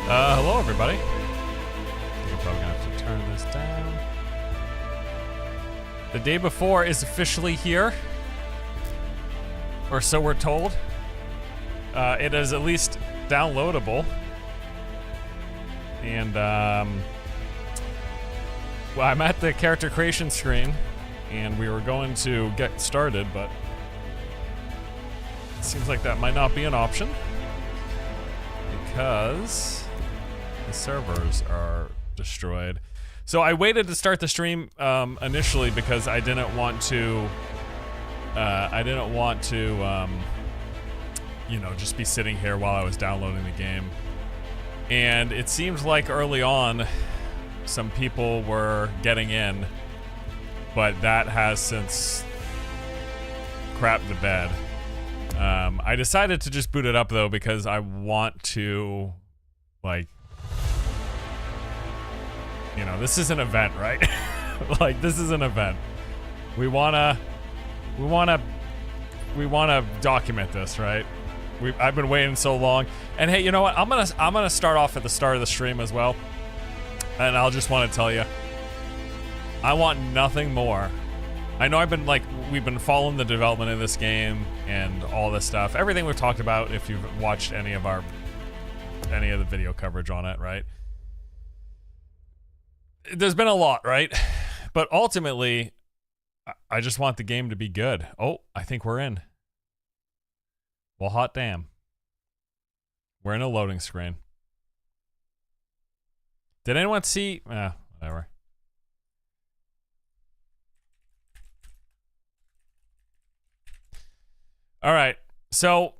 Hello everybody. I think I'm probably gonna have to turn this down. The day before is officially here. Or so we're told. It is at least downloadable. And, well, I'm at the character creation screen, and we were going to get started, but it seems like that might not be an option because the servers are destroyed. So I waited to start the stream initially because I didn't want to, you know, just be sitting here while I was downloading the game. And it seems like early on, some people were getting in, but that has since crapped the bed. I decided to just boot it up though because I want to, like, you know, this is an event, right? Like, this is an event. We wanna document this, right? I've been waiting so long. And hey, you know what? I'm gonna start off at the start of the stream as well. And I'll just want to tell you, I want nothing more. I know we've been following the development of this game and all this stuff. Everything we've talked about, if you've watched any of the video coverage on it, right? There's been a lot, right? But ultimately, I just want the game to be good. Oh, I think we're in. Well, hot damn. We're in a loading screen. Did anyone see? Whatever. All right. So,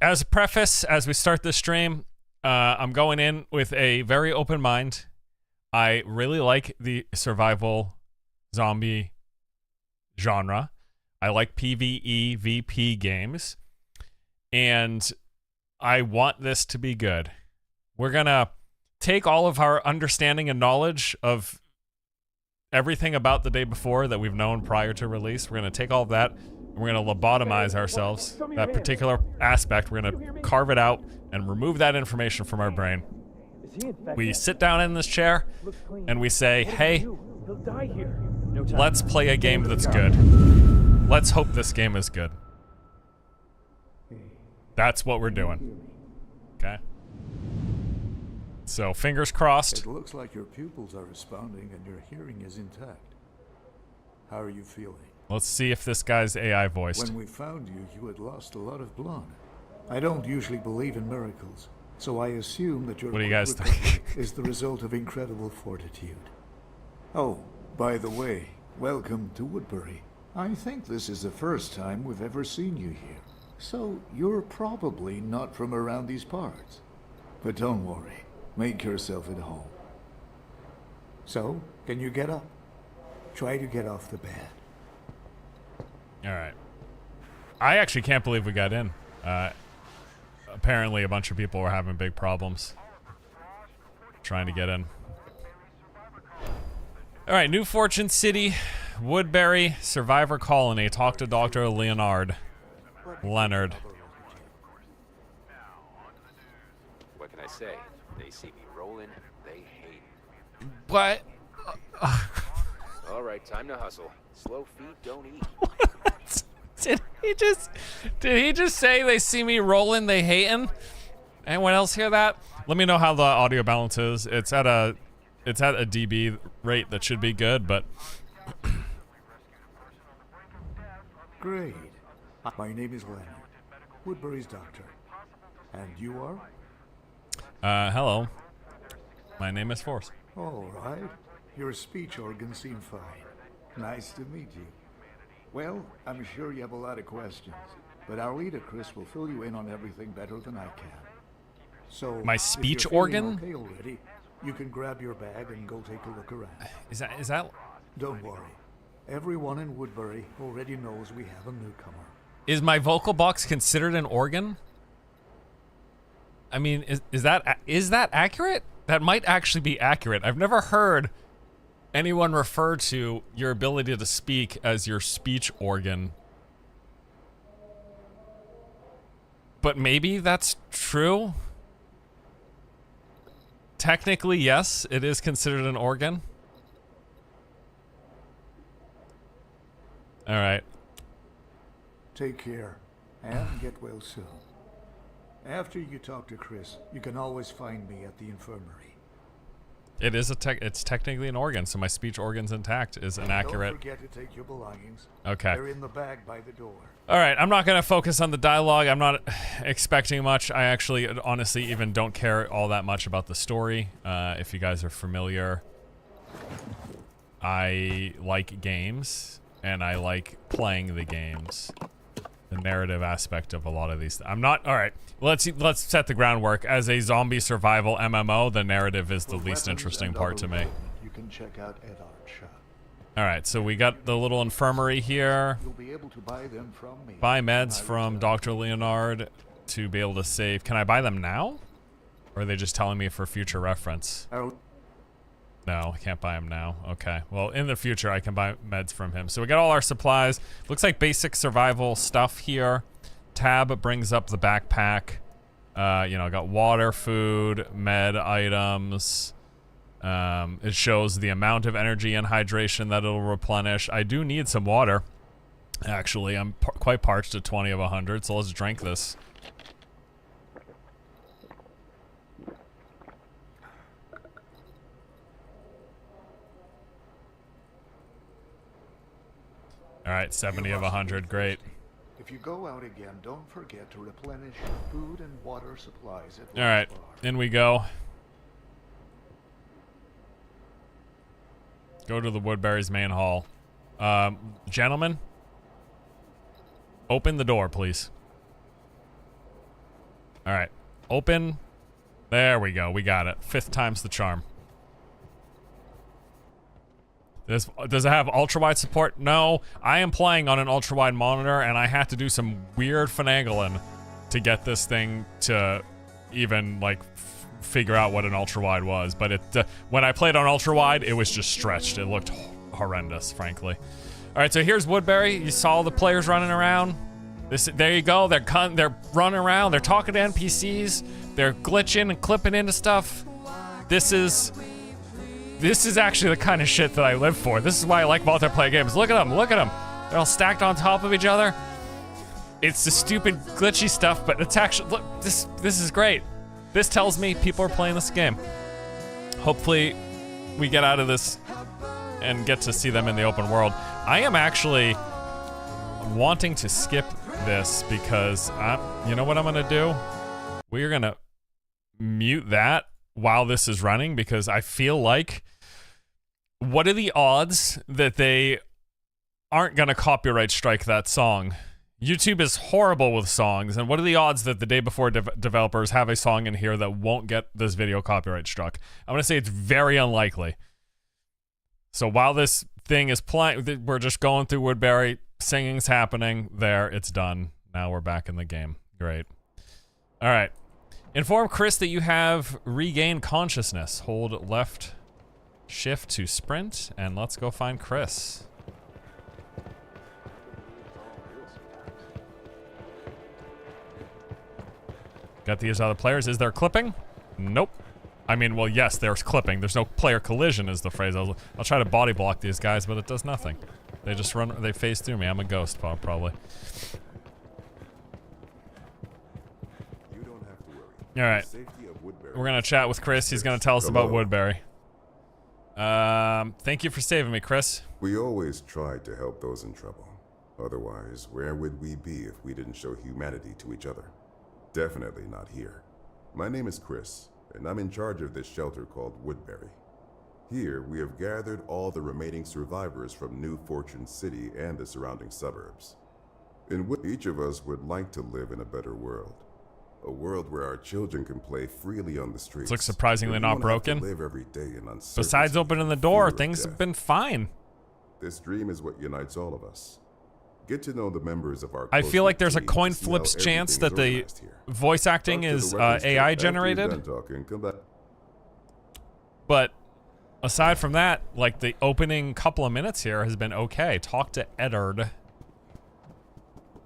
as a preface, as we start this stream, I'm going in with a very open mind. I really like the survival zombie genre. I like PvE, VP games. And I want this to be good. We're gonna take all of our understanding and knowledge of everything about the day before that we've known prior to release. We're gonna take all of that and we're gonna lobotomize ourselves. That particular aspect, we're gonna carve it out and remove that information from our brain. We sit down in this chair and we say, hey, let's play a game that's good. Let's hope this game is good. That's what we're doing. Okay? So, fingers crossed. It looks like your pupils are responding and your hearing is intact. How are you feeling? Let's see if this guy's AI voiced. When we found you, you had lost a lot of blood. I don't usually believe in miracles, so I assume that your What do you guys think? is the result of incredible fortitude. Oh, by the way, welcome to Woodberry. I think this is the first time we've ever seen you here. So, you're probably not from around these parts. But don't worry, make yourself at home. So, can you get up? Try to get off the bed. Alright. I actually can't believe we got in. Apparently a bunch of people were having big problems trying to get in. Alright, New Fortune City, Woodberry, Survivor Colony. Talk to Dr. Leonard. Leonard. What can I say? They see me rolling, they hate me. What? All right, time to hustle. Slow feet don't eat. What? Did he just say they see me rolling, they hating? Anyone else hear that? Let me know how the audio balance is. It's at a dB rate that should be good, but Great. My name is Leonard, Woodberry's doctor. And you are? Hello. My name is Force. All right. Your speech organs seem fine. Nice to meet you. Well, I'm sure you have a lot of questions, but our leader, Chris, will fill you in on everything better than I can. So, My if speech you're feeling organ? okay already, you can grab your bag and go take a look around. Is that Don't worry. Everyone in Woodberry already knows we have a newcomer. is my vocal box considered an organ? I mean, is that accurate? That might actually be accurate. I've never heard anyone refer to your ability to speak as your speech organ. But maybe that's true? Technically, yes, it is considered an organ. All right. Take care, and get well soon. After you talk to Chris, you can always find me at the infirmary. It is it's technically an organ, so my speech organ's intact is inaccurate. Don't forget to take your belongings. Okay. They're in the bag by the door. All right, I'm not going to focus on the dialogue. I'm not expecting much. I actually, honestly, even don't care all that much about the story. If you guys are familiar, I like games, and I like playing the games. The narrative aspect of a lot of these. I'm not. All right, let's set the groundwork. As a zombie survival MMO, the narrative is the least interesting part to me. You can check out at our shop. All right, so we got the little infirmary here. You'll be able to buy them from me. Buy meds from Dr. Leonard to be able to save. Can I buy them now? Or are they just telling me for future reference? No, I can't buy them now. Okay. Well, in the future, I can buy meds from him. So we got all our supplies. Looks like basic survival stuff here. Tab brings up the backpack. You know, got water, food, med items. It shows the amount of energy and hydration that it'll replenish. I do need some water. Actually, I'm quite parched at 20 of 100, so let's drink this. All right, 70 of 100, great. If you go out again, don't forget to replenish food and water supplies at All right, in we go. Go to the Woodberry's main hall. Gentlemen, open the door, please. All right, open. There we go, we got it. 5th time's the charm. Does it have ultra-wide support? No, I am playing on an ultra-wide monitor, and I had to do some weird finagling to get this thing to even, like, figure out what an ultra-wide was. But it, when I played on ultra-wide, it was just stretched. It looked horrendous, frankly. All right, so here's Woodberry. You saw the players running around. There you go. They're running around. They're talking to NPCs. They're glitching and clipping into stuff. This is actually the kind of shit that I live for. This is why I like multiplayer games. Look at them, look at them. They're all stacked on top of each other. It's the stupid glitchy stuff, but it's actually, look, this is great. This tells me people are playing this game. Hopefully we get out of this and get to see them in the open world. I am actually wanting to skip this because you know what I'm gonna do? We're gonna mute that while this is running because I feel like, what are the odds that they aren't gonna copyright strike that song? YouTube is horrible with songs, and what are the odds that the day before developers have a song in here that won't get this video copyright struck? I'm gonna say it's very unlikely. So while this thing is playing, we're just going through Woodberry, singing's happening, there, it's done. Now we're back in the game. Great. All right. Inform Chris that you have regained consciousness. Hold left shift to sprint, and let's go find Chris. Got these other players. Is there clipping? Nope. I mean, well, yes, there's clipping. There's no player collision is the phrase. I'll try to body block these guys, but it does nothing. They just run, they phase through me. I'm a ghost, probably. You don't have to worry. All right. We're going to chat with Chris. He's going to tell us about Woodberry. Thank you for saving me, Chris. We always tried to help those in trouble. Otherwise, where would we be if we didn't show humanity to each other? Definitely not here. My name is Chris, and I'm in charge of this shelter called Woodberry. Here, we have gathered all the remaining survivors from New Fortune City and the surrounding suburbs. In which each of us would like to live in a better world. A world where our children can play freely on the streets. This looks surprisingly not broken. Live every day in uncertainty, besides opening the door, things have been fine. This dream is what unites all of us. Get to know the members of our I feel like there's a coin flips chance that the voice acting is AI generated. But aside from that, like the opening couple of minutes here has been okay. Talk to Eddard.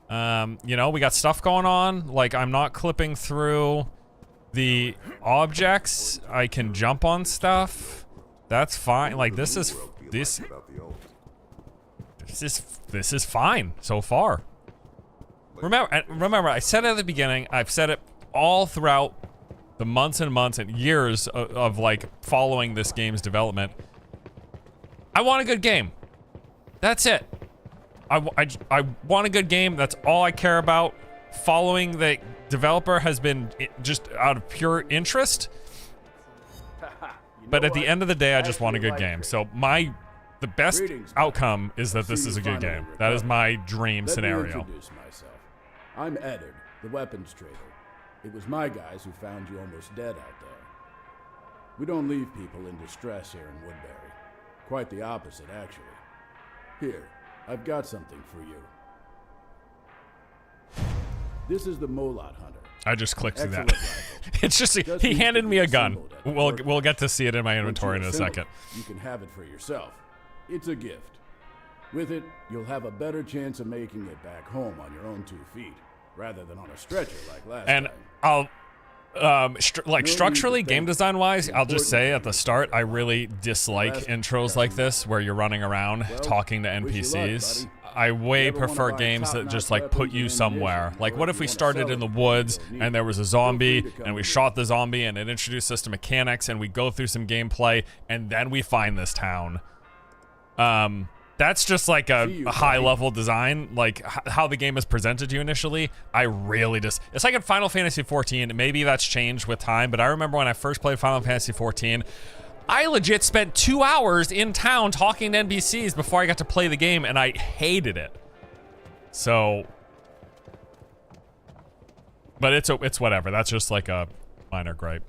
You know, we got stuff going on. Like, I'm not clipping through The objects, I can jump on stuff. That's fine. Like this is fine so far. Remember, I said it at the beginning. I've said it all throughout the months and months and years of like following this game's development. I want a good game. That's it. I want a good game. That's all I care about. Following the developer has been just out of pure interest. But at the end of the day, I just want a good game. So the best outcome is that this is a good game. That is my dream scenario. Let me introduce myself. I'm Eddard, the weapons trader. It was my guys who found you almost dead out there. We don't leave people in distress here in Woodberry. Quite the opposite, actually. Here, I've got something for you. This is the Molot Hunter. I just clicked through that. Rifle. It's just he handed me a gun. We'll get to see it in my inventory in a second. You can have it for yourself. It's a gift. With it, you'll have a better chance of making it back home on your own 2 feet, rather than on a stretcher like last time. And I'll structurally, game design wise, I'll just say at the start, I really dislike intros like this where you're running around talking to NPCs. I way prefer games that just like put you somewhere. Like what if we started in the woods and there was a zombie and we shot the zombie and it introduced us to mechanics and we go through some gameplay and then we find this town. That's just like a high level design, like how the game is presented to you initially. I really just, it's like in Final Fantasy 14, maybe that's changed with time, but I remember when I first played Final Fantasy 14, I legit spent 2 hours in town talking to NPCs before I got to play the game, and I hated it. So, but it's whatever. That's just like a minor gripe.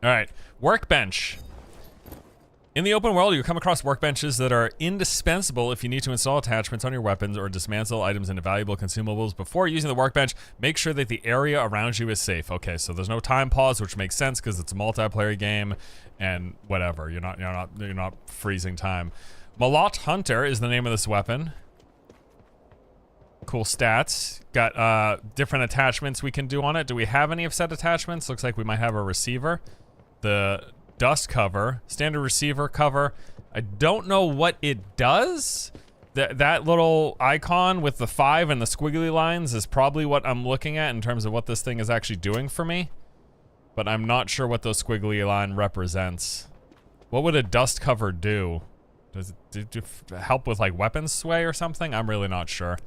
All right, workbench. In the open world, you come across workbenches that are indispensable if you need to install attachments on your weapons or dismantle items into valuable consumables. Before using the workbench, make sure that the area around you is safe. Okay, so there's no time pause, which makes sense because it's a multiplayer game, and whatever. You're not freezing time. Molot Hunter is the name of this weapon. Cool stats. Got different attachments we can do on it. Do we have any of set attachments? Looks like we might have a receiver. The dust cover, standard receiver cover. I don't know what it does. That little icon with the 5 and the squiggly lines is probably what I'm looking at in terms of what this thing is actually doing for me. But I'm not sure what those squiggly line represents. What would a dust cover do? Does it help with like weapon sway or something? I'm really not sure.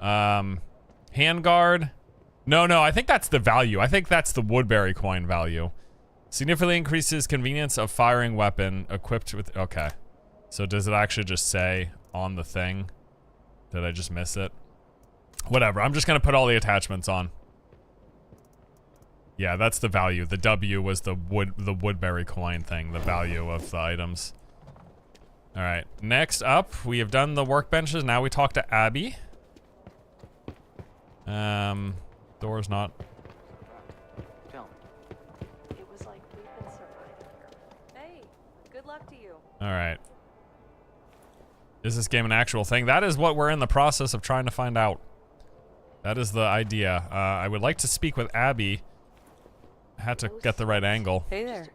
Handguard. No, I think that's the value. I think that's the Woodberry coin value. Significantly increases convenience of firing weapon equipped with... Okay. So does it actually just say on the thing? Did I just miss it? Whatever. I'm just going to put all the attachments on. Yeah, that's the value. The W was the Woodberry coin thing. The value of the items. All right. Next up, we have done the workbenches. Now we talk to Abby. Door's not... All right. Is this game an actual thing? That is what we're in the process of trying to find out. That is the idea. I would like to speak with Abby. I had to get the right angle. Hey there.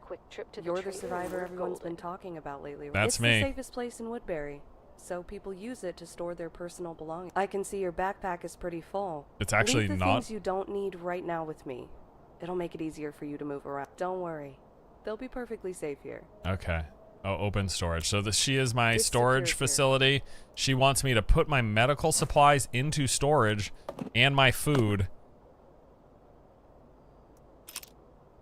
You're the survivor everyone's been talking about lately. That's me. It's the safest place in Woodberry, so people use it to store their personal belongings. I can see your backpack is pretty full. It's actually Leave the not. things you don't need right now with me. It'll make it easier for you to move around. Don't worry. They'll be perfectly safe here. Okay. Oh, open storage. So she is my storage facility. She wants me to put my medical supplies into storage and my food.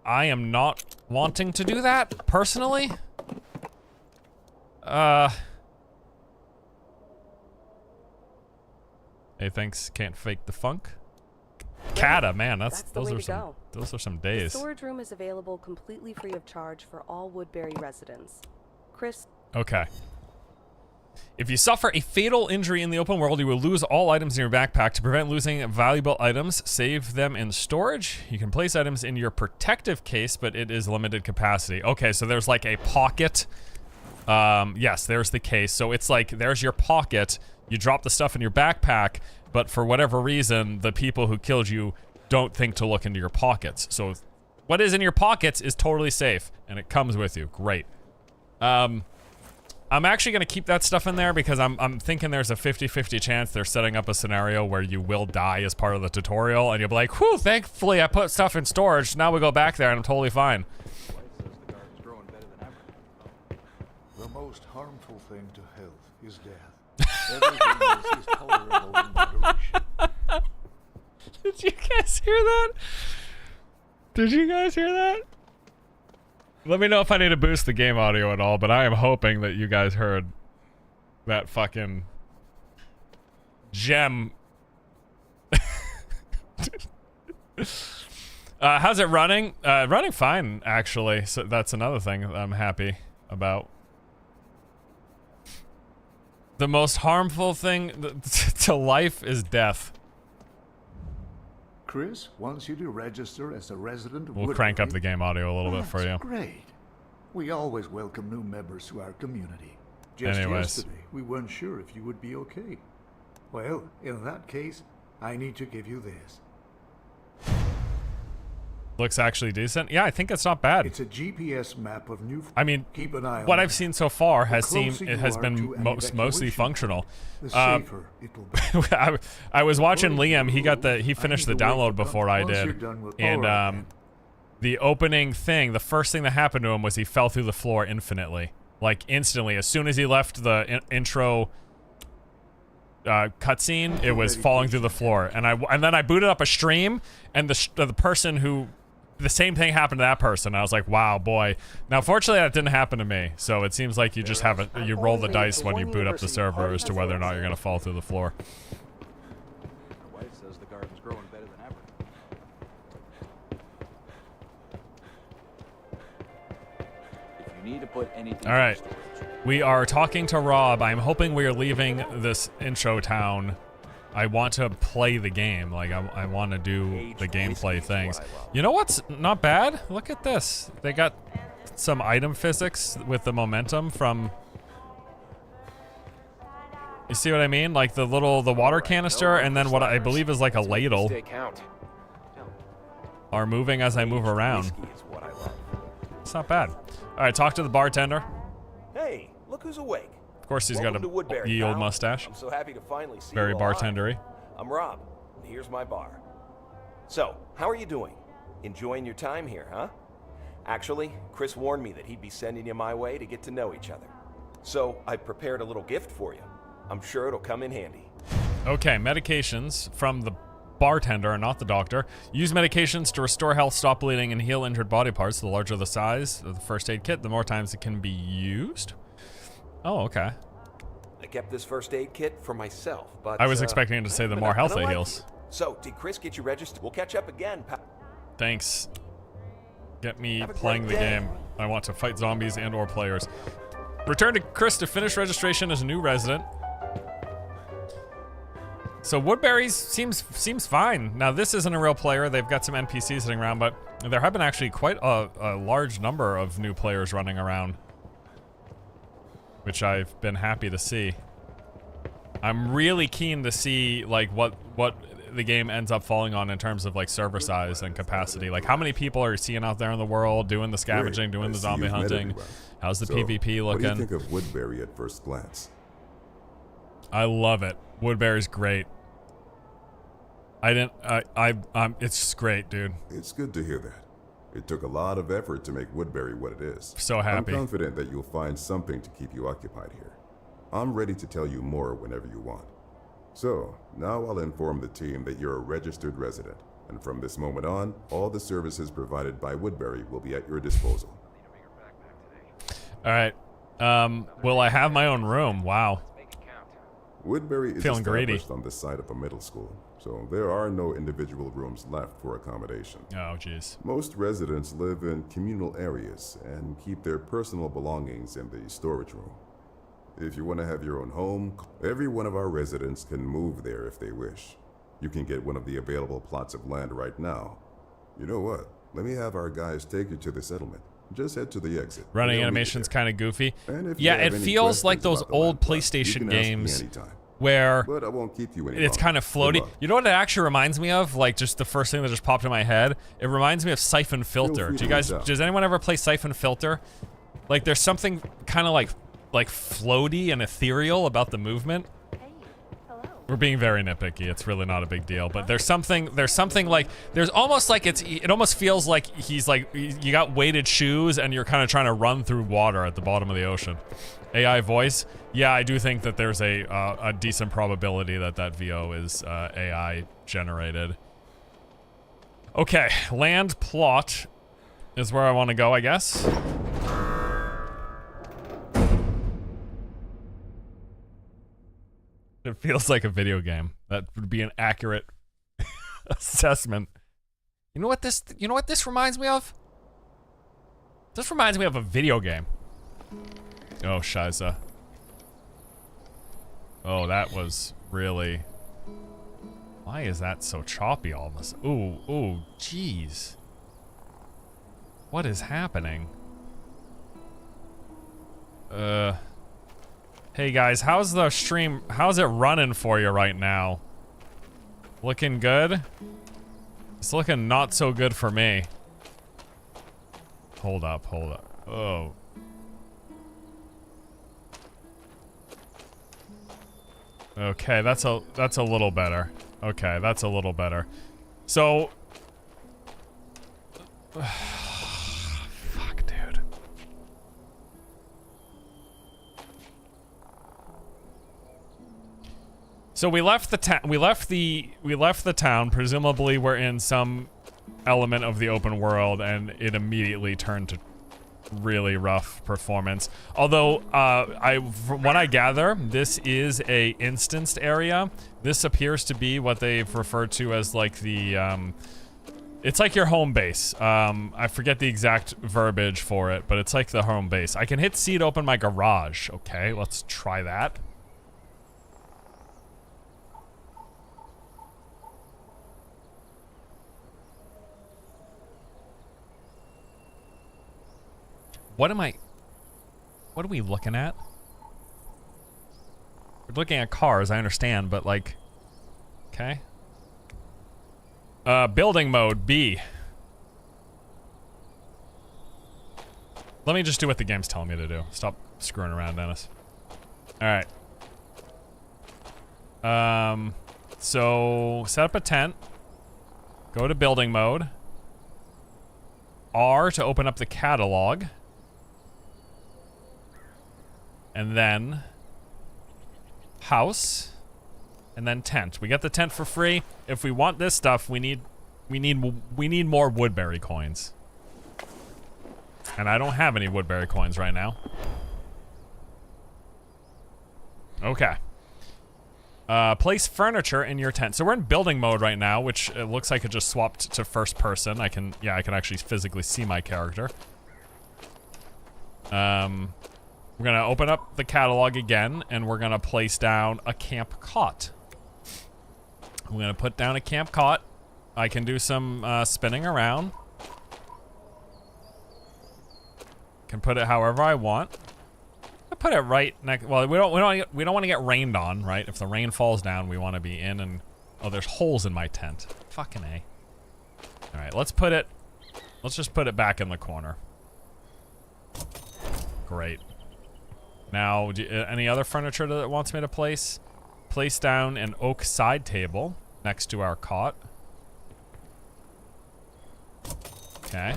I am not wanting to do that, personally. Hey, thanks. Can't fake the funk. Kata, man, those are some days. The storage room is available completely free of charge for all Woodberry residents. Chris. Okay. If you suffer a fatal injury in the open world, you will lose all items in your backpack. To prevent losing valuable items, save them in storage. You can place items in your protective case, but it is limited capacity. Okay, so there's like a pocket. Yes, there's the case. So it's like, there's your pocket. You drop the stuff in your backpack, but for whatever reason, the people who killed you don't think to look into your pockets. So what is in your pockets is totally safe, and it comes with you. Great. I'm actually going to keep that stuff in there because I'm thinking there's a 50-50 chance they're setting up a scenario where you will die as part of the tutorial, and you'll be like, whew, thankfully I put stuff in storage. Now we go back there and I'm totally fine. The most harmful thing to health is death. Everything else is tolerable in moderation. Did you guys hear that? Did you guys hear that? Let me know if I need to boost the game audio at all, but I am hoping that you guys heard that fucking gem. How's it running? Running fine, actually. So that's another thing that I'm happy about. The most harmful thing to life is death. Chris wants you to register as a resident of We'll Woodberry. crank up the game audio a little bit for you. That's great. We always welcome new members to our community. Just Anyways. yesterday, we weren't sure if you would be okay. Well, in that case, I need to give you this. Looks actually decent. Yeah, I think it's not bad. It's a GPS map of New. I mean, keep an eye on what it. I've seen so far has closer you has are been to an mostly evacuation functional. The safer it will be. I was watching Before Liam. you He go, finished I the need to wake download up before I once you're did, done with and Prologue. the opening thing, the first thing that happened to him was he fell through the floor infinitely, like instantly. As soon as he left the intro cutscene, it was falling through the floor, and then I booted up a stream, and the person who. The same thing happened to that person. I was like, wow, boy. Now, fortunately, that didn't happen to me. So it seems like you just you roll the dice when you boot up the server as to whether or not you're going to fall through the floor. My wife says the garden's growing better than ever. If you need to put anything. All right. We are talking to Rob. I'm hoping we are leaving this intro town. I want to play the game. Like, I want to do the gameplay things. You know what's not bad? Look at this. They got some item physics with the momentum from... You see what I mean? Like the water canister and then what I believe is like a ladle are moving as I move around. It's not bad. All right, talk to the bartender. Hey, look who's awake. Of course, he's got Welcome to a Woodberry, ye old pal. mustache. I'm so happy to finally see Very you alive. bartendery. I'm Rob, and here's my bar. So, how are you doing? Enjoying your time here, huh? Actually, Chris warned me that he'd be sending you my way to get to know each other. So, I prepared a little gift for you. I'm sure it'll come in handy. Okay, medications from the bartender, not the doctor. Use medications to restore health, stop bleeding, and heal injured body parts. The larger the size of the first aid kit, the more times it can be used. Oh, okay. I kept this first aid kit for myself, but I was expecting to say the more health it heals. So, did Chris get you registered? We'll catch up again, pal. Thanks. Get me Have a playing the great day. game. I want to fight zombies and or players. Return to Chris to finish registration as a new resident. So Woodberry seems fine. Now this isn't a real player. They've got some NPCs sitting around, but there have been actually quite a large number of new players running around, which I've been happy to see. I'm really keen to see like what the game ends up falling on in terms of like server size and capacity. Like how many people are you seeing out there in the world doing the scavenging, doing the zombie hunting? How's the PvP looking? What do you think of Woodberry at first glance? I love it. Woodberry's great. It's just great, dude. It's good to hear that. It took a lot of effort to make Woodberry what it is. So happy. I'm confident that you'll find something to keep you occupied here. I'm ready to tell you more whenever you want. So, now I'll inform the team that you're a registered resident, and from this moment on, all the services provided by Woodberry will be at your disposal. All right. Will I have my own room? Wow. Woodberry is Feeling greedy. established on the site of a middle school, so there are no individual rooms left for accommodation. Oh, jeez. Most residents live in communal areas and keep their personal belongings in the storage room. If you want to have your own home, every one of our residents can move there if they wish. You can get one of the available plots of land right now. You know what? Let me have our guys take you to the settlement. Just head to the exit. Running They'll meet you animation's there. kind of goofy. And if you Yeah, have it any feels like questions those about the old land plot, you PlayStation can ask me games anytime. where But I won't keep you any it's longer. kind of Good floaty. luck. You know what it actually reminds me of? Like, just the first thing that just popped in my head. It reminds me of Siphon Filter. free Do you to guys? reach out. Does anyone ever play Siphon Filter? Like, there's something kind of like floaty and ethereal about the movement. We're being very nitpicky. It's really not a big deal, but there's something like there's almost like it almost feels like he's like you got weighted shoes and you're kind of trying to run through water at the bottom of the ocean. AI voice, yeah, I do think that there's a decent probability that that VO is AI generated. Okay, land plot is where I want to go, I guess. It feels like a video game. That would be an accurate assessment. You know what this reminds me of? This reminds me of a video game. Oh, Shiza. Oh, that was really... Why is that so choppy all of a sudden? Ooh, jeez. What is happening? Hey guys, how's the stream, how's it running for you right now? Looking good? It's looking not so good for me. Hold up. Oh. Okay, that's a little better. Okay, that's a little better. So... Fuck, dude. So we left the town. We left the town. Presumably, we're in some element of the open world, and it immediately turned to really rough performance. Although, from what I gather, this is a instanced area. This appears to be what they've referred to as like the. It's like your home base. I forget the exact verbiage for it, but it's like the home base. I can hit C to open my garage. Okay, let's try that. What are we looking at? We're looking at cars, I understand, but like, okay. Building mode, B. Let me just do what the game's telling me to do. Stop screwing around, Dennis. Alright. So, set up a tent. Go to building mode. R to open up the catalog. And then house, and then tent. We get the tent for free. If we want this stuff, we need more Woodberry coins. And I don't have any Woodberry coins right now. Okay. Place furniture in your tent. So we're in building mode right now, which it looks like it just swapped to first person. I can actually physically see my character. We're gonna open up the catalog again, and we're gonna place down a camp cot. I'm gonna put down a camp cot. I can do some spinning around. Can put it however I want. I put it right next. Well, we don't want to get rained on, right? If the rain falls down, we want to be in. And oh, there's holes in my tent. Fucking A. All right, let's just put it back in the corner. Great. Now, any other furniture that it wants me to place? Place down an oak side table next to our cot. Okay.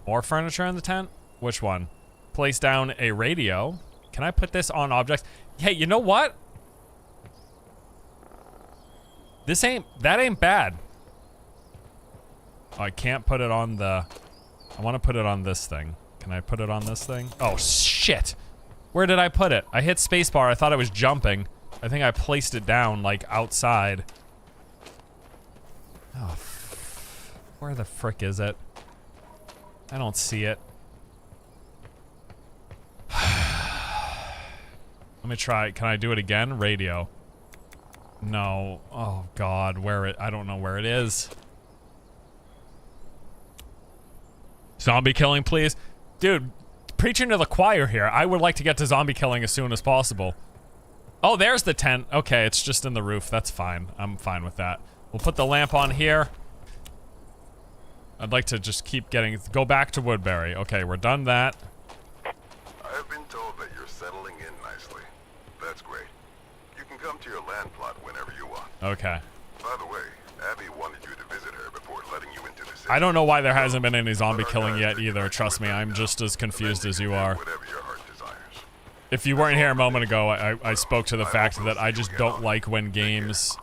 More furniture in the tent? Which one? Place down a radio. Can I put this on objects? Hey, you know what? That ain't bad. Oh, I can't put it on the... I want to put it on this thing. Can I put it on this thing? Oh, shit. Where did I put it? I hit spacebar. I thought I was jumping. I think I placed it down, like, outside. Oh, where the frick is it? I don't see it. Let me try. Can I do it again? Radio. No. Oh, God. I don't know where it is. Zombie killing, please. Dude, preaching to the choir here. I would like to get to zombie killing as soon as possible. Oh, there's the tent. Okay, it's just in the roof. That's fine. I'm fine with that. We'll put the lamp on here. I'd like to just keep go back to Woodberry. Okay, we're done that. I've been told that you're settling in nicely. That's great. You can come to your land plot whenever you want. Okay. By the way, Abby wanted you to visit her before letting you into the city. I don't know why there hasn't been any zombie killing yet either. Trust me, I'm just as confused as you are. Whatever your heart desires. If you weren't here a moment ago, I spoke to the fact that I just don't like when games...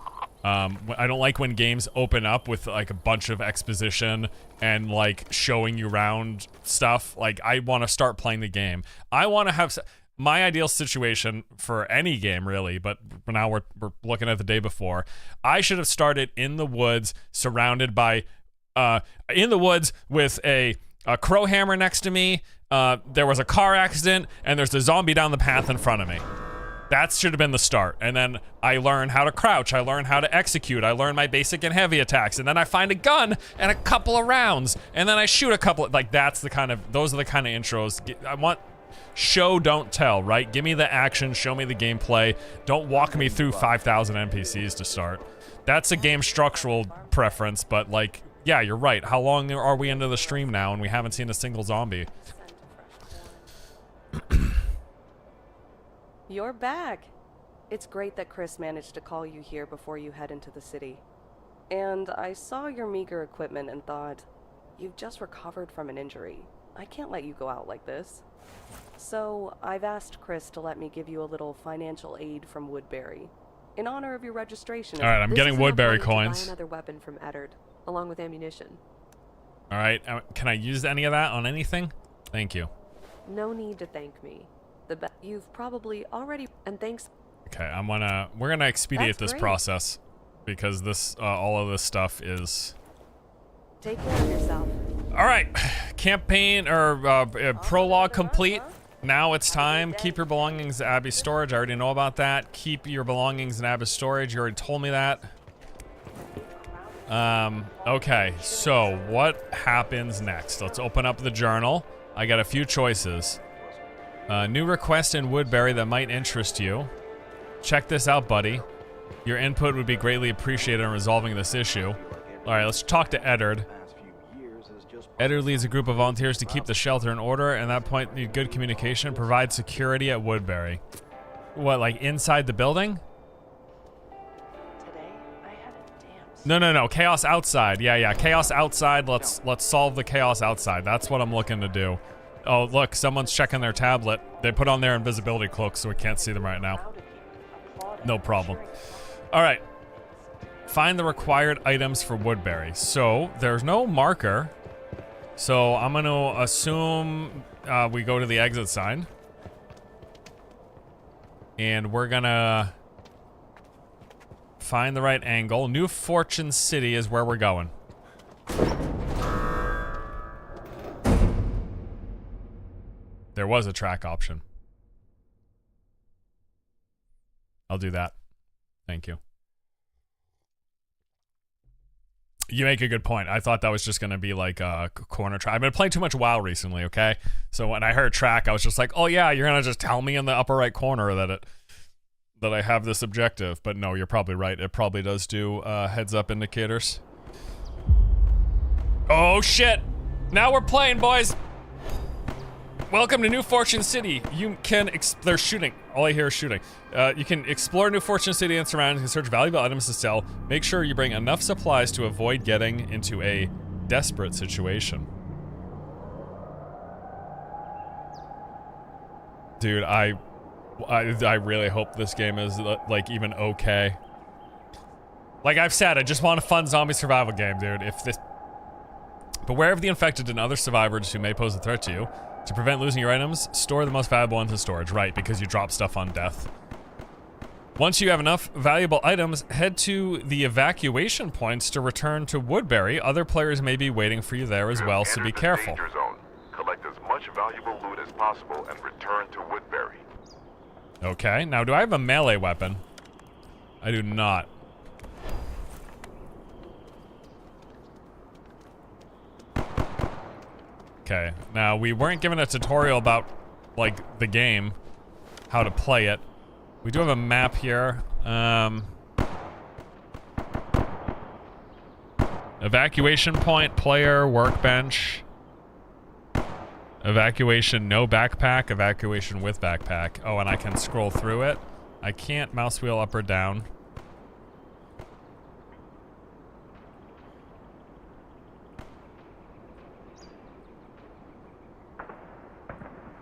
I don't like when games open up with like a bunch of exposition and like showing you around stuff. Like, I want to start playing the game. I want to have my ideal situation for any game, really, but now we're looking at the day before. I should have started in the woods, surrounded by in the woods with a crow hammer next to me. There was a car accident and there's a zombie down the path in front of me. That should have been the start. And then I learn how to crouch. I learn how to execute. I learn my basic and heavy attacks. And then I find a gun and a couple of rounds. And then I shoot a couple of, like, those are the kind of intros. I want show, don't tell, right? Give me the action. Show me the gameplay. Don't walk me through 5,000 NPCs to start. That's a game structural preference, but like, yeah, you're right. How long are we into the stream now and we haven't seen a single zombie? You're back. It's great that Chris managed to call you here before you head into the city. And I saw your meager equipment and thought, you've just recovered from an injury. I can't let you go out like this. So I've asked Chris to let me give you a little financial aid from Woodberry in honor of your registration. All right, I'm getting Woodberry coins. Buy another weapon from Eddard, along with ammunition. All right, can I use any of that on anything? Thank you. No need to thank me. You've probably already, and thanks. Okay, we're gonna expedite That's this great. process because this, all of this stuff is. Take care of yourself. All right, campaign or prologue complete. Now it's time. Keep your belongings at Abby's storage. I already know about that. Keep your belongings in Abby's storage. You already told me that. Okay, so what happens next? Let's open up the journal. I got a few choices. New request in Woodberry that might interest you. Check this out, buddy. Your input would be greatly appreciated in resolving this issue. Alright, let's talk to Eddard. Eddard leads a group of volunteers to keep the shelter in order, and at that point need good communication, provide security at Woodberry. What, like inside the building? Today, I had a damn... No, chaos outside. Yeah, chaos outside. Let's solve the chaos outside. That's what I'm looking to do. Oh, look, someone's checking their tablet. They put on their invisibility cloak so we can't see them right now. No problem. All right. Find the required items for Woodberry. So, there's no marker. So, I'm going to assume we go to the exit sign. And we're going to find the right angle. New Fortune City is where we're going. There was a track option. I'll do that. Thank you. You make a good point. I thought that was just going to be like a corner track. I've been playing too much WoW recently, okay? So when I heard track, I was just like, oh yeah, you're going to just tell me in the upper right corner that I have this objective. But no, you're probably right. It probably does do heads up indicators. Oh shit! Now we're playing, boys! Welcome to New Fortune City. You can they're shooting. All I hear is shooting. You can explore New Fortune City and surroundings and search valuable items to sell. Make sure you bring enough supplies to avoid getting into a desperate situation. Dude, I really hope this game is like even okay. Like I've said, I just want a fun zombie survival game, dude. Beware of the infected and other survivors who may pose a threat to you. To prevent losing your items, store the most valuable ones in storage. Right, because you drop stuff on death. Once you have enough valuable items, head to the evacuation points to return to Woodberry. Other players may be waiting for you there as well, so be careful. Danger zone. Collect as much valuable loot as possible and return to Woodberry. Okay, now do I have a melee weapon? I do not. Okay, now we weren't given a tutorial about, like, the game, how to play it. We do have a map here. Evacuation point, player, workbench. Evacuation, no backpack. Evacuation with backpack. Oh, and I can scroll through it. I can't mouse wheel up or down.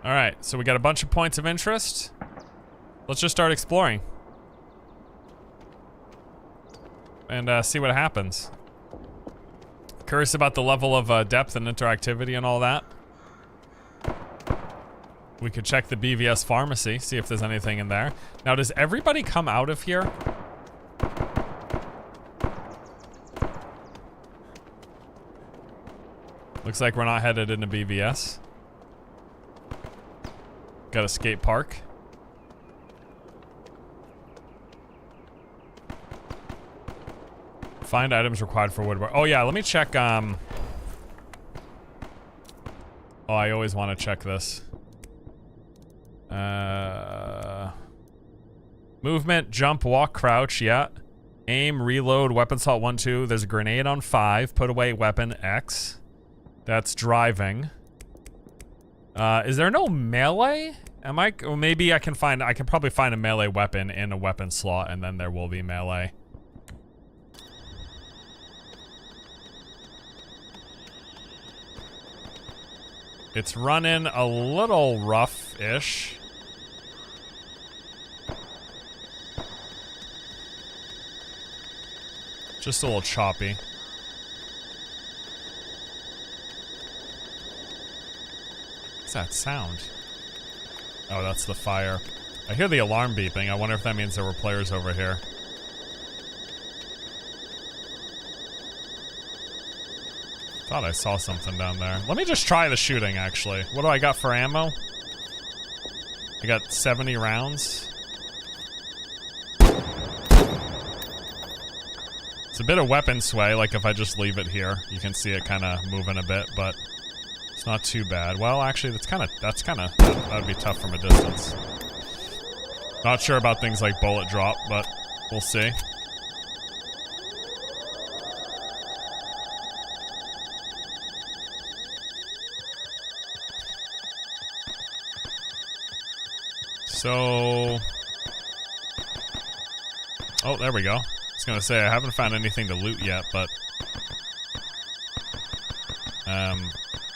Alright, so we got a bunch of points of interest. Let's just start exploring. And see what happens. Curious about the level of depth and interactivity and all that. We could check the BVS pharmacy, see if there's anything in there. Now, does everybody come out of here? Looks like we're not headed into BVS. Got a skate park. Find items required for Woodberry. Oh yeah, let me check, oh, I always want to check this. Movement, jump, walk, crouch, yeah. Aim, reload, weapon assault 1, 2. There's a grenade on 5. Put away weapon X. That's driving. Is there no melee? Am I, or maybe I can probably find a melee weapon in a weapon slot and then there will be melee. It's running a little rough-ish. Just a little choppy. What's that sound? Oh, that's the fire. I hear the alarm beeping. I wonder if that means there were players over here. Thought I saw something down there. Let me just try the shooting, actually. What do I got for ammo? I got 70 rounds. It's a bit of weapon sway, like if I just leave it here. You can see it kind of moving a bit, but it's not too bad. Well, actually, that would be tough from a distance. Not sure about things like bullet drop, but we'll see. So, oh, there we go. I was gonna say I haven't found anything to loot yet, but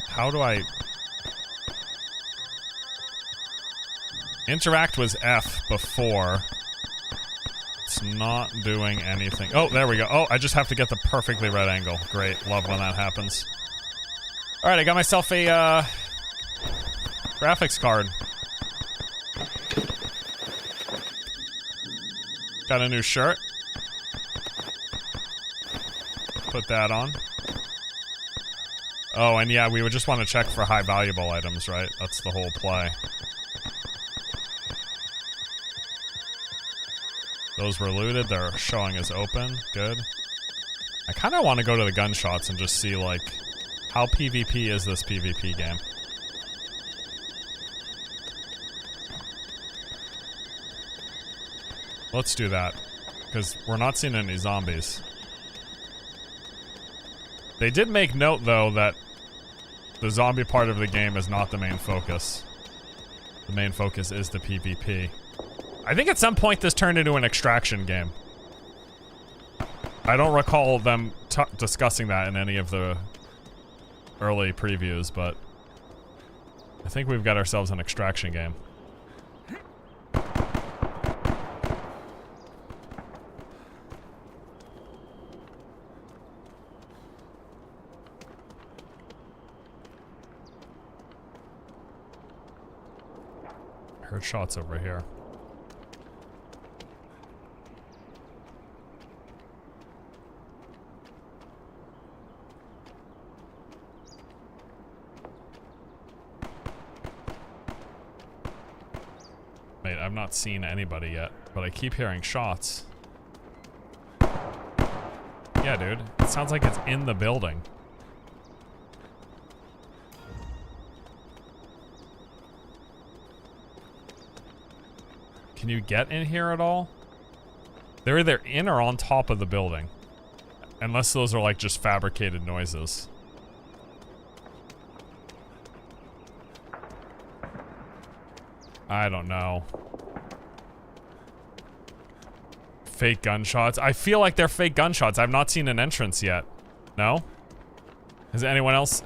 how do I interact was F before? It's not doing anything. Oh, there we go. Oh, I just have to get the perfectly red angle. Great, love when that happens. All right, I got myself a graphics card. Got a new shirt. Put that on. Oh, and yeah, we would just want to check for high valuable items, right? That's the whole play. Those were looted. They're showing as open. Good. I kind of want to go to the gunshots and just see, like, how PvP is this PvP game? Let's do that, because we're not seeing any zombies. They did make note, though, that the zombie part of the game is not the main focus. The main focus is the PvP. I think at some point this turned into an extraction game. I don't recall them discussing that in any of the early previews, but I think we've got ourselves an extraction game. Heard shots over here. Wait, I've not seen anybody yet, but I keep hearing shots. Yeah, dude. It sounds like it's in the building. Can you get in here at all? They're either in or on top of the building. Unless those are like just fabricated noises. I don't know. Fake gunshots. I feel like they're fake gunshots. I've not seen an entrance yet. No? Has anyone else?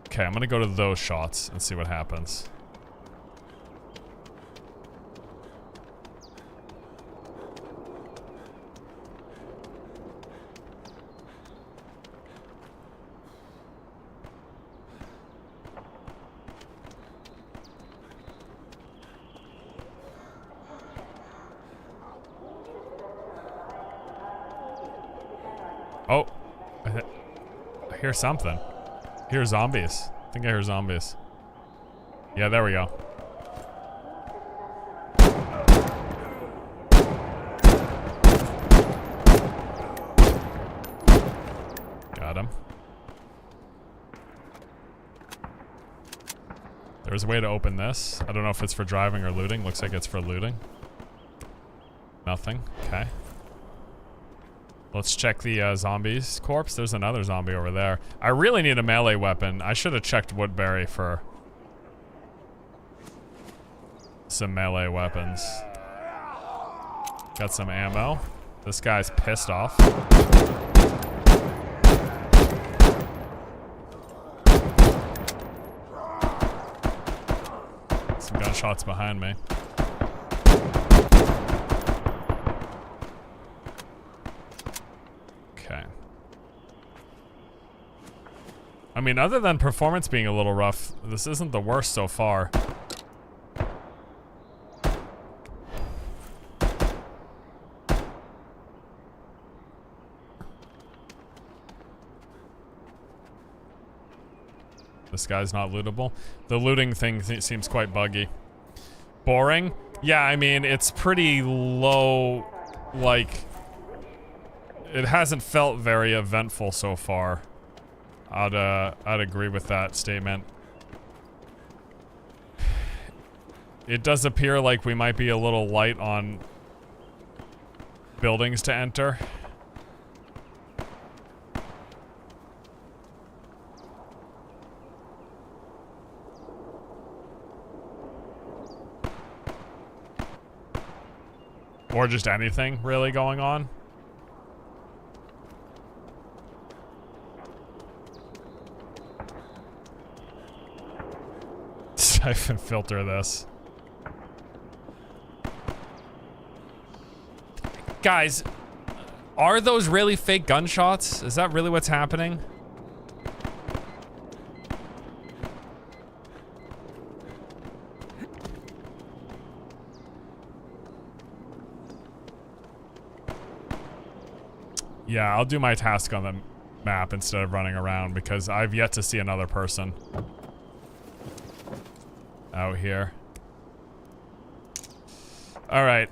Okay, I'm gonna go to those shots and see what happens. Oh, I hear something. I hear zombies. I think I hear zombies. Yeah, there we go. Got him. There's a way to open this. I don't know if it's for driving or looting. Looks like it's for looting. Nothing. Okay. Let's check the zombie's corpse. There's another zombie over there. I really need a melee weapon. I should have checked Woodberry for some melee weapons. Got some ammo. This guy's pissed off. Some gunshots behind me. I mean, other than performance being a little rough, this isn't the worst so far. This guy's not lootable. The looting thing seems quite buggy. Boring? Yeah, I mean, it's pretty low, like... It hasn't felt very eventful so far. I'd agree with that statement. It does appear like we might be a little light on buildings to enter. Or just anything really going on. Siphon filter this. Guys, are those really fake gunshots? Is that really what's happening? Yeah, I'll do my task on the map instead of running around because I've yet to see another person out here. All right,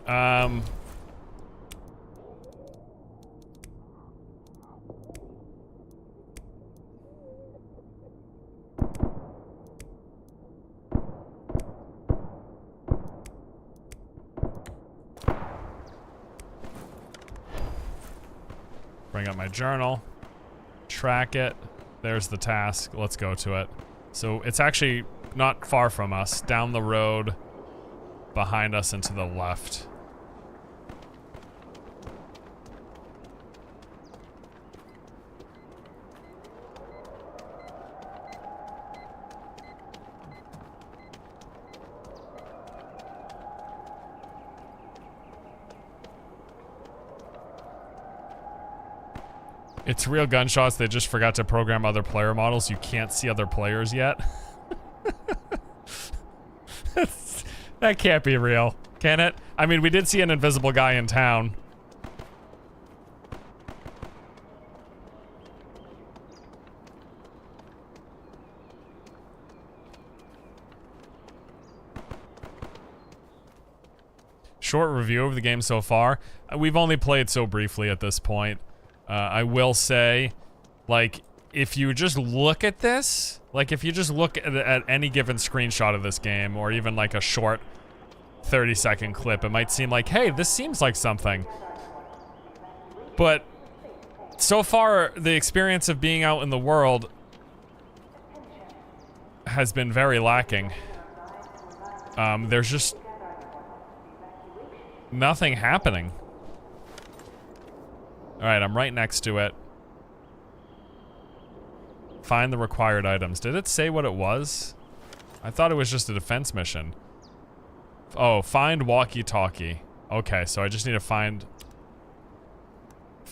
bring up my journal, track it. There's the task. Let's go to it. So it's actually not far from us, down the road, behind us and to the left. It's real gunshots. They just forgot to program other player models. You can't see other players yet. That can't be real, can it? I mean, we did see an invisible guy in town. Short review of the game so far. We've only played so briefly at this point. I will say, like, if you just look at this, like if you just look at any given screenshot of this game, or even like a short 30-second clip, it might seem like, hey, this seems like something. But so far, the experience of being out in the world has been very lacking. There's just nothing happening. Alright, I'm right next to it. Find the required items. Did it say what it was? I thought it was just a defense mission. Oh, find walkie-talkie. Okay, so I just need to find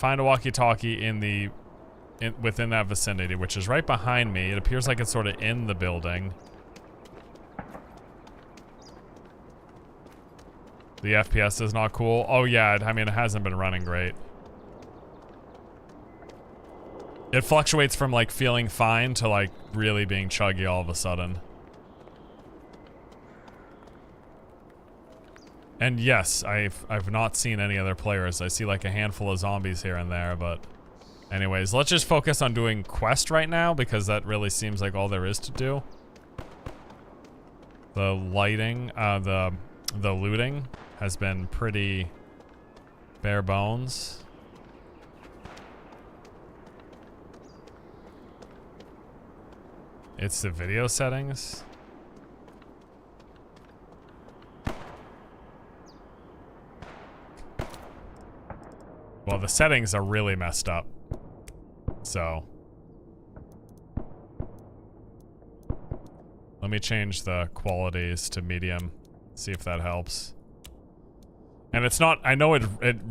a walkie-talkie within that vicinity, which is right behind me. It appears like it's sort of in the building. The FPS is not cool. Oh yeah, I mean, it hasn't been running great. It fluctuates from like feeling fine to like really being chuggy all of a sudden. And yes, I've not seen any other players. I see like a handful of zombies here and there, but anyways, let's just focus on doing quest right now because that really seems like all there is to do. The lighting, the looting has been pretty bare bones. It's the video settings. Well, the settings are really messed up. So let me change the qualities to medium, see if that helps. And it's not, I know it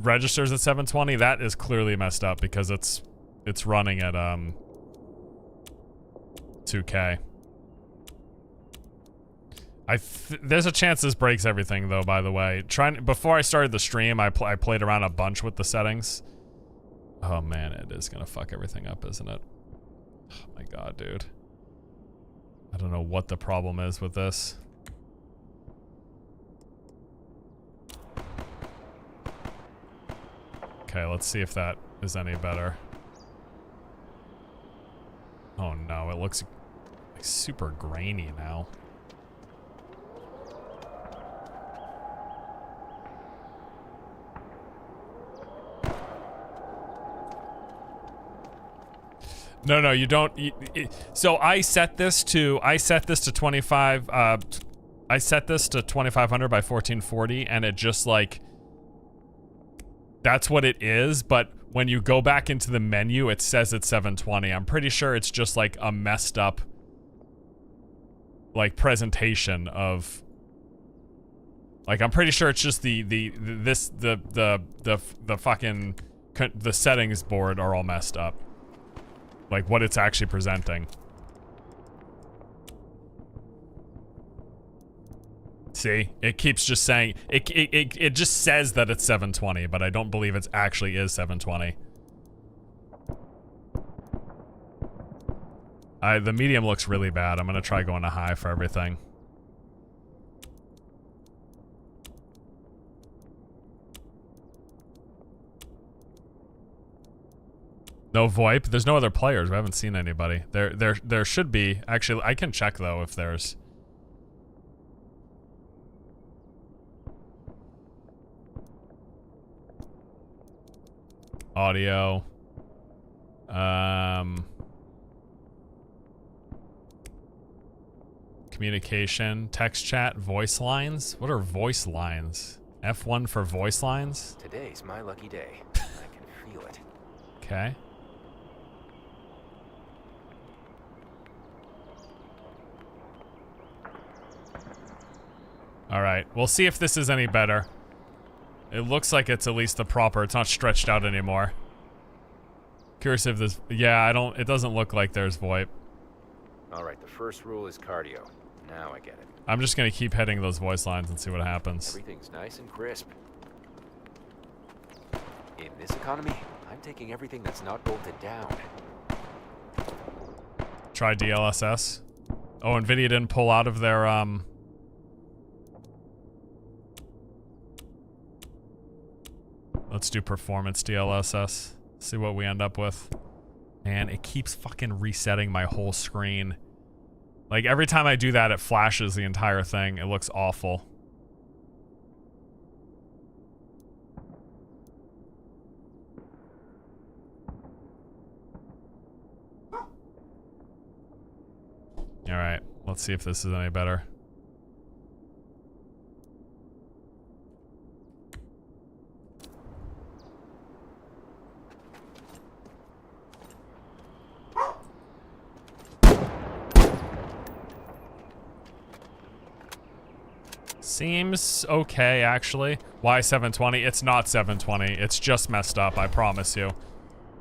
registers at 720. That is clearly messed up because it's running at 2K. There's a chance this breaks everything though, by the way. Before I started the stream, I played around a bunch with the settings. Oh man, it is gonna fuck everything up, isn't it? Oh my god, dude. I don't know what the problem is with this. Okay, let's see if that is any better. Oh no, it looks like super grainy now. No, you don't. So I set this to 25. I set this to 2500 by 1440, and it just like that's what it is. But when you go back into the menu, it says it's 720. I'm pretty sure it's just like a messed up like presentation of. Like I'm pretty sure it's just the fucking the settings board are all messed up. Like what it's actually presenting. See, it keeps just saying it just says that it's 720, but I don't believe it actually is 720. The medium looks really bad. I'm gonna try going to high for everything. No VoIP. There's no other players. We haven't seen anybody. There should be. Actually, I can check though if there's. Audio. Communication, text chat, voice lines. What are voice lines? F1 for voice lines? Today's my lucky day. I can feel it. Okay. Alright, we'll see if this is any better. It looks like it's at least the proper, it's not stretched out anymore. Curious if this, yeah, it doesn't look like there's VoIP. Alright, the first rule is cardio. Now I get it. I'm just gonna keep hitting those voice lines and see what happens. Everything's nice and crisp. In this economy, I'm taking everything that's not bolted down. Try DLSS. Oh, NVIDIA didn't pull out of their, Let's do performance DLSS. See what we end up with. And it keeps fucking resetting my whole screen. Like, every time I do that, it flashes the entire thing. It looks awful. Alright, let's see if this is any better. Seems okay, actually. Why 720? It's not 720. It's just messed up, I promise you.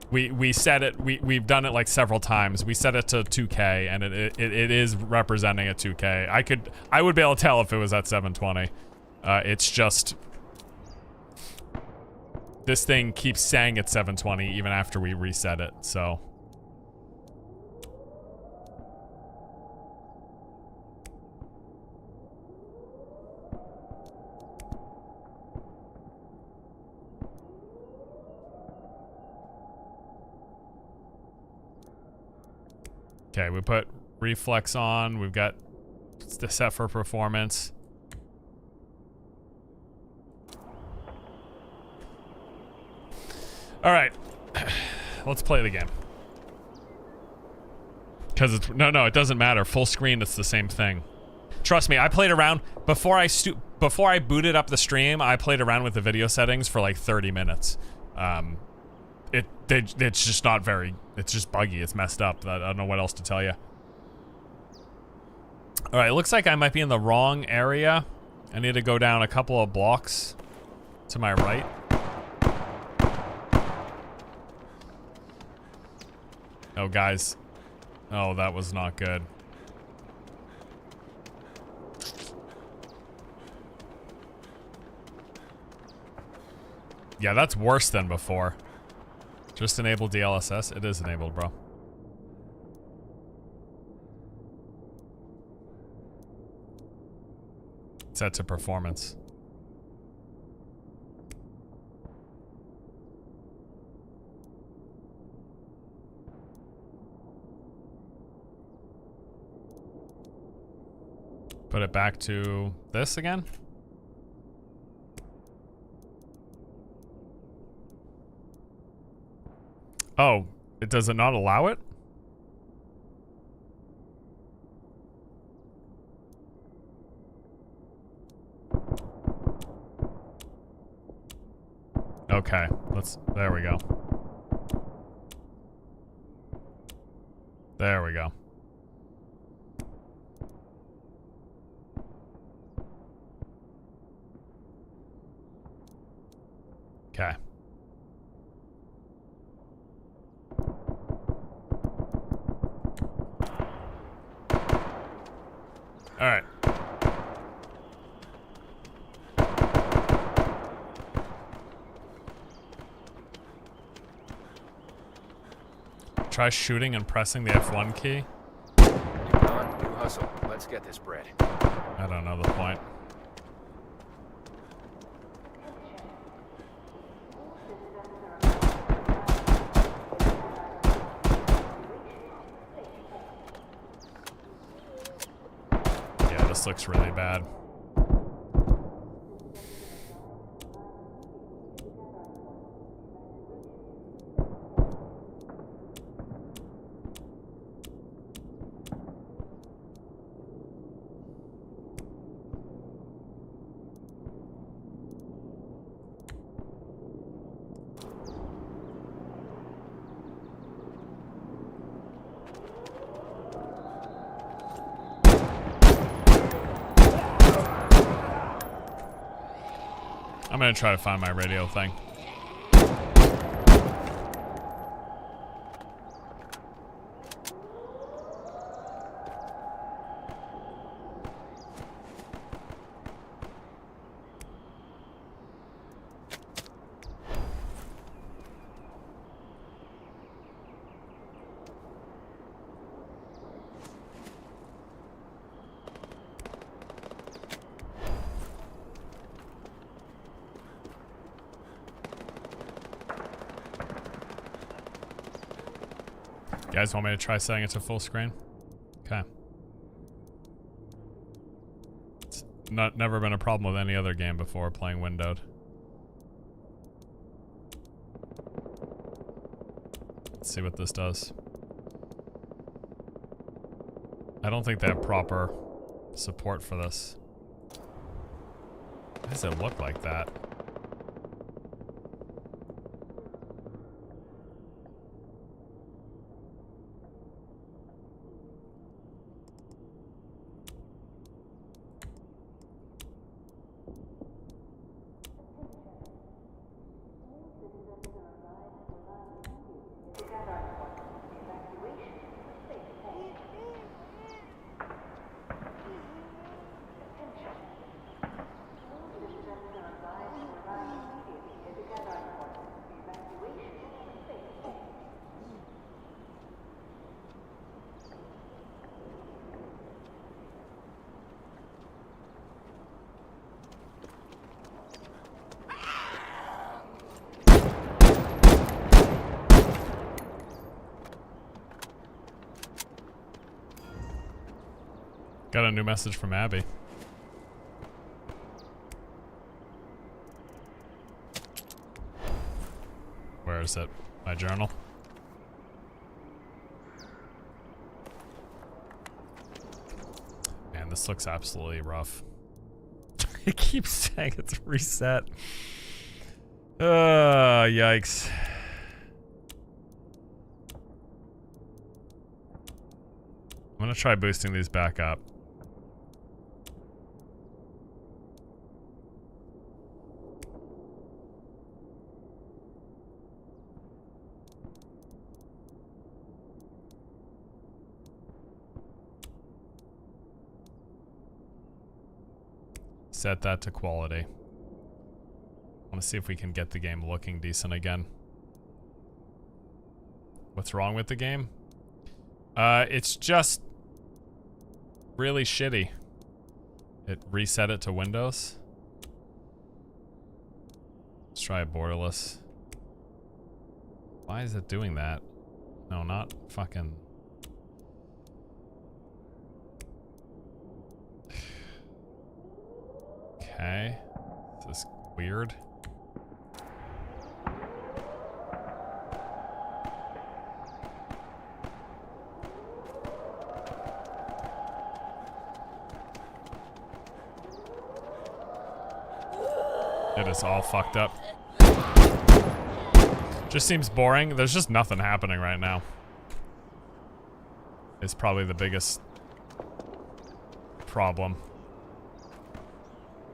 We set it, we've done it like several times. We set it to 2K, and it is representing a 2K. I would be able to tell if it was at 720. It's just... This thing keeps saying it's 720 even after we reset it, so... Okay, we put reflex on. We've got the set for performance. All right, let's play the game. Because it's no, it doesn't matter. Full screen, it's the same thing. Trust me, I played around before I booted up the stream. I played around with the video settings for like 30 minutes. It's just not very, it's just buggy, it's messed up. I don't know what else to tell you. Alright, it looks like I might be in the wrong area. I need to go down a couple of blocks to my right. Oh, guys. Oh, that was not good. Yeah, that's worse than before. Just enable DLSS? It is enabled, bro. Set to performance. Put it back to this again. Oh, does it not allow it? Okay, there we go. There we go. Okay. All right. Try shooting and pressing the F1 key. You're on, do hustle. Let's get this bread. I don't know the point. Yeah, this looks really bad. I'm gonna try to find my radio thing. You guys want me to try setting it to full screen? Okay. It's never been a problem with any other game before playing windowed. Let's see what this does. I don't think they have proper support for this. Why does it look like that? Got a new message from Abby. Where is it? My journal? Man, this looks absolutely rough. It keeps saying it's reset. Yikes. I'm gonna try boosting these back up. Set that to quality. I want to see if we can get the game looking decent again. What's wrong with the game? It's just really shitty. It reset it to Windows. Let's try borderless. Why is it doing that? No, not fucking... Okay. This is weird. It is all fucked up. Just seems boring. There's just nothing happening right now. It's probably the biggest problem.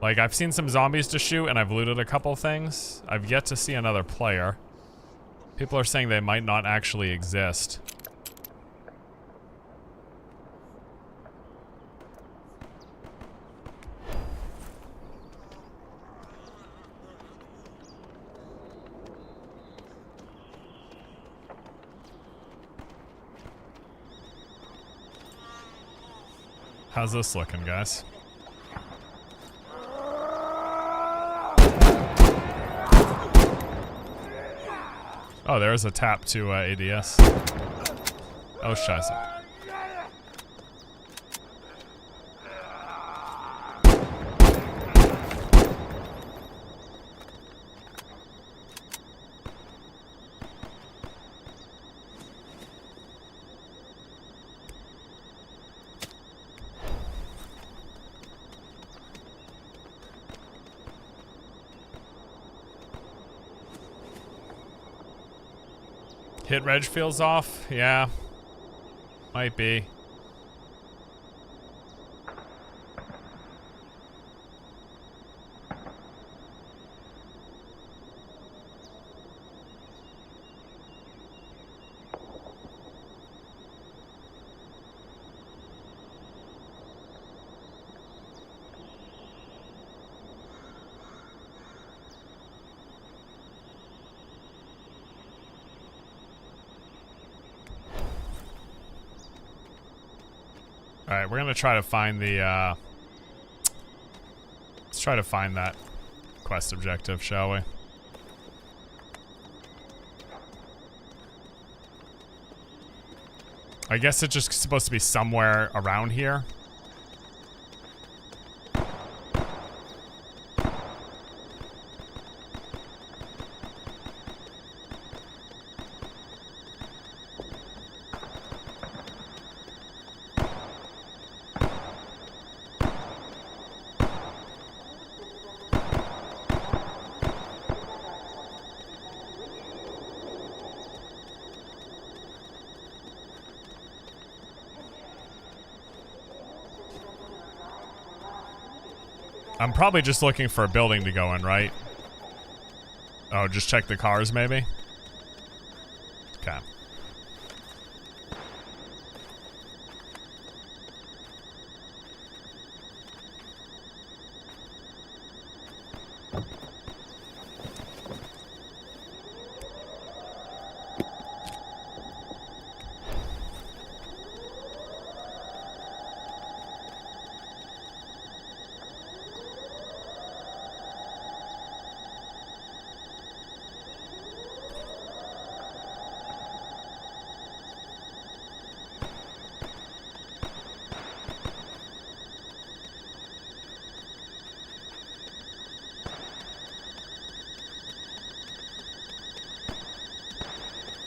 Like, I've seen some zombies to shoot, and I've looted a couple things. I've yet to see another player. People are saying they might not actually exist. How's this looking, guys? Oh, there's a tap to ADS. Oh, scheiße. Hit reg feels off? Yeah. Might be. Alright, we're gonna try to find the, let's try to find that quest objective, shall we? I guess it's just supposed to be somewhere around here. I'm probably just looking for a building to go in, right? Oh, just check the cars, maybe? Okay.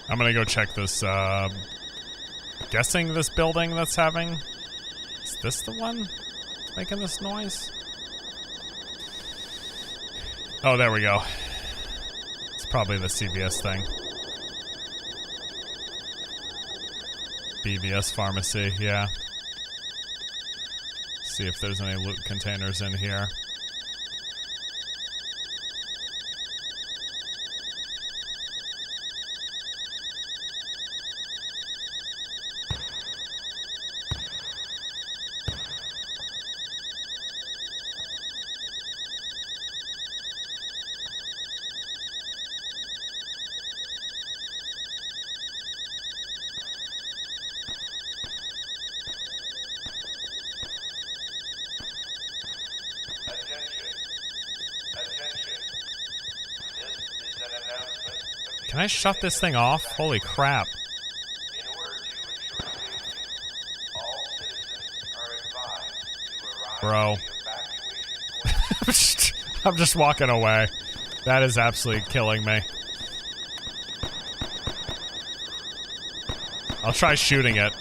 I'm gonna go check this, guessing this building that's having... Is this the one making this noise? Oh, there we go. It's probably the CVS thing. BVS Pharmacy, yeah. See if there's any loot containers in here. Can I shut this thing off? Holy crap. Bro. I'm just walking away. That is absolutely killing me. I'll try shooting it.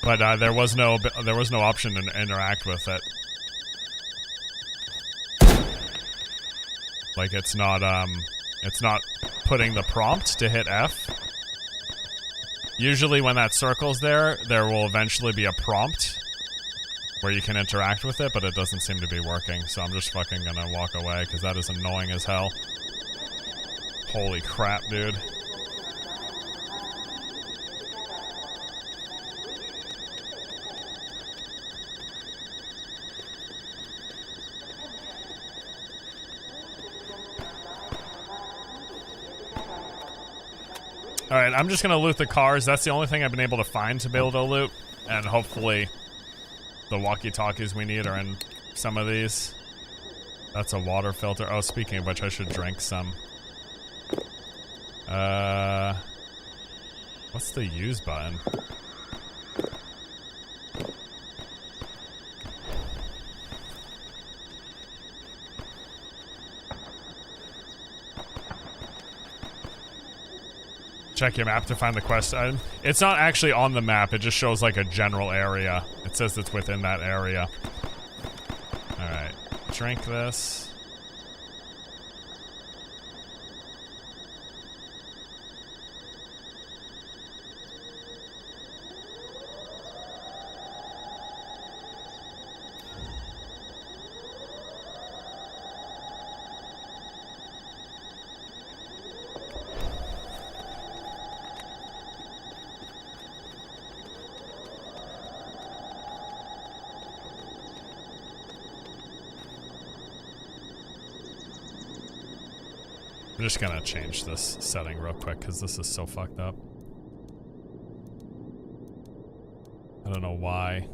But there was no option to interact with it. Like it's not putting the prompt to hit F. Usually when that circle's there will eventually be a prompt where you can interact with it, but it doesn't seem to be working, so I'm just fucking gonna walk away, because that is annoying as hell. Holy crap, dude. Alright, I'm just gonna loot the cars. That's the only thing I've been able to find to be able to loot. And hopefully the walkie-talkies we need are in some of these. That's a water filter. Oh, speaking of which, I should drink some. What's the use button? Check your map to find the quest item. It's not actually on the map, it just shows like a general area. It says it's within that area. Alright, drink this. I'm just gonna change this setting real quick because this is so fucked up. I don't know why.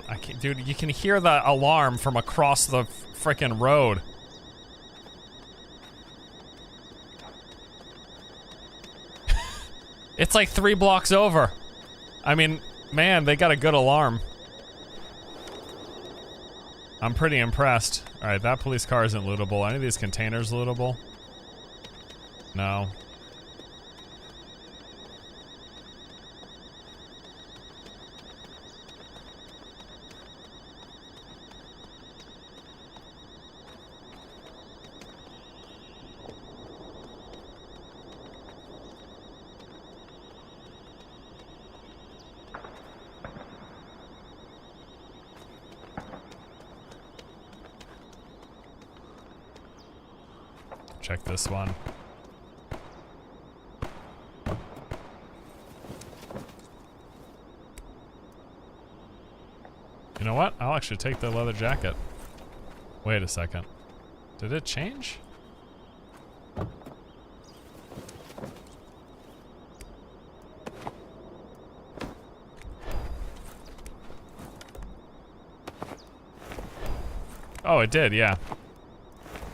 I can't, dude. You can hear the alarm from across the frickin' road. It's like 3 blocks over. I mean, man, they got a good alarm. I'm pretty impressed. All right, that police car isn't lootable. Any of these containers lootable? No. Check this one. You know what? I'll actually take the leather jacket. Wait a second. Did it change? Oh, it did, yeah.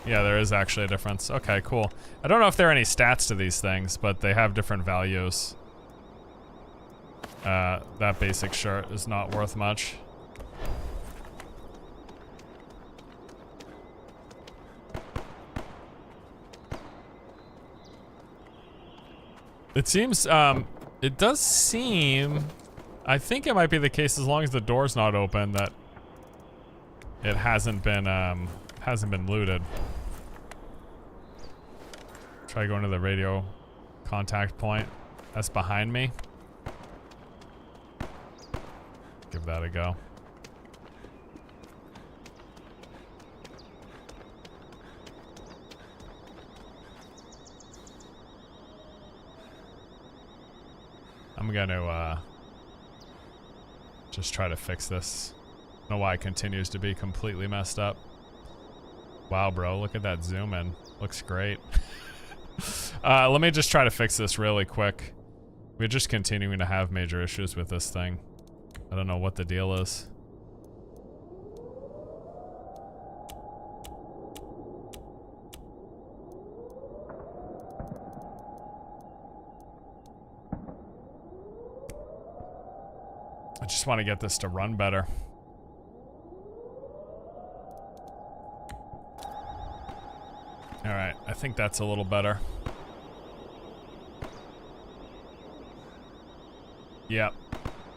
Yeah, there is actually a difference. Okay, cool. I don't know if there are any stats to these things, but they have different values. That basic shirt is not worth much. It seems, it does seem, I think it might be the case as long as the door's not open that it hasn't been looted. Try going to the radio contact point. That's behind me. Give that a go. I'm gonna just try to fix this. I don't know why it continues to be completely messed up. Wow, bro, look at that zoom in. Looks great. Let me just try to fix this really quick. We're just continuing to have major issues with this thing. I don't know what the deal is. I just want to get this to run better. Alright, I think that's a little better. Yep,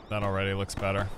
that already looks better.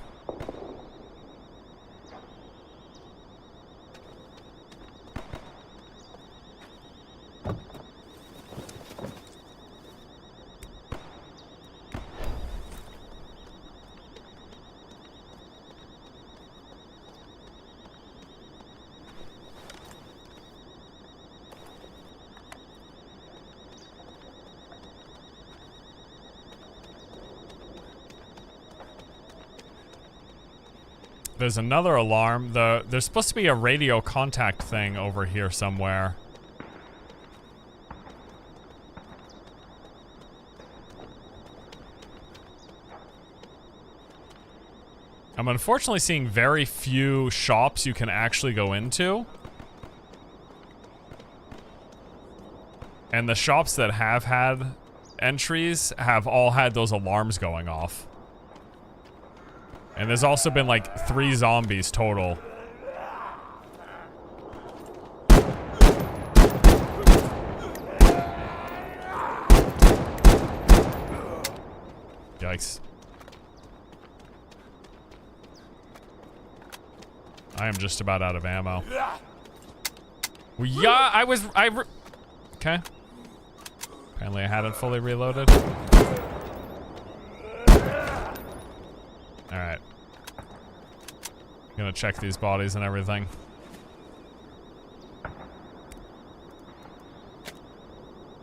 There's another alarm. There's supposed to be a radio contact thing over here somewhere. I'm unfortunately seeing very few shops you can actually go into. And the shops that have had entries have all had those alarms going off. And there's also been like 3 zombies total. Yikes. I am just about out of ammo. Yeah, okay. Apparently I hadn't fully reloaded. Alright. Gonna check these bodies and everything.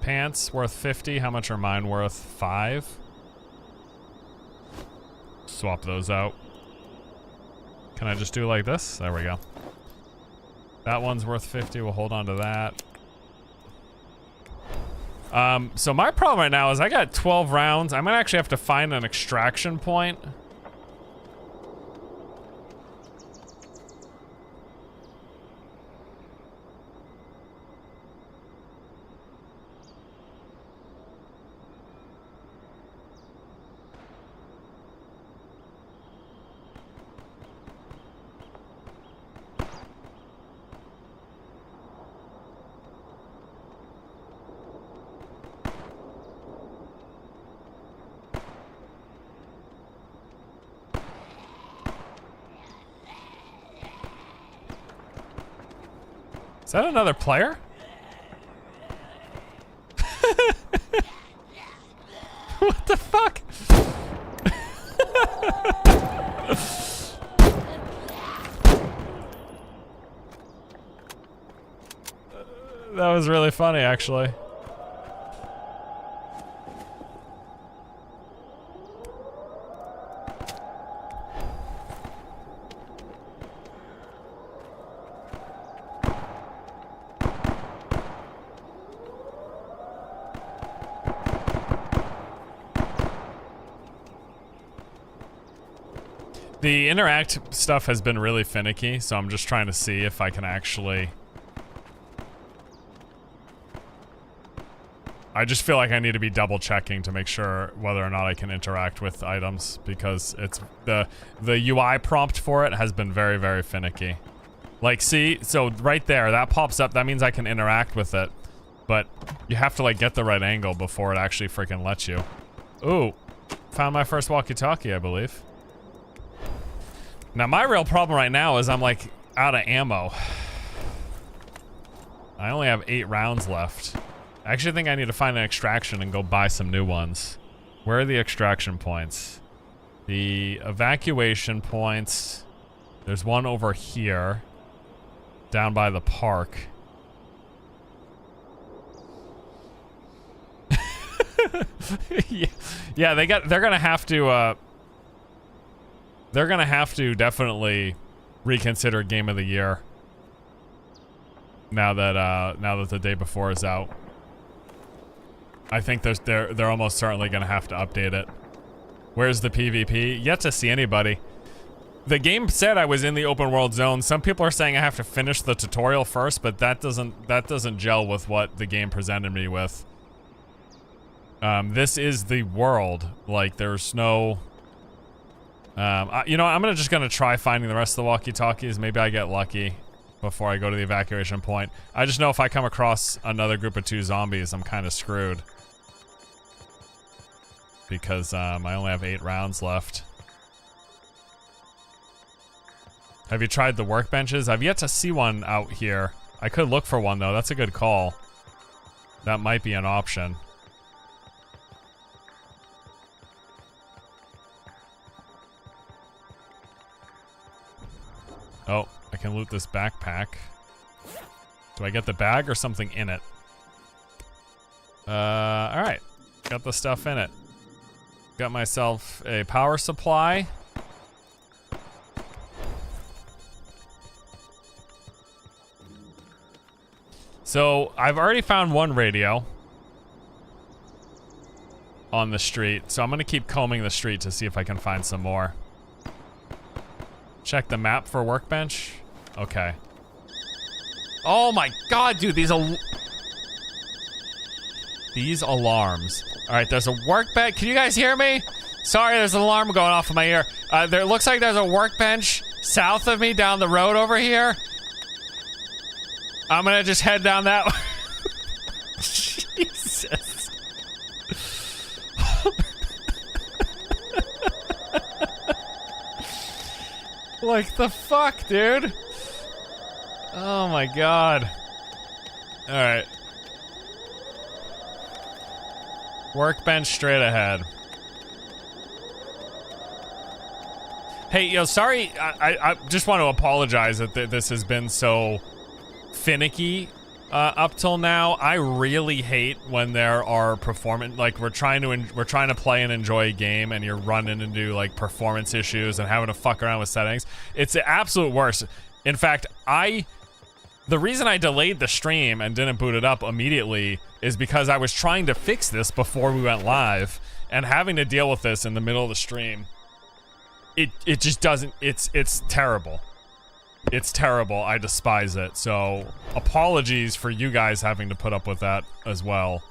Pants worth 50. How much are mine worth? 5. Swap those out. Can I just do like this? There we go. That one's worth 50. We'll hold on to that. So my problem right now is I got 12 rounds. I'm gonna actually have to find an extraction point. Is that another player? What the fuck? That was really funny, actually. The interact stuff has been really finicky, so I'm just trying to see if I can actually... I just feel like I need to be double checking to make sure whether or not I can interact with items, because it's the UI prompt for it has been very, very finicky. Like, see, so right there, that pops up, that means I can interact with it, but you have to like get the right angle before it actually freaking lets you. Ooh, found my first walkie-talkie, I believe. Now my real problem right now is I'm like out of ammo. I only have 8 rounds left. I actually think I need to find an extraction and go buy some new ones. Where are the extraction points? The evacuation points. There's one over here. Down by the park. Yeah, they're gonna have to they're gonna have to definitely reconsider Game of the Year. Now that the day before is out. I think they're almost certainly gonna have to update it. Where's the PvP? Yet to see anybody. The game said I was in the open world zone. Some people are saying I have to finish the tutorial first, but that doesn't gel with what the game presented me with. This is the world. Like, there's no... you know, I'm just gonna try finding the rest of the walkie-talkies. Maybe I get lucky before I go to the evacuation point. I just know if I come across another group of 2 zombies, I'm kind of screwed. Because, I only have 8 rounds left. Have you tried the workbenches? I've yet to see one out here. I could look for one, though. That's a good call. That might be an option. Oh, I can loot this backpack. Do I get the bag or something in it? Alright. Got the stuff in it. Got myself a power supply. So, I've already found one radio on the street, so I'm gonna keep combing the street to see if I can find some more. Check the map for workbench. Okay. Oh my god, dude, these alarms. Alright, there's a workbench. Can you guys hear me? Sorry, there's an alarm going off in my ear. There looks like there's a workbench south of me down the road over here. I'm gonna just head down that way. Jesus. Like the fuck, dude? Oh my god. Alright. Workbench straight ahead. Hey, yo, sorry, I just want to apologize that this has been so finicky up till now. I really hate when there are performance, like we're trying to play and enjoy a game and you're running into like performance issues and having to fuck around with settings. It's the absolute worst. In fact, the reason I delayed the stream and didn't boot it up immediately is because I was trying to fix this before we went live, and having to deal with this in the middle of the stream, it just doesn't, it's terrible. It's terrible. I despise it. So, apologies for you guys having to put up with that as well.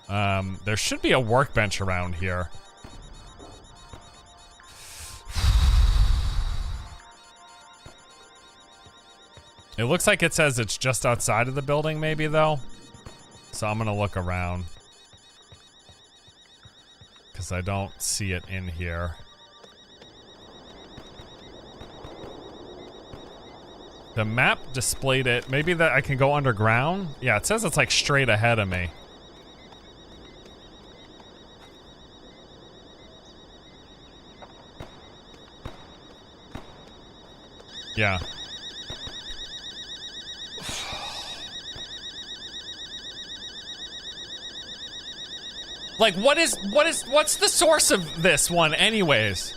There should be a workbench around here. It looks like it says it's just outside of the building, maybe, though. So I'm gonna look around. Because I don't see it in here. The map displayed it. Maybe that I can go underground? Yeah, it says it's like straight ahead of me. Yeah. Like, what's the source of this one anyways?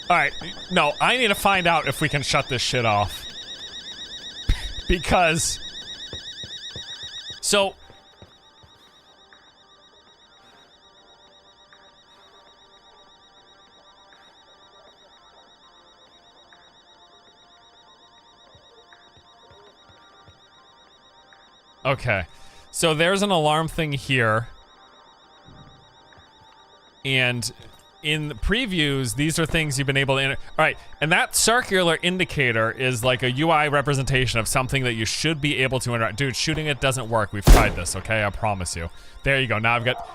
Alright, no, I need to find out if we can shut this shit off. Because... So... Okay. So there's an alarm thing here. And in the previews, these are things you've been able to... Alright, and that circular indicator is like a UI representation of something that you should be able to interact. Dude, shooting it doesn't work. We've tried this, okay? I promise you. There you go. Now I've got...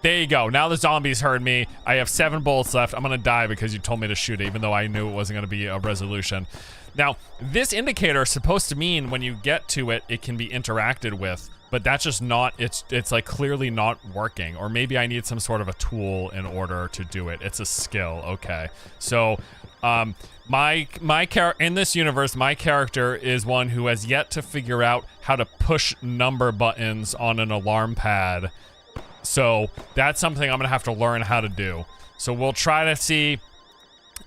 There you go. Now the zombies heard me. I have 7 bullets left. I'm gonna die because you told me to shoot it, even though I knew it wasn't gonna be a resolution. Now, this indicator is supposed to mean when you get to it, it can be interacted with. But that's just not, it's like clearly not working. Or maybe I need some sort of a tool in order to do it. It's a skill, okay. So, in this universe, my character is one who has yet to figure out how to push number buttons on an alarm pad. So, that's something I'm gonna have to learn how to do. So we'll try to see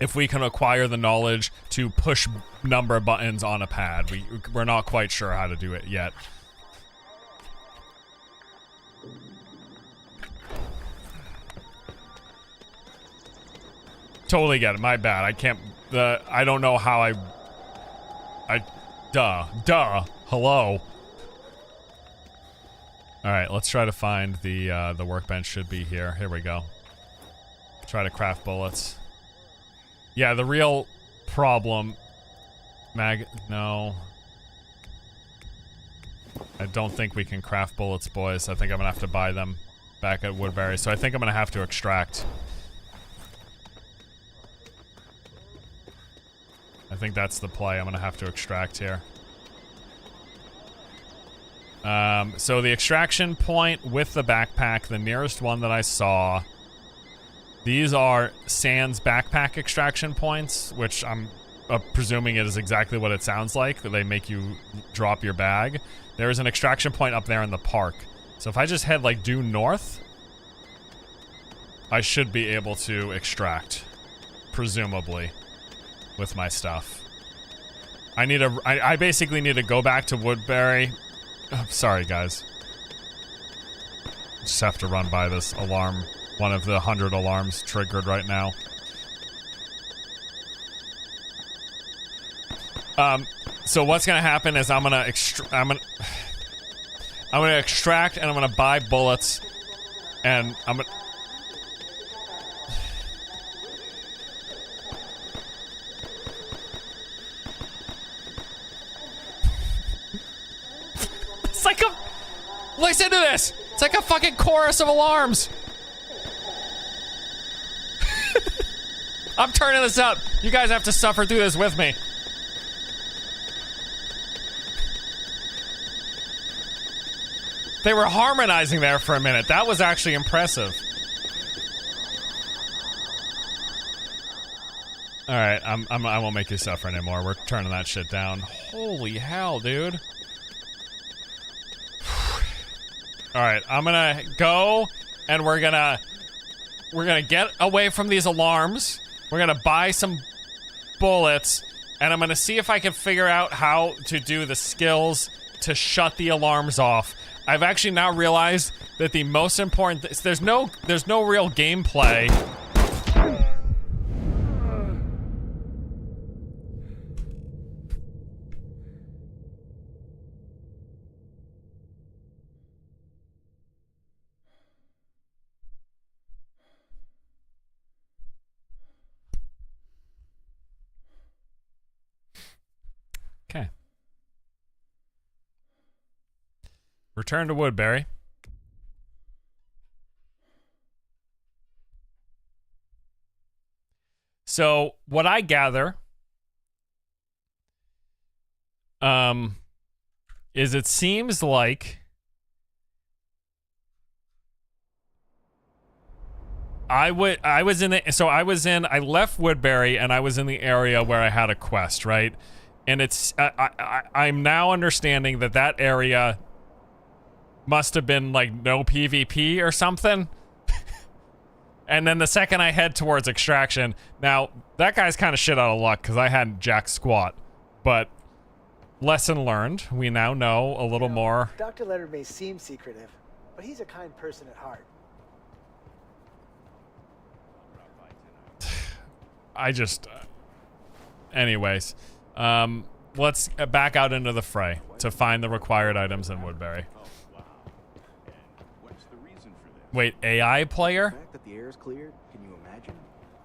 if we can acquire the knowledge to push number buttons on a pad. We're not quite sure how to do it yet. Totally get it. My bad. I can't. I don't know how Duh. Hello. All right. Let's try to find the workbench. Should be here. Here we go. Try to craft bullets. Yeah. The real problem. No. I don't think we can craft bullets, boys. I think I'm gonna have to buy them back at Woodberry. So I think I'm gonna have to extract. I think that's the play. I'm gonna have to extract here. So the extraction point with the backpack, the nearest one that I saw, these are Sans backpack extraction points, which I'm presuming it is exactly what it sounds like. They make you drop your bag. There is an extraction point up there in the park. So if I just head like due north, I should be able to extract, presumably, with my stuff. I basically need to go back to Woodberry. Oh, sorry, guys. Just have to run by this alarm. One of the 100 alarms triggered right now. So what's gonna happen is I'm gonna extract and I'm gonna buy bullets, and I'm gonna... It's like a... Listen to this! It's like a fucking chorus of alarms! I'm turning this up. You guys have to suffer through this with me. They were harmonizing there for a minute. That was actually impressive. Alright, I won't make you suffer anymore. We're turning that shit down. Holy hell, dude. Alright, I'm gonna go, and we're gonna get away from these alarms. We're gonna buy some bullets, and I'm gonna see if I can figure out how to do the skills to shut the alarms off. I've actually now realized that the most important there's no real gameplay. Okay. Return to Woodberry. So, what I gather is it seems like I left Woodberry and I was in the area where I had a quest, right? And I'm now understanding that area must have been like no PvP or something. And then the second I head towards extraction, now that guy's kind of shit out of luck because I hadn't jack squat, but lesson learned. We now know a little more. Dr. Leonard may seem secretive, but he's a kind person at heart. Anyways, let's back out into the fray to find the required items in Woodberry. Wait, AI player? The fact that the air is cleared, can you imagine?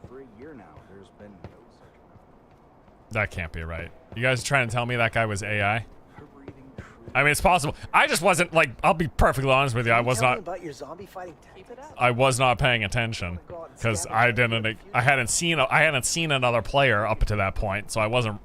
For a year now, there's been no such amount. That can't be right. You guys are trying to tell me that guy was AI? I mean, it's possible. I just wasn't like. I'll be perfectly honest with you. I was not. About your zombie fighting tactics? I was not paying attention because I hadn't seen another player up to that point, so I wasn't.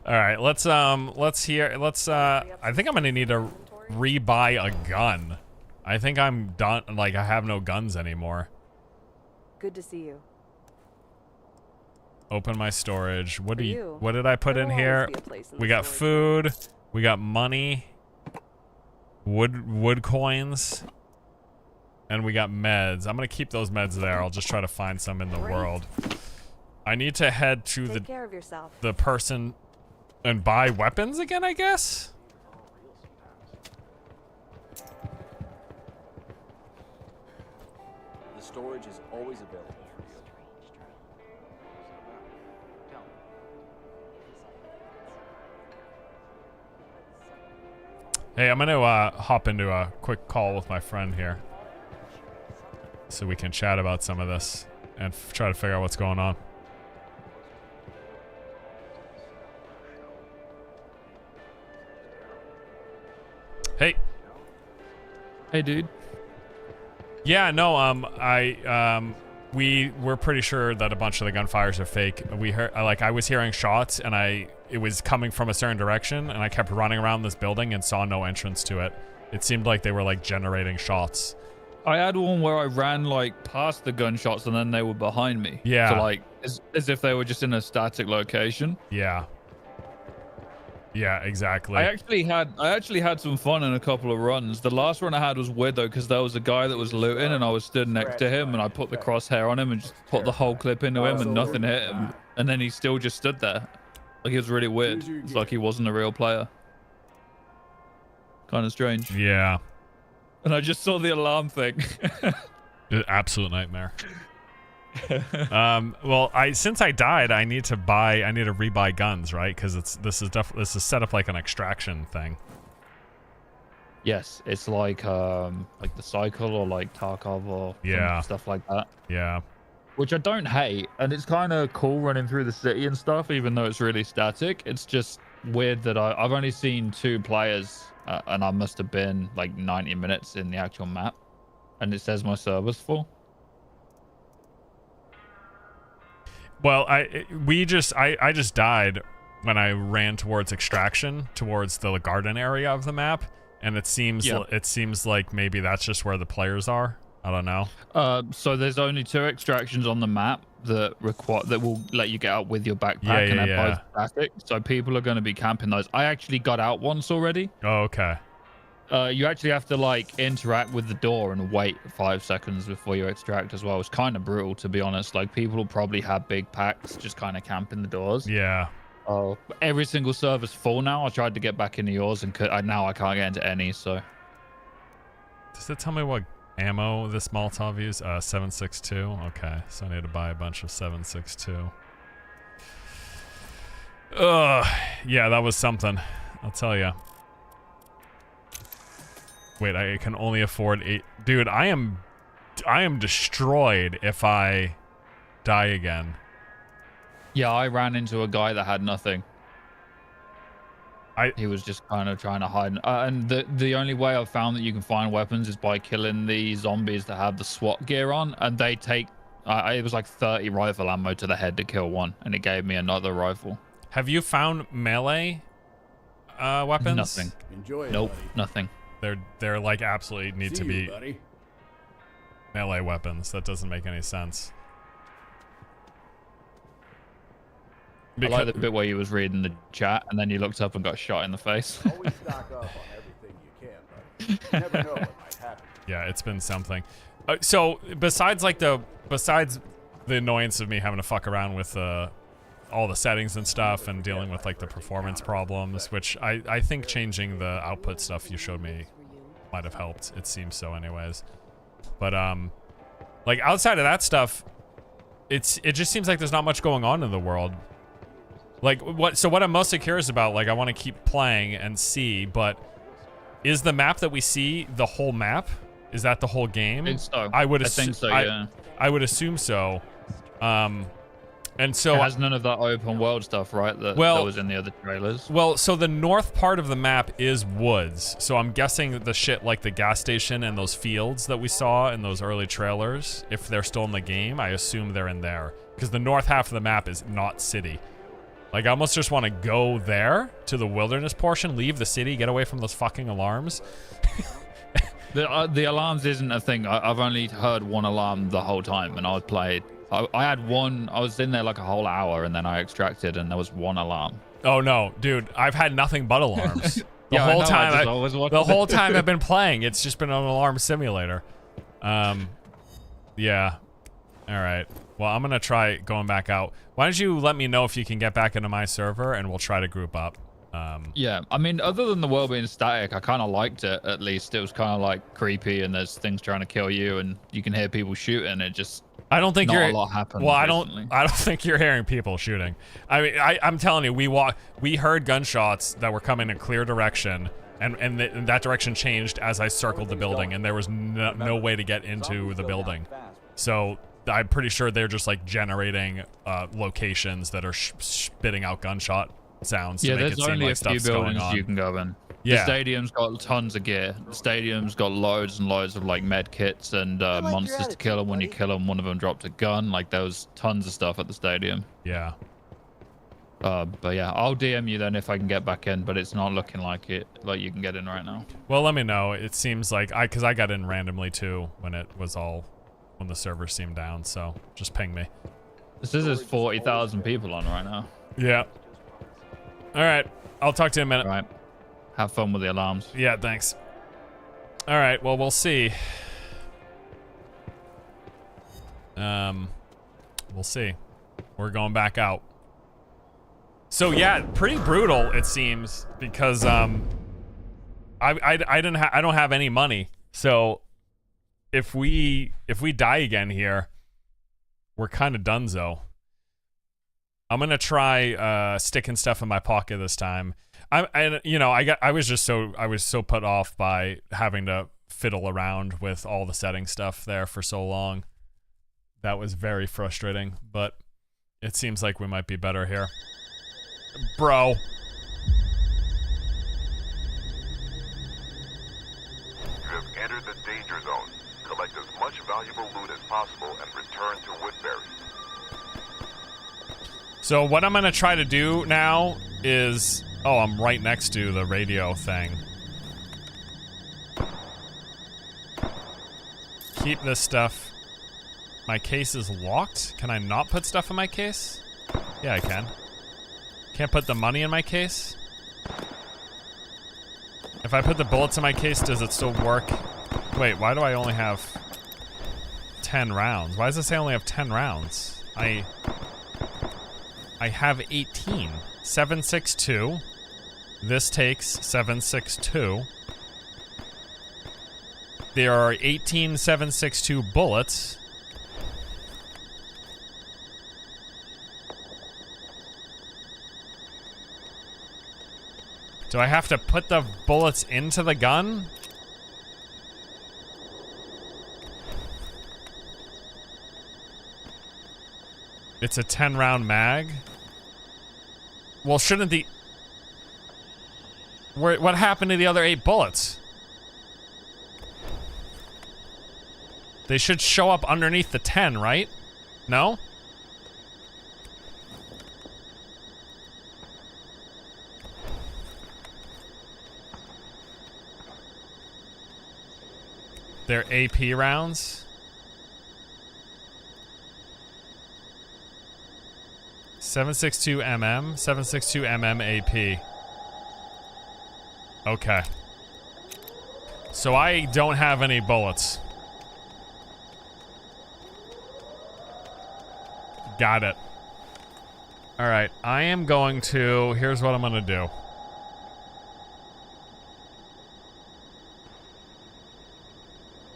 All right, let's I think I'm gonna need to rebuy a gun. I think I'm done. Like, I have no guns anymore. Good to see you. Open my storage. What did I put in here? We got food. We got money. Wood coins. And we got meds. I'm gonna keep those meds there. I'll just try to find some in the world. I need to head to the person and buy weapons again, I guess? The storage is always available for you. Hey, I'm gonna hop into a quick call with my friend here so we can chat about some of this and try to figure out what's going on. Hey. Hey, dude. Yeah, no, we were pretty sure that a bunch of the gunfires are fake. We heard, I was hearing shots and it was coming from a certain direction, and I kept running around this building and saw no entrance to it. It seemed like they were like generating shots. I had one where I ran like past the gunshots and then they were behind me. Yeah. So like as if they were just in a static location. Yeah. Yeah, exactly. I actually had some fun in a couple of runs. The last run I had was weird though, because there was a guy that was looting and I was stood next to him and I put the crosshair on him and just put the whole clip into him and nothing hit him. And then he still just stood there. Like, it was really weird. It's like he wasn't a real player. Kind of strange. Yeah. And I just saw the alarm thing. Absolute nightmare. Well, since I died, I need to rebuy guns, right? Because this is set up like an extraction thing. Yes, it's like the cycle or like Tarkov or stuff like that. Yeah. Which I don't hate, and it's kind of cool running through the city and stuff, even though it's really static. It's just weird that I've only seen 2 players, and I must have been like 90 minutes in the actual map, and it says my server's full. Well, I just died when I ran towards extraction, towards the garden area of the map, and it seems like maybe that's just where the players are. I don't know. So there's only 2 extractions on the map that will let you get out with your backpack, and they're both static. So people are going to be camping those. I actually got out once already. Oh, okay. You actually have to like interact with the door and wait 5 seconds before you extract as well. It's kind of brutal, to be honest. Like, people will probably have big packs just kind of camping the doors. Yeah. Oh, every single server's full now. I tried to get back into yours and now I can't get into any. So does it tell me what ammo this Molotov use? 7.62. Okay, so I need to buy a bunch of 7.62. Yeah, that was something, I'll tell you. Wait, I can only afford 8. Dude, I am destroyed if I die again. Yeah, I ran into a guy that had nothing. He was just kind of trying to hide. And the only way I've found that you can find weapons is by killing the zombies that have the SWAT gear on, and they take It was like 30 rifle ammo to the head to kill one, and it gave me another rifle. Have you found melee weapons? Nothing. Enjoy it, Nope, buddy. nothing. They're like absolutely need See to you, be buddy. melee weapons. That doesn't make any sense. I like the bit where you was reading the chat and then you looked up and got shot in the face. Always stock up on everything you can, buddy. You never know what might happen. Yeah, it's been something. So besides the annoyance of me having to fuck around with all the settings and stuff and dealing with like the performance problems, which I think changing the output stuff you showed me might have helped. It seems so anyways. But like outside of that stuff, it just seems like there's not much going on in the world. Like what I'm mostly curious about, like I want to keep playing and see, but is the map that we see the whole map? Is that the whole game? I think so. I think so, yeah. I would assume so. And so it has none of that open world stuff, right? That was in the other trailers. Well, so the north part of the map is woods. So I'm guessing that the shit like the gas station and those fields that we saw in those early trailers, if they're still in the game, I assume they're in there. Because the north half of the map is not city. Like, I almost just want to go there to the wilderness portion, leave the city, get away from those fucking alarms. The alarms isn't a thing. I've only heard one alarm the whole time, and I played. I had one. I was in there like a whole hour, and then I extracted, and there was one alarm. Oh no, dude! I've had nothing but alarms The whole time. The whole time I've been playing, it's just been an alarm simulator. Yeah. All right. Well, I'm gonna try going back out. Why don't you let me know if you can get back into my server, and we'll try to group up. Yeah, I mean, other than the world being static, I kind of liked it. At least it was kind of like creepy, and there's things trying to kill you, and you can hear people shooting. It just I don't think not a lot happens. Well, recently. I don't think you're hearing people shooting. I mean, I'm telling you, we heard gunshots that were coming in a clear direction, and that direction changed as I circled the building, and there was no way to get into the building. So I'm pretty sure they're just like generating locations that are spitting out gunshot sounds to make it seem like stuff's going on. You can go in. Yeah. The stadium's got tons of gear. The stadium's got loads and loads of like med kits and monsters to kill them. When you kill them, one of them dropped a gun. Like there was tons of stuff at the stadium. Yeah. But yeah, I'll DM you then if I can get back in. But it's not looking like you can get in right now. Well, let me know. It seems like because I got in randomly too when the server seemed down. So just ping me. This is 40,000 people on right now. Yeah. All right. I'll talk to you in a minute. All right. Have fun with the alarms. Yeah, thanks. All right, well, we'll see. We'll see. We're going back out. So yeah, pretty brutal it seems because I don't have any money. So if we die again here, we're kind of donezo. I'm gonna try sticking stuff in my pocket this time. I was so put off by having to fiddle around with all the setting stuff there for so long. That was very frustrating, but it seems like we might be better here. Bro. You have entered the danger zone. Collect as much valuable loot as possible and return to Woodberry. So what I'm gonna try to do now is... Oh, I'm right next to the radio thing. Keep this stuff. My case is locked? Can I not put stuff in my case? Yeah, I can. Can't put the money in my case? If I put the bullets in my case, does it still work? Wait, why do I only have 10 rounds? Why does it say I only have 10 rounds? I have 18. 762. This takes 762. There are 18 762 bullets. Do I have to put the bullets into the gun? It's a 10-round mag. Well, shouldn't the... What happened to the other 8 bullets? They should show up underneath the 10, right? No? They're AP rounds. 7.62 mm, 7.62 mm AP. Okay. So I don't have any bullets. Got it. All right, I am going to, here's what I'm gonna do.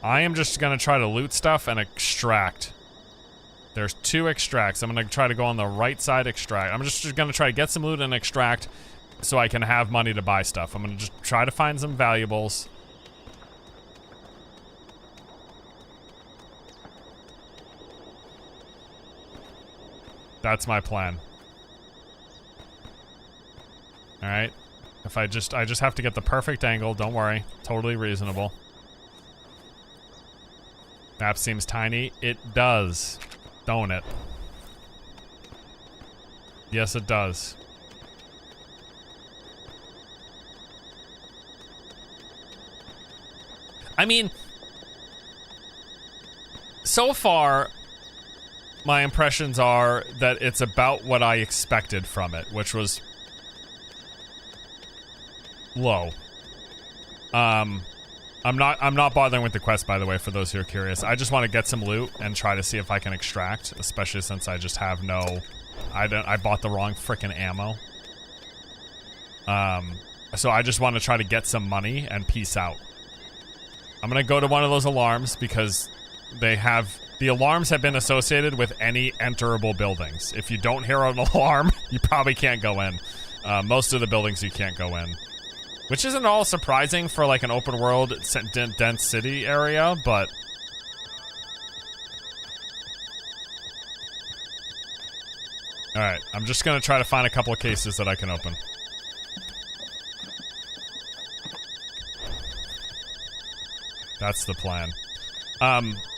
I am just gonna try to loot stuff and extract. There's 2 extracts. I'm gonna try to go on the right side extract. I'm just gonna try to get some loot and extract so I can have money to buy stuff. I'm gonna just try to find some valuables. That's my plan. All right. If I just have to get the perfect angle. Don't worry. Totally reasonable. Map seems tiny. It does. Don't it? Yes, it does. I mean, so far, my impressions are that it's about what I expected from it, which was low. I'm not bothering with the quest, by the way, for those who are curious. I just want to get some loot and try to see if I can extract, especially since I just have no... I bought the wrong frickin' ammo. So I just want to try to get some money and peace out. I'm gonna go to one of those alarms because they have... The alarms have been associated with any enterable buildings. If you don't hear an alarm, you probably can't go in. Most of the buildings you can't go in. Which isn't all surprising for like an open world dense city area, but... Alright, I'm just gonna try to find a couple of cases that I can open. That's the plan.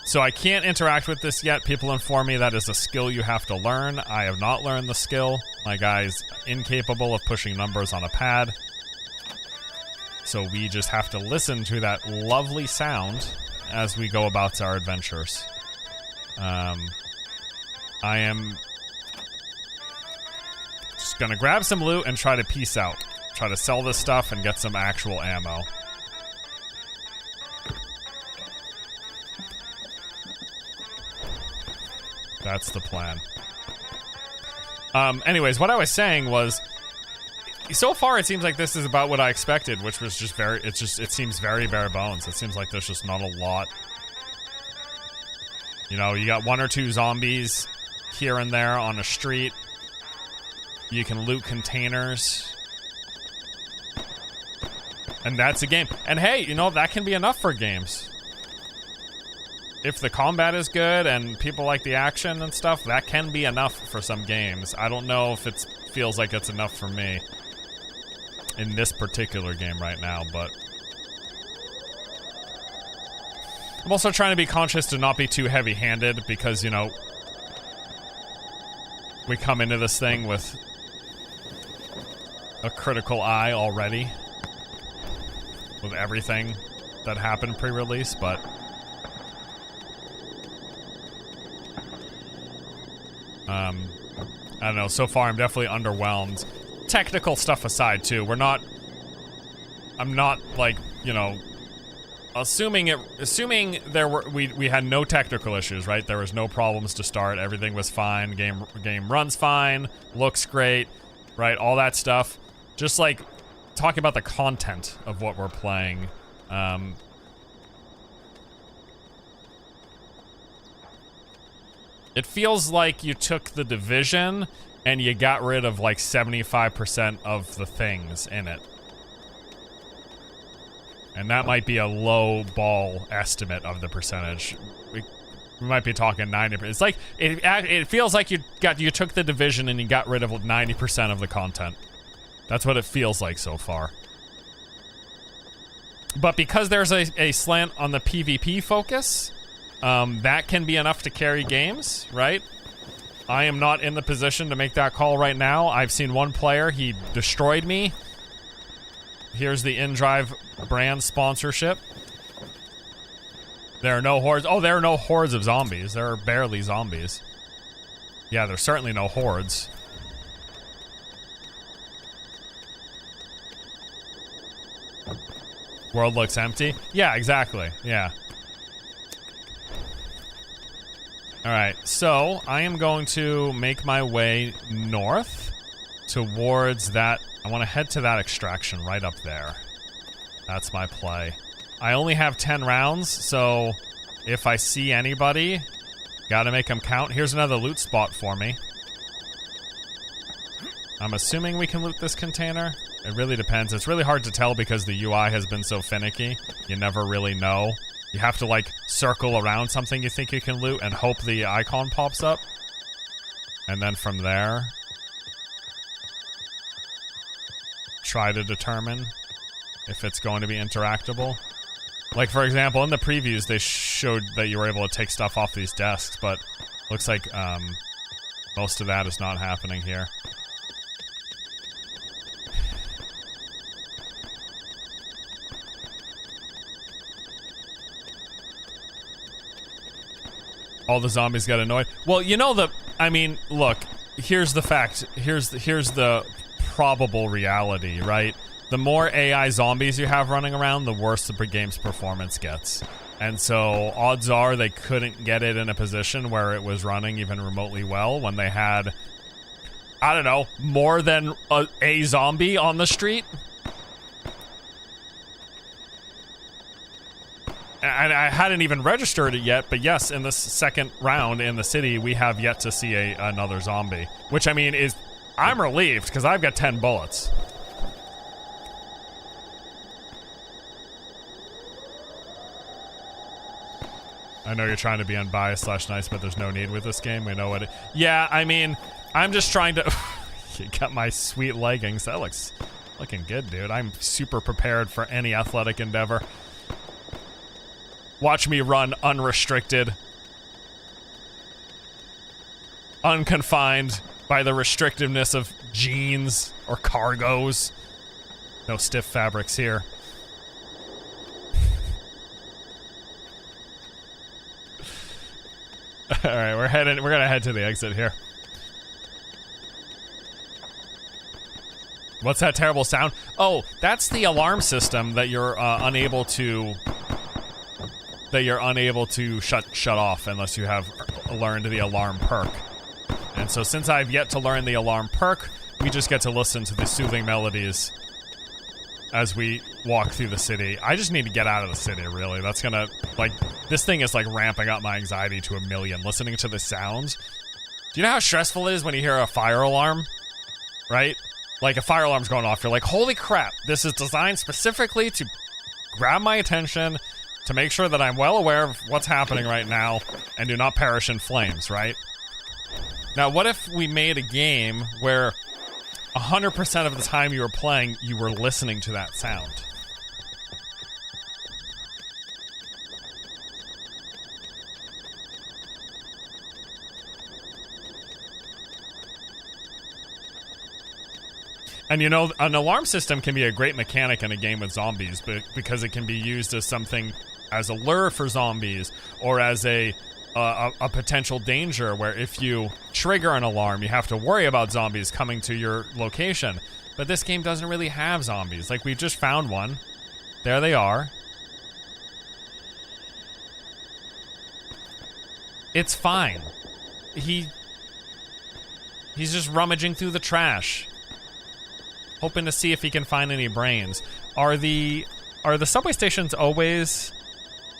So I can't interact with this yet. People inform me that is a skill you have to learn. I have not learned the skill. My guy's incapable of pushing numbers on a pad. So we just have to listen to that lovely sound as we go about our adventures. I am just gonna grab some loot and try to peace out. Try to sell this stuff and get some actual ammo. That's the plan. Anyways, what I was saying was, so far it seems like this is about what I expected, which was just it seems very bare bones. It seems like there's just not a lot. You know, you got 1 or 2 zombies here and there on a street. You can loot containers. And that's a game. And hey, you know, that can be enough for games. If the combat is good and people like the action and stuff, that can be enough for some games. I don't know if it feels like it's enough for me in this particular game right now, but I'm also trying to be conscious to not be too heavy-handed because, you know, we come into this thing with a critical eye already with everything that happened pre-release, but I don't know, so far I'm definitely underwhelmed. Technical stuff aside, too. I'm not, like, you know, assuming we had no technical issues, right? There was no problems to start. Everything was fine. Game runs fine. Looks great, right? All that stuff. Just, like, talking about the content of what we're playing. It feels like you took The Division and you got rid of like 75% of the things in it. And that might be a low ball estimate of the percentage. We might be talking 90%. It's like, it feels like you took The Division and you got rid of 90% of the content. That's what it feels like so far. But because there's a slant on the PvP focus, that can be enough to carry games, right? I am not in the position to make that call right now. I've seen one player. He destroyed me. Here's the InDrive brand sponsorship. There are no hordes. Oh, there are no hordes of zombies. There are barely zombies. Yeah, there's certainly no hordes. World looks empty. Yeah, exactly. Yeah. Alright, so I am going to make my way north towards that. I want to head to that extraction right up there. That's my play. I only have 10 rounds, so if I see anybody, gotta make them count. Here's another loot spot for me. I'm assuming we can loot this container. It really depends. It's really hard to tell because the UI has been so finicky. You never really know. You have to, like, circle around something you think you can loot and hope the icon pops up. And then from there, try to determine if it's going to be interactable. Like, for example, in the previews, they showed that you were able to take stuff off these desks, but looks like most of that is not happening here. All the zombies got annoyed. Well, you know I mean, look, here's the fact. Here's the probable reality, right? The more AI zombies you have running around, the worse the game's performance gets. And so odds are they couldn't get it in a position where it was running even remotely well when they had, I don't know, more than a zombie on the street. And I hadn't even registered it yet, but yes, in this second round in the city, we have yet to see another zombie. Which, I mean, I'm relieved, because I've got 10 bullets. I know you're trying to be unbiased / nice, but there's no need with this game. We know what Yeah, I mean, I'm just trying to... You got my sweet leggings. That looks looking good, dude. I'm super prepared for any athletic endeavor. Watch me run unrestricted. Unconfined by the restrictiveness of jeans or cargos. No stiff fabrics here. Alright, we're gonna head to the exit here. What's that terrible sound? Oh, that's the alarm system that you're unable to shut off unless you have learned the alarm perk. And so since I've yet to learn the alarm perk, we just get to listen to the soothing melodies as we walk through the city. I just need to get out of the city, really. That's gonna, like, this thing is like ramping up my anxiety to 1,000,000. Listening to the sounds. Do you know how stressful it is when you hear a fire alarm? Right? Like, a fire alarm's going off, you're like, holy crap, this is designed specifically to grab my attention, to make sure that I'm well aware of what's happening right now, and do not perish in flames, right? Now, what if we made a game where 100% of the time you were playing, you were listening to that sound? And you know, an alarm system can be a great mechanic in a game with zombies, but because it can be used as something, as a lure for zombies, or as a potential danger where if you trigger an alarm, you have to worry about zombies coming to your location. But this game doesn't really have zombies. Like, we've just found one. There they are. It's fine. He's just rummaging through the trash, hoping to see if he can find any brains. Are the subway stations always...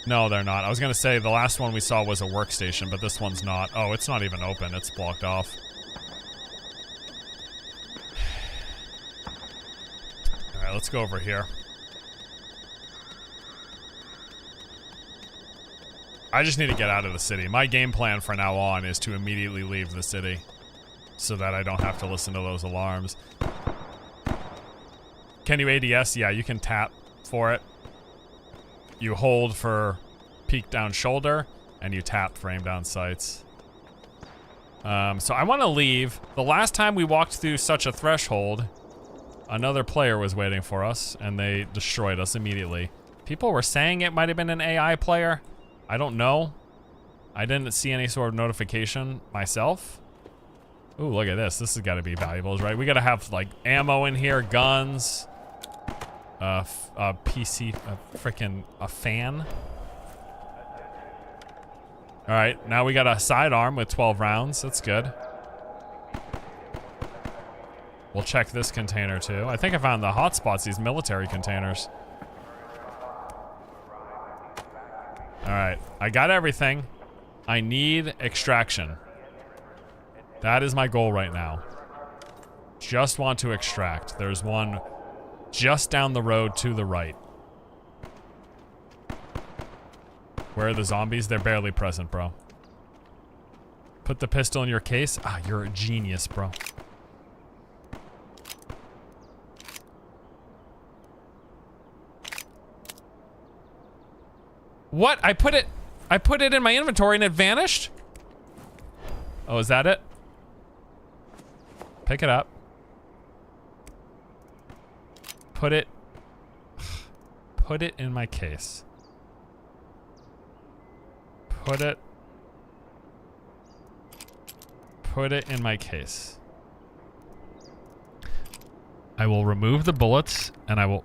No, they're not. I was going to say the last one we saw was a workstation, but this one's not. Oh, it's not even open. It's blocked off. Alright, let's go over here. I just need to get out of the city. My game plan from now on is to immediately leave the city so that I don't have to listen to those alarms. Can you ADS? Yeah, you can tap for it. You hold for peek down shoulder, and you tap for aim down sights. So I want to leave. The last time we walked through such a threshold, another player was waiting for us, and they destroyed us immediately. People were saying it might have been an AI player. I don't know. I didn't see any sort of notification myself. Ooh, look at this. This has got to be valuables, right? We got to have, like, ammo in here, guns, a PC, a fan. All right, now we got a sidearm with 12 rounds. That's good. We'll check this container, too. I think I found the hotspots, these military containers. All right, I got everything. I need extraction. That is my goal right now. Just want to extract. There's one just down the road to the right. Where are the zombies? They're barely present, bro. Put the pistol in your case. Ah, you're a genius, bro. What? I put it in my inventory and it vanished? Oh, is that it? Pick it up. Put it in my case. Put it in my case. I will remove the bullets and I will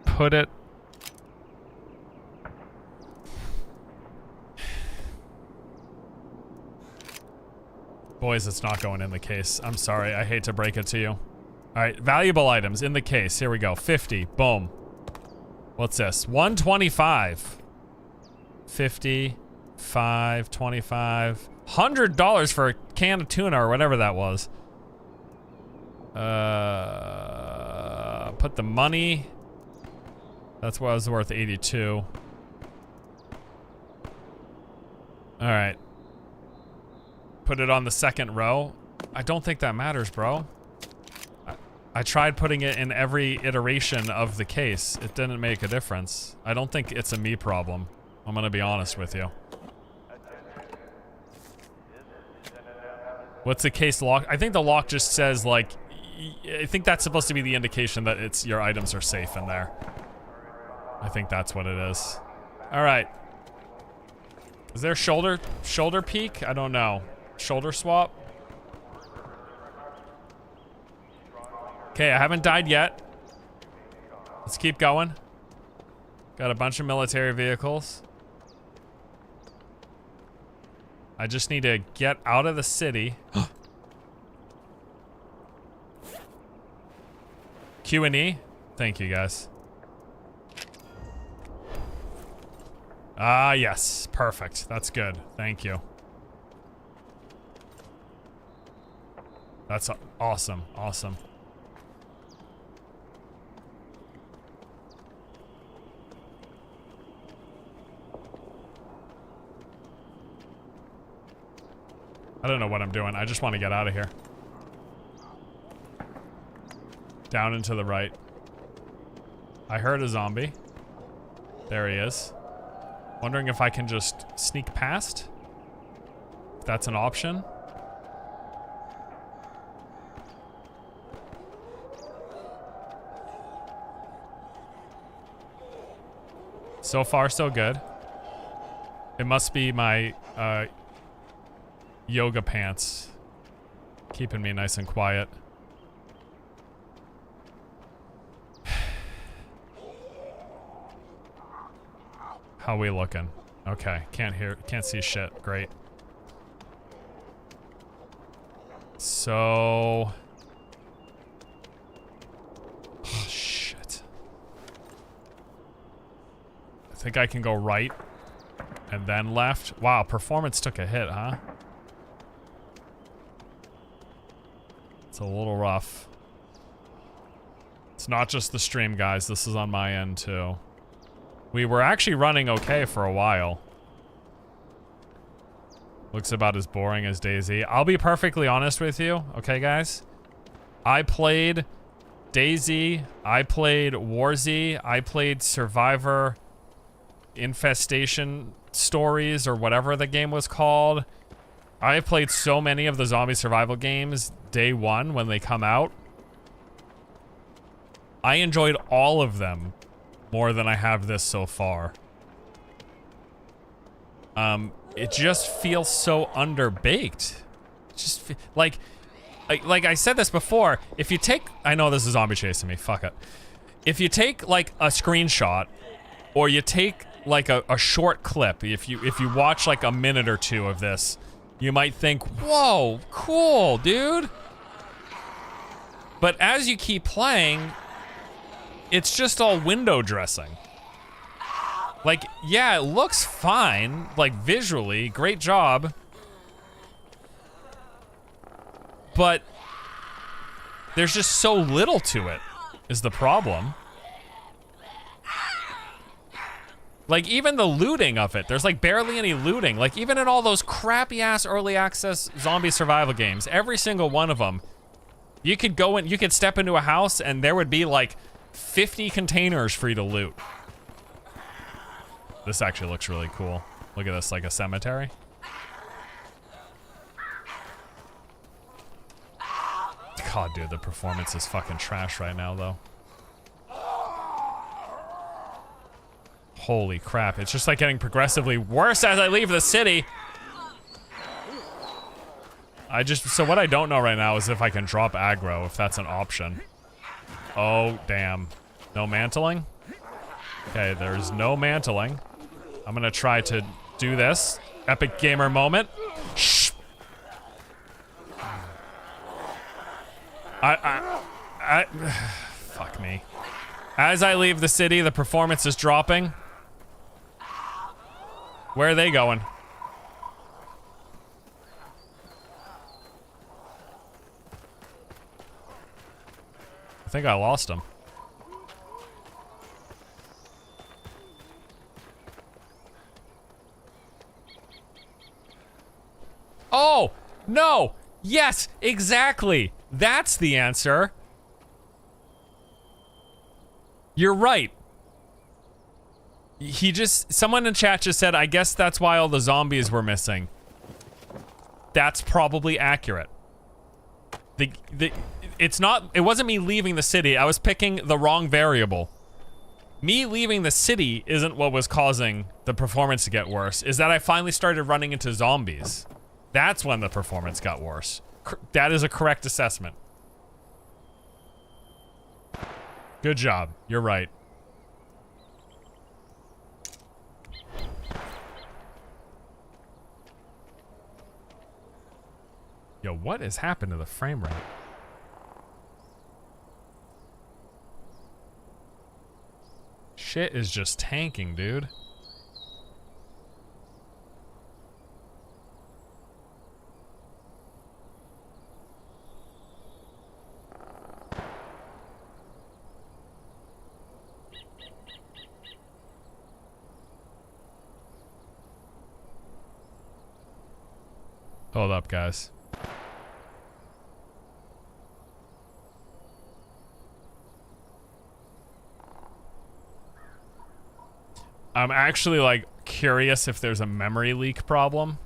put it. Boys, it's not going in the case. I'm sorry. I hate to break it to you. All right, valuable items in the case. Here we go. 50. Boom. What's this? 125. 50. 5. 25. $100 for a can of tuna or whatever that was. Put the money. That's what was worth 82. All right. Put it on the second row. I don't think that matters, bro. I tried putting it in every iteration of the case. It didn't make a difference. I don't think it's a me problem. I'm gonna be honest with you. What's the case lock? I think the lock just says, like, I think that's supposed to be the indication that it's your items are safe in there. I think that's what it is. All right. Is there shoulder peek? I don't know. Shoulder swap. Okay, I haven't died yet. Let's keep going. Got a bunch of military vehicles. I just need to get out of the city. Q&E? Thank you, guys. Ah, yes. Perfect. That's good. Thank you. That's awesome. Awesome. I don't know what I'm doing. I just want to get out of here. Down and to the right. I heard a zombie. There he is. Wondering if I can just sneak past? If that's an option. So far, so good. It must be my yoga pants keeping me nice and quiet. How we looking? Okay, can't see shit. Great. So, oh, shit. I think I can go right and then left. Wow, performance took a hit, huh? It's a little rough. It's not just the stream, guys. This is on my end, too. We were actually running okay for a while. Looks about as boring as DayZ. I'll be perfectly honest with you, okay, guys? I played DayZ, I played WarZ, I played Survivor Infestation Stories, or whatever the game was called. I have played so many of the zombie survival games day one when they come out. I enjoyed all of them more than I have this so far. It just feels so underbaked. Just like I said this before, if you take, I know this is a zombie chasing me, fuck it. If you take like a screenshot, or you take like a short clip, if you watch like a minute or two of this, you might think, whoa, cool, dude. But as you keep playing, it's just all window dressing. Like, yeah, it looks fine, like visually, great job. But there's just so little to it, is the problem. Like, even the looting of it, there's like barely any looting. Like, even in all those crappy ass early access zombie survival games, every single one of them, you could go in, you could step into a house and there would be like 50 containers for you to loot. This actually looks really cool. Look at this, like a cemetery. God, dude, the performance is fucking trash right now, though. Holy crap, it's just like getting progressively worse as I leave the city. So what I don't know right now is if I can drop aggro, if that's an option. Oh, damn. No mantling? Okay, there's no mantling. I'm gonna try to do this. Epic gamer moment. Shh. Fuck me. As I leave the city, the performance is dropping. Where are they going? I think I lost them. Oh, no. Yes, exactly. That's the answer. You're right. Someone in chat just said, I guess that's why all the zombies were missing. That's probably accurate. It wasn't me leaving the city. I was picking the wrong variable. Me leaving the city isn't what was causing the performance to get worse. Is that I finally started running into zombies. That's when the performance got worse. That is a correct assessment. Good job. You're right. Yo, what has happened to the frame rate? Shit is just tanking, dude. Hold up, guys. I'm actually, like, curious if there's a memory leak problem.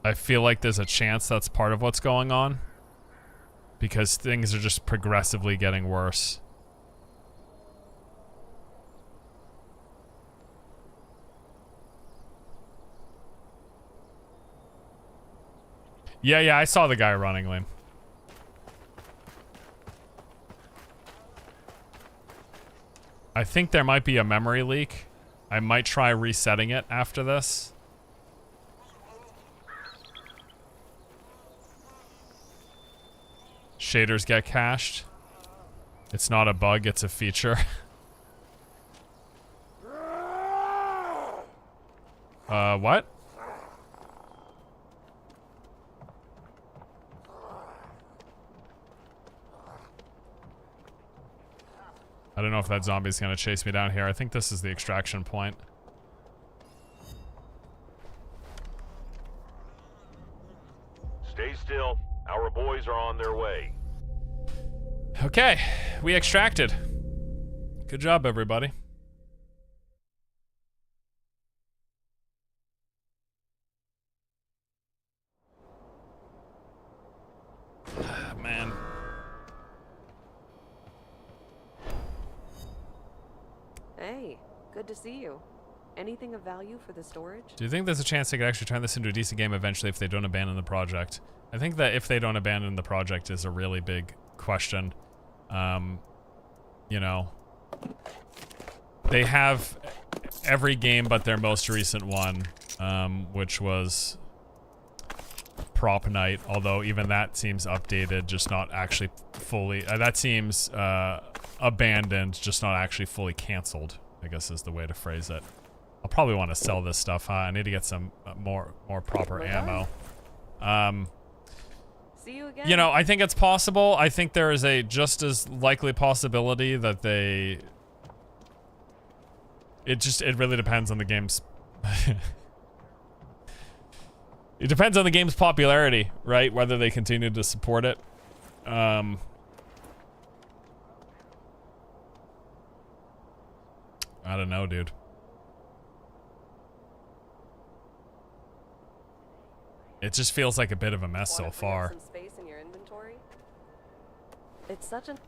I feel like there's a chance that's part of what's going on. Because things are just progressively getting worse. Yeah, I saw the guy running, Liam. I think there might be a memory leak. I might try resetting it after this. Shaders get cached. It's not a bug, it's a feature. What? I don't know if that zombie's gonna chase me down here. I think this is the extraction point. Stay still. Our boys are on their way. Okay, we extracted. Good job, everybody. Man. Hey, good to see you. Anything of value for the storage? Do you think there's a chance they could actually turn this into a decent game eventually if they don't abandon the project? I think that if they don't abandon the project is a really big question. You know, they have every game but their most recent one, which was Prop Night, although even that seems updated, just not actually fully, that seems abandoned, just not actually fully canceled, I guess is the way to phrase it. I'll probably want to sell this stuff, huh? I need to get some more proper ammo. See you again. You know, I think it's possible. I think there is a just as likely possibility that they... It really depends on the game's... It depends on the game's popularity, right? Whether they continue to support it. I don't know, dude. It just feels like a bit of a mess so far. Some space in your inventory? It's such an...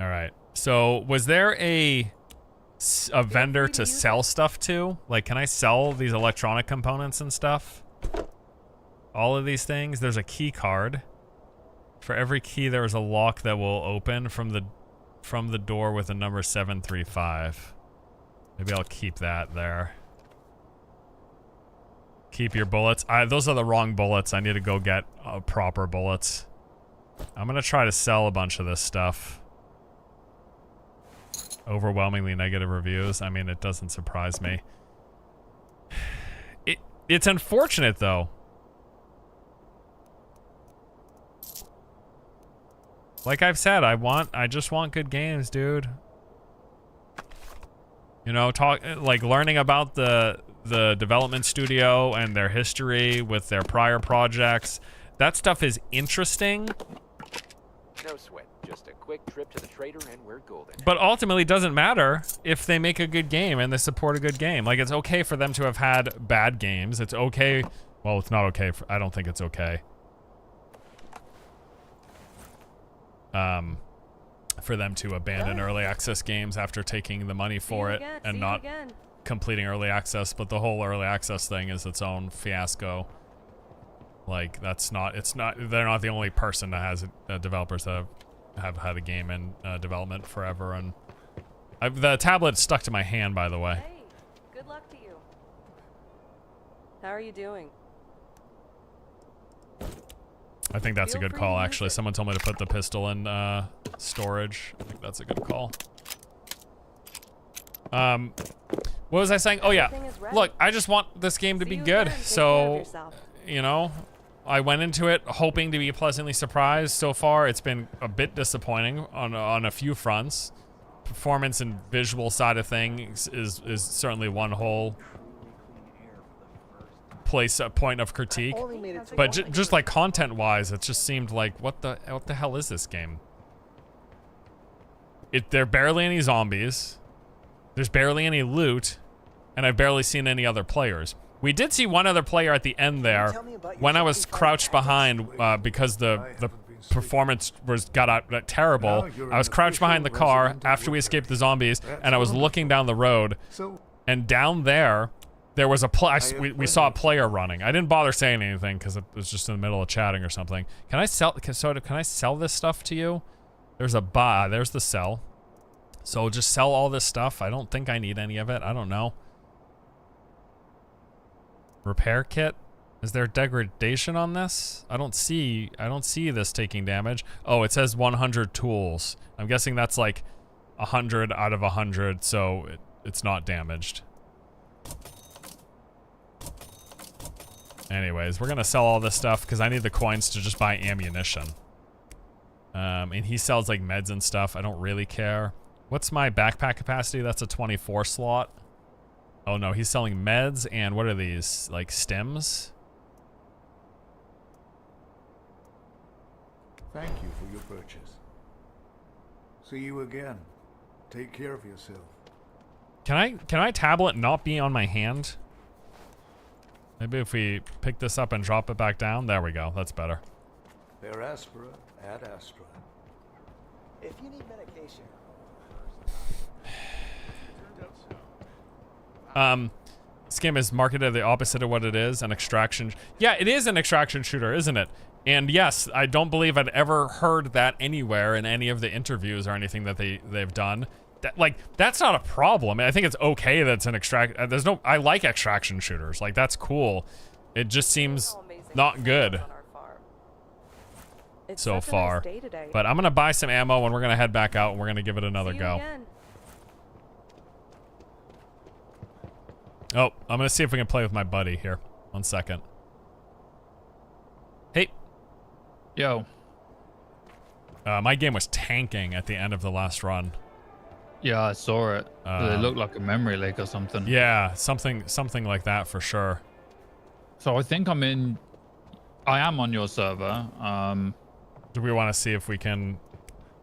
All right. So, was there a vendor to sell stuff to? Like, can I sell these electronic components and stuff? All of these things? There's a key card. For every key, there is a lock that will open from the door with the number 735. Maybe I'll keep that there. Keep your bullets. Those are the wrong bullets. I need to go get proper bullets. I'm gonna try to sell a bunch of this stuff. Overwhelmingly negative reviews. I mean, it doesn't surprise me. It's unfortunate, though. Like I've said, I just want good games, dude. You know, like learning about the development studio and their history with their prior projects. That stuff is interesting. No sweat. Just a quick trip to the trader and we're golden. But ultimately, it doesn't matter if they make a good game and they support a good game. Like, it's okay for them to have had bad games. It's okay. Well, it's not okay. I don't think it's okay. For them to abandon early access games after taking the money for it and not completing early access, but the whole early access thing is its own fiasco. Like, it's not, they're not the only person that has developers that have had a game in development forever, and the tablet stuck to my hand, by the way. Hey, good luck to you. How are you doing? I think that's a good call, actually. Someone told me to put the pistol in storage. I think that's a good call. What was I saying? Oh, yeah. Look, I just want this game to be good. So, you know, I went into it hoping to be pleasantly surprised. So far, it's been a bit disappointing on a few fronts. Performance and visual side of things is certainly one whole point of critique, but just like content-wise, it just seemed like what the hell is this game? There are barely any zombies, there's barely any loot, and I've barely seen any other players. We did see one other player at the end there when I was crouched behind because the performance got terrible. I was crouched behind the car after we escaped the zombies, and I was looking down the road, and down there was we saw a player running. I didn't bother saying anything because it was just in the middle of chatting or something. Can I sell this stuff to you? There's a buy. There's the sell. So just sell all this stuff. I don't think I need any of it. I don't know. Repair kit. Is there degradation on this? I don't see this taking damage. Oh, it says 100 tools. I'm guessing that's like 100 out of 100, so it's not damaged. Anyways, we're gonna sell all this stuff because I need the coins to just buy ammunition. And he sells like meds and stuff. I don't really care. What's my backpack capacity? That's a 24 slot. Oh no, he's selling meds and what are these? Like stems? Thank you for your purchase. See you again. Take care of yourself. Can I tablet not be on my hand? Maybe if we pick this up and drop it back down. There we go. That's better. Per Aspera ad Astra. If you need medication. This game is marketed the opposite of what it is, an extraction. Yeah, it is an extraction shooter, isn't it? And yes, I don't believe I'd ever heard that anywhere in any of the interviews or anything that they've done. That, like, that's not a problem. I think it's okay that it's an I like extraction shooters. Like, that's cool. It just seems not good so far. But I'm gonna buy some ammo and we're gonna head back out and we're gonna give it another go. Oh, I'm gonna see if we can play with my buddy here. 1 second. Hey. Yo. My game was tanking at the end of the last run. Yeah, I saw it. It looked like a memory leak or something. Yeah, something like that for sure. So I think I am on your server. Do we want to see if we can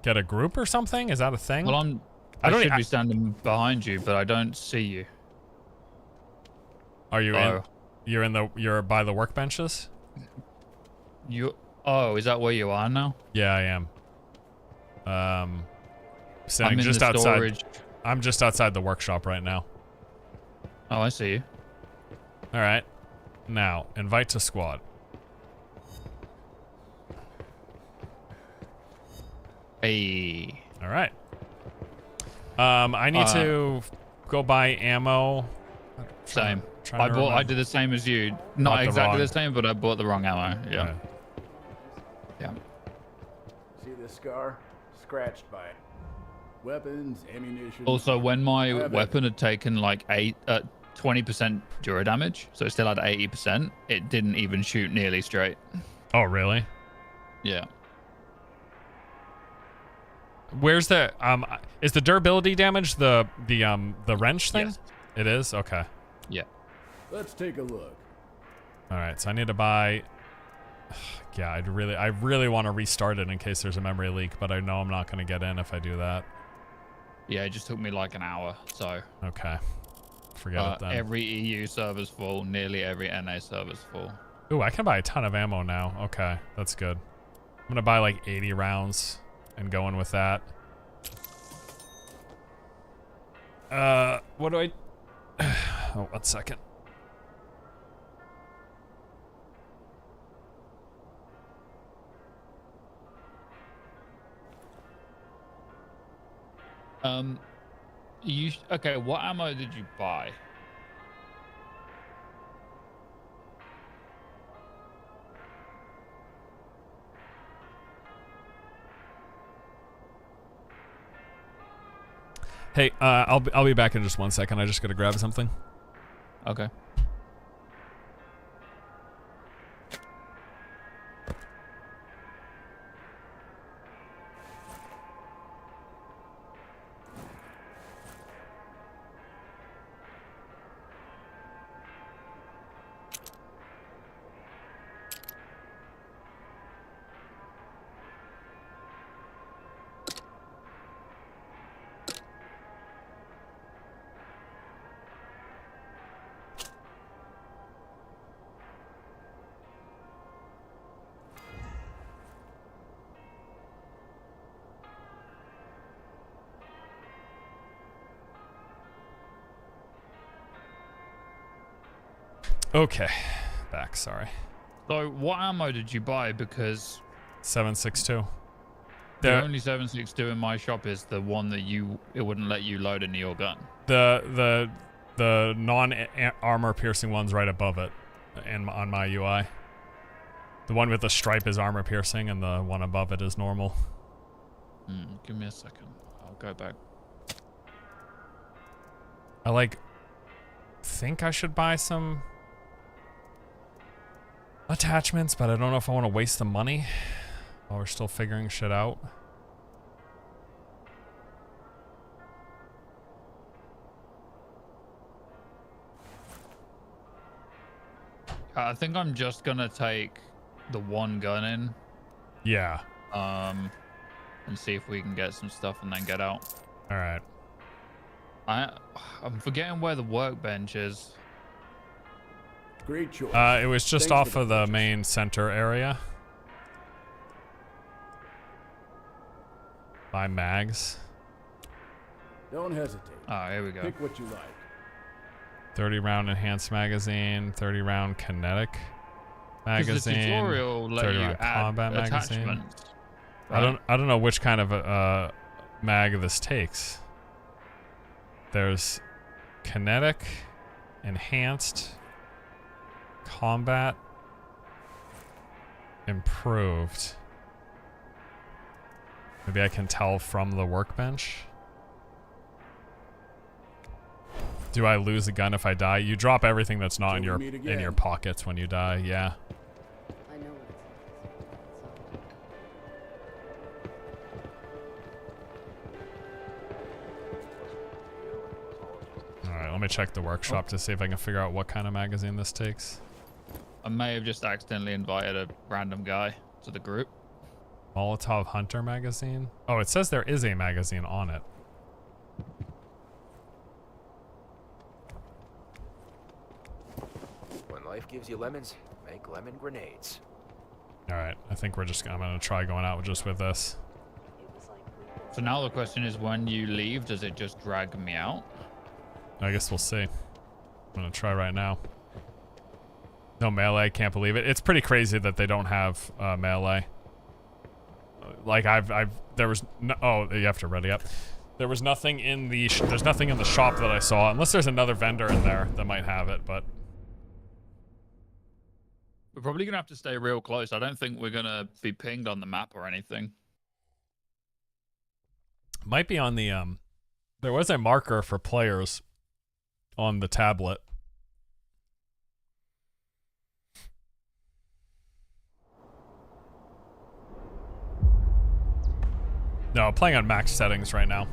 get a group or something? Is that a thing? Well, I should be standing behind you, but I don't see you. Are you in? You're by the workbenches? Is that where you are now? Yeah, I am. Sitting I'm just in the outside. storage. I'm just outside the workshop right now. Oh, I see you. All right. Now, invite to squad. Hey. All right. I need to go buy ammo. Same. I did the same as you. Not exactly the same, but I bought the wrong ammo. Yeah. Yeah. See this scar? Scratched by it. Weapons, ammunition. Also, when my weapon had taken like 20% dura damage, so it still had 80%, it didn't even shoot nearly straight. Oh, really? Yeah. Where's the is the durability damage the wrench thing? Yes. It is? Okay. Yeah. Let's take a look. All right, so I need to buy yeah, I really want to restart it in case there's a memory leak, but I know I'm not going to get in if I do that. Yeah, it just took me like an hour, so. Okay. Forget it then. Every EU server's full, nearly every NA server's full. Ooh, I can buy a ton of ammo now. Okay, that's good. I'm going to buy like 80 rounds and go in with that. What do I... Oh, 1 second. Okay, what ammo did you buy? Hey, I'll be back in just 1 second. I just gotta grab something. Okay. Okay, back. Sorry. So, what ammo did you buy? Because 7.62. The only 7.62 in my shop is the one that it wouldn't let you load into your gun. The non-armor piercing one's right above it, and on my UI. The one with the stripe is armor piercing, and the one above it is normal. Give me a second. I'll go back. I think I should buy some attachments, but I don't know if I want to waste the money while we're still figuring shit out. I think I'm just gonna take the one gun in. Yeah. And see if we can get some stuff and then get out. All right. I'm forgetting where the workbench is. Great choice. It was just off of the main center area. By mags. Don't hesitate. Oh, here we go. Pick what you like. 30 round enhanced magazine, 30 round kinetic magazine, The tutorial let 30 you round add combat magazine. attachments. Right? I don't know which kind of mag this takes. There's kinetic, enhanced, combat, improved. Maybe I can tell from the workbench. Do I lose the gun if I die? You drop everything that's not in your pockets when you die. Yeah. I know All right, let me check the workshop to see if I can figure out what kind of magazine this takes. I may have just accidentally invited a random guy to the group. Molotov Hunter magazine. Oh, it says there is a magazine on it. When life gives you lemons, make lemon grenades. All right, I think I'm gonna try going out just with this. So now the question is, when you leave, does it just drag me out? I guess we'll see. I'm gonna try right now. No melee, can't believe it. It's pretty crazy that they don't have melee. Like there was no, oh, you have to ready up. There was nothing in the there's nothing in the shop that I saw, unless there's another vendor in there that might have it, but We're probably gonna have to stay real close. I don't think we're gonna be pinged on the map or anything. might be on the there was a marker for players on the tablet. No, playing on max settings right now.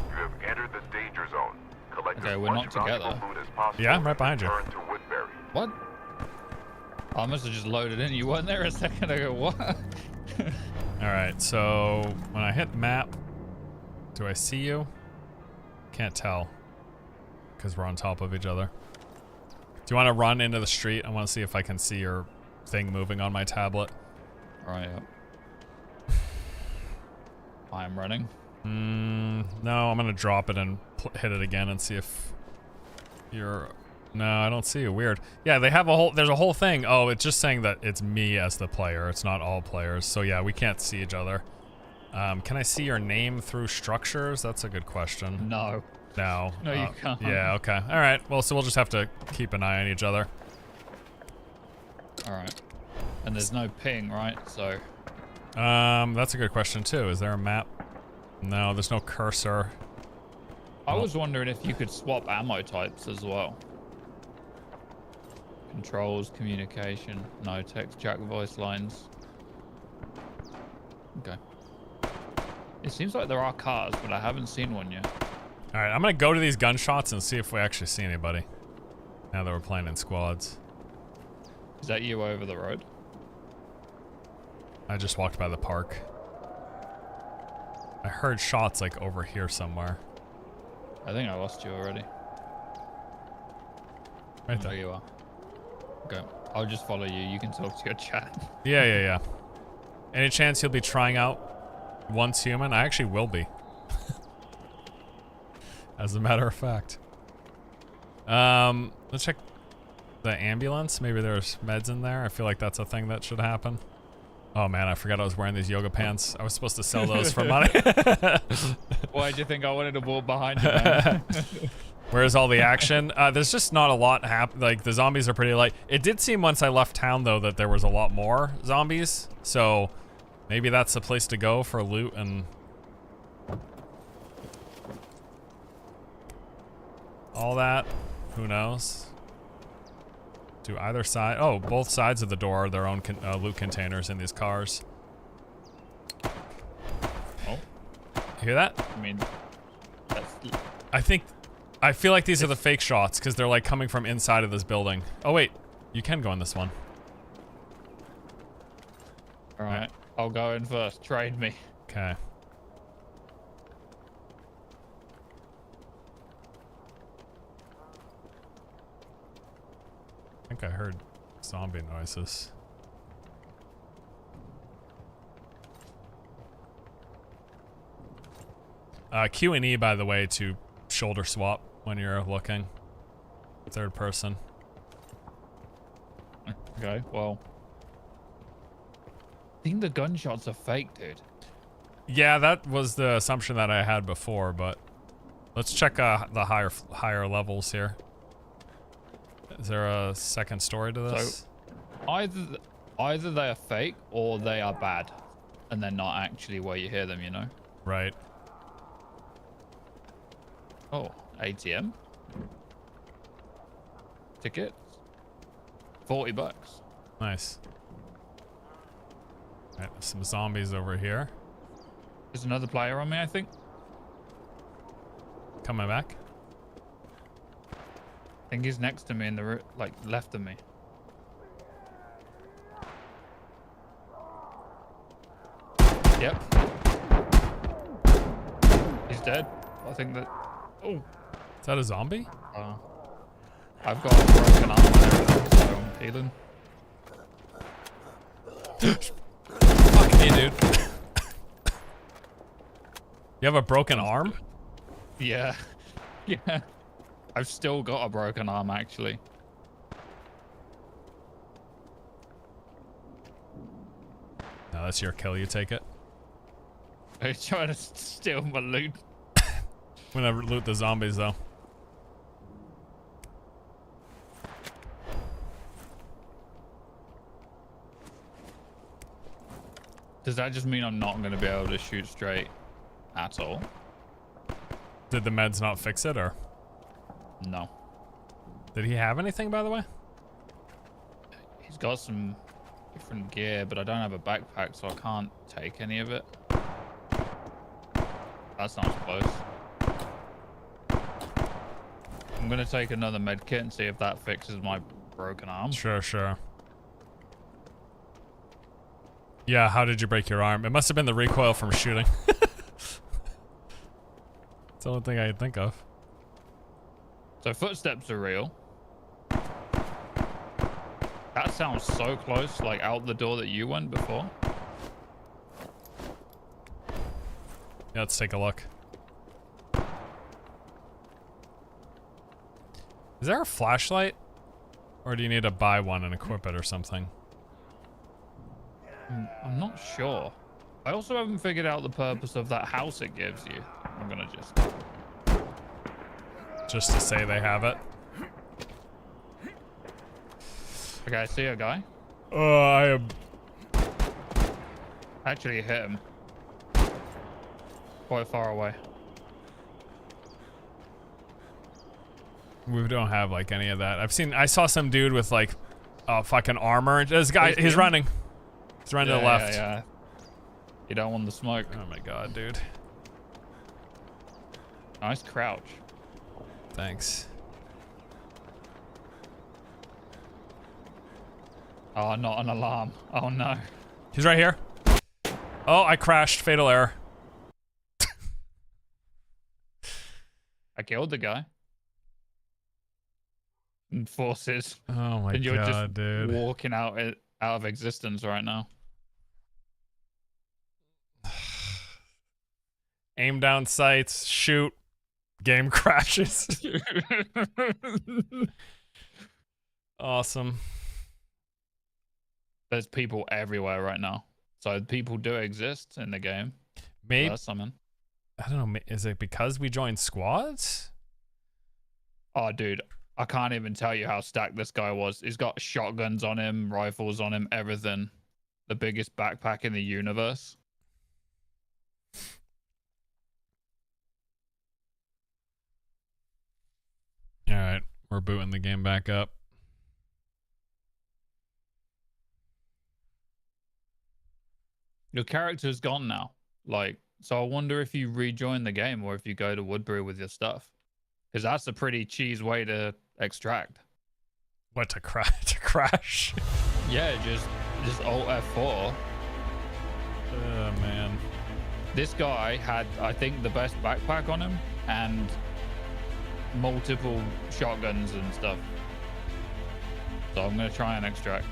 You have entered the danger zone. Collect Okay, as we're much not valuable together. loot as possible Yeah, I'm right and behind you. return to Woodberry. What? I must have just loaded in. You weren't there a second ago. What? All right, so when I hit map, do I see you? Can't tell because we're on top of each other. Do you want to run into the street? I want to see if I can see your thing moving on my tablet. All right. Yep. I'm running. No, I'm gonna drop it and hit it again and see if you're. No, I don't see you. Weird. Yeah, they have a whole. There's a whole thing. Oh, it's just saying that it's me as the player. It's not all players. So yeah, we can't see each other. Can I see your name through structures? That's a good question. No. No. No, you can't. Yeah. Okay. All right. Well, so we'll just have to keep an eye on each other. All right. And there's no ping, right? So. That's a good question too. Is there a map? No, there's no cursor. I was wondering if you could swap ammo types as well. Controls, communication, no text, jack voice lines. Okay. It seems like there are cars, but I haven't seen one yet. All right, I'm gonna go to these gunshots and see if we actually see anybody. Now that we're playing in squads. Is that you over the road? I just walked by the park. I heard shots like over here somewhere. I think I lost you already. Right there. There you are. Okay. I'll just follow you. You can talk to your chat. Yeah. Any chance you'll be trying out Once Human? I actually will be. As a matter of fact. Let's check the ambulance. Maybe there's meds in there. I feel like that's a thing that should happen. Oh man, I forgot I was wearing these yoga pants. I was supposed to sell those for money. Why'd you think I wanted to walk behind you, man? Where's all the action? There's just not a lot like the zombies are pretty light. It did seem once I left town though that there was a lot more zombies. So maybe that's the place to go for loot and all that. Who knows? To either side. Oh, both sides of the door are their own loot containers in these cars. Oh. You hear that? I mean, I feel like these are the fake shots because they're like coming from inside of this building. Oh wait, you can go in this one. All right, I'll go in first. Trade me. Okay. think I heard zombie noises. Q and E, by the way, to shoulder swap when you're looking. Third person. Okay, well. I think the gunshots are fake, dude. Yeah, that was the assumption that I had before, but let's check the higher levels here. Is there a second story to this? So either they are fake or they are bad, and they're not actually where you hear them, you know? Right. Oh, ATM. Tickets. $40. Nice. Alright, some zombies over here. There's another player on me, I think. Coming back. I think he's next to me in the like left of me. Yep. He's dead. I think that. Oh. Is that a zombie? I've got a broken arm and everything, so I'm healing. Fuck me, dude. You have a broken arm? Yeah. Yeah. I've still got a broken arm, actually. No, that's your kill. You take it. Are you trying to steal my loot? I'm gonna loot the zombies, though. Does that just mean I'm not going to be able to shoot straight at all? Did the meds not fix it, or? No. Did he have anything, by the way? He's got some different gear, but I don't have a backpack, so I can't take any of it. That sounds close. I'm going to take another med kit and see if that fixes my broken arm. Sure, sure. Yeah, how did you break your arm? It must have been the recoil from shooting. It's the only thing I could think of. So footsteps are real. That sounds so close, like out the door that you went before. Yeah, let's take a look. Is there a flashlight? Or do you need to buy one and equip it or something? I'm not sure. I also haven't figured out the purpose of that house it gives you. I'm gonna just to say they have it. Okay, I see a guy. I am... Actually hit him. Quite far away. We don't have like any of that. I saw some dude with like fucking armor. This guy, he's running. He's running to the left. Yeah. You don't want the smoke. Oh my god, dude. Nice crouch. Thanks. Oh, not an alarm. Oh no. He's right here. Oh, I crashed. Fatal error. I killed the guy. And forces. Oh my and you're god, just dude. Walking out of existence right now. Aim down sights, shoot, game crashes. Awesome. There's people everywhere right now. So people do exist in the game. Maybe. Summon. I don't know. Is it because we joined squads? Oh, dude. I can't even tell you how stacked this guy was. He's got shotguns on him, rifles on him, everything. The biggest backpack in the universe. All right, we're booting the game back up. Your character's gone now. Like, so I wonder if you rejoin the game or if you go to Woodberry with your stuff. Because that's a pretty cheese way to extract. What, to crash? Yeah, just Alt F4. Oh, man. This guy had, I think, the best backpack on him and multiple shotguns and stuff. So I'm gonna try and extract.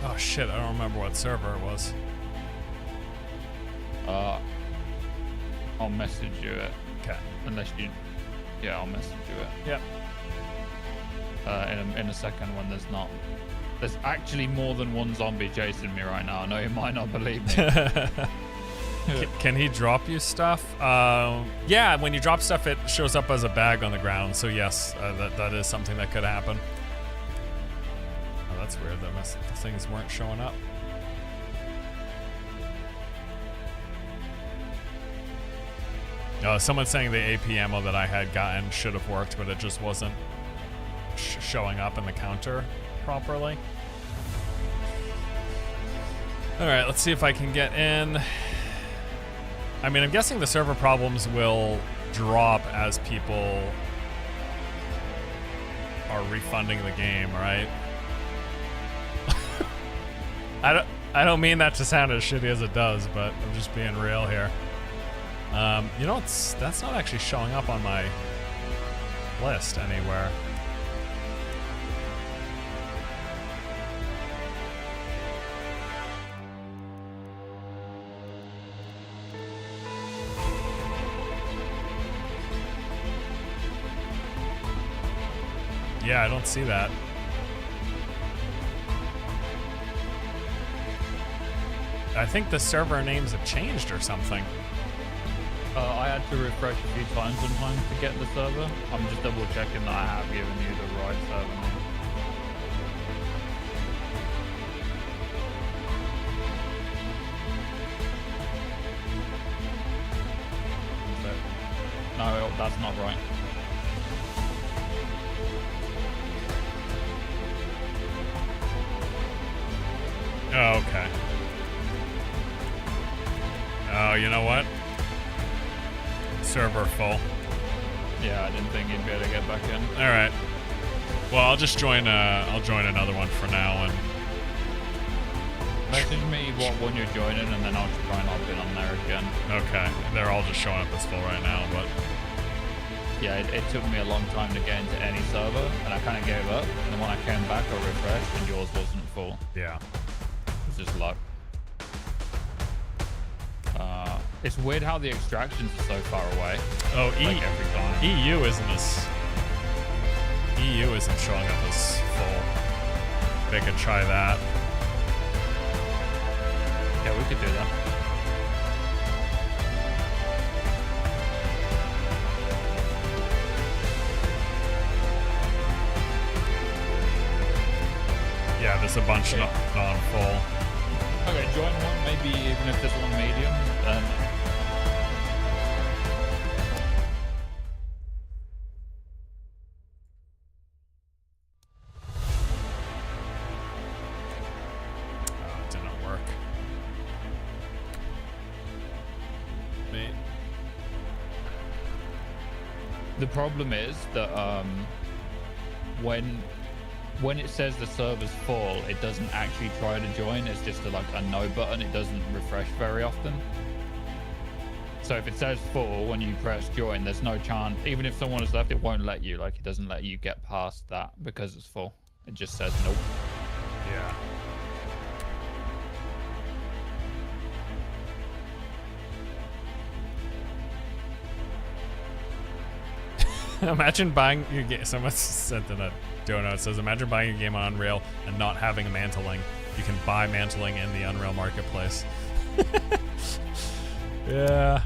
Oh shit, I don't remember what server it was. I'll message you it. Okay. Unless you, yeah, I'll message you it. Yep. In a second when there's not. There's actually more than one zombie chasing me right now. I know you might not believe me. Can he drop you stuff? Yeah, when you drop stuff, it shows up as a bag on the ground. So yes, that is something that could happen. Oh, that's weird. The things weren't showing up. Someone's saying the AP ammo that I had gotten should have worked, but it just wasn't showing up in the counter properly. All right, let's see if I can get in. I mean, I'm guessing the server problems will drop as people are refunding the game, right? I don't mean that to sound as shitty as it does, but I'm just being real here. You know, that's not actually showing up on my list anywhere. Yeah, I don't see that. I think the server names have changed or something. I had to refresh a few times sometimes to get the server. I'm just double checking that I have given you the right server name. No, that's not right. Oh, okay. Oh, you know what? Server full. Yeah, I didn't think you'd be able to get back in. All right. Well, I'll just join. I'll join another one for now, and message me what one you're joining, and then I'll try and hop in on there again. Okay. They're all just showing up as full right now, but yeah, it took me a long time to get into any server, and I kind of gave up. And then when I came back, I refreshed, and yours wasn't full. Yeah. It's just luck. It's weird how the extractions are so far away. Oh, like every time. EU isn't showing up as full. They could try that. Yeah, we could do that. Yeah, there's a bunch not on full. Okay, join one, maybe even if there's one medium, then... Oh, it didn't work. The problem is that when it says the server's full, it doesn't actually try to join. It's just like a no button. It doesn't refresh very often. So if it says full when you press join, there's no chance. Even if someone has left, it won't let you. Like, it doesn't let you get past that because it's full. It just says nope. Yeah. Imagine buying your game. Someone sent in a donut. It says, imagine buying a game on Unreal and not having a mantling. You can buy mantling in the Unreal Marketplace. Yeah.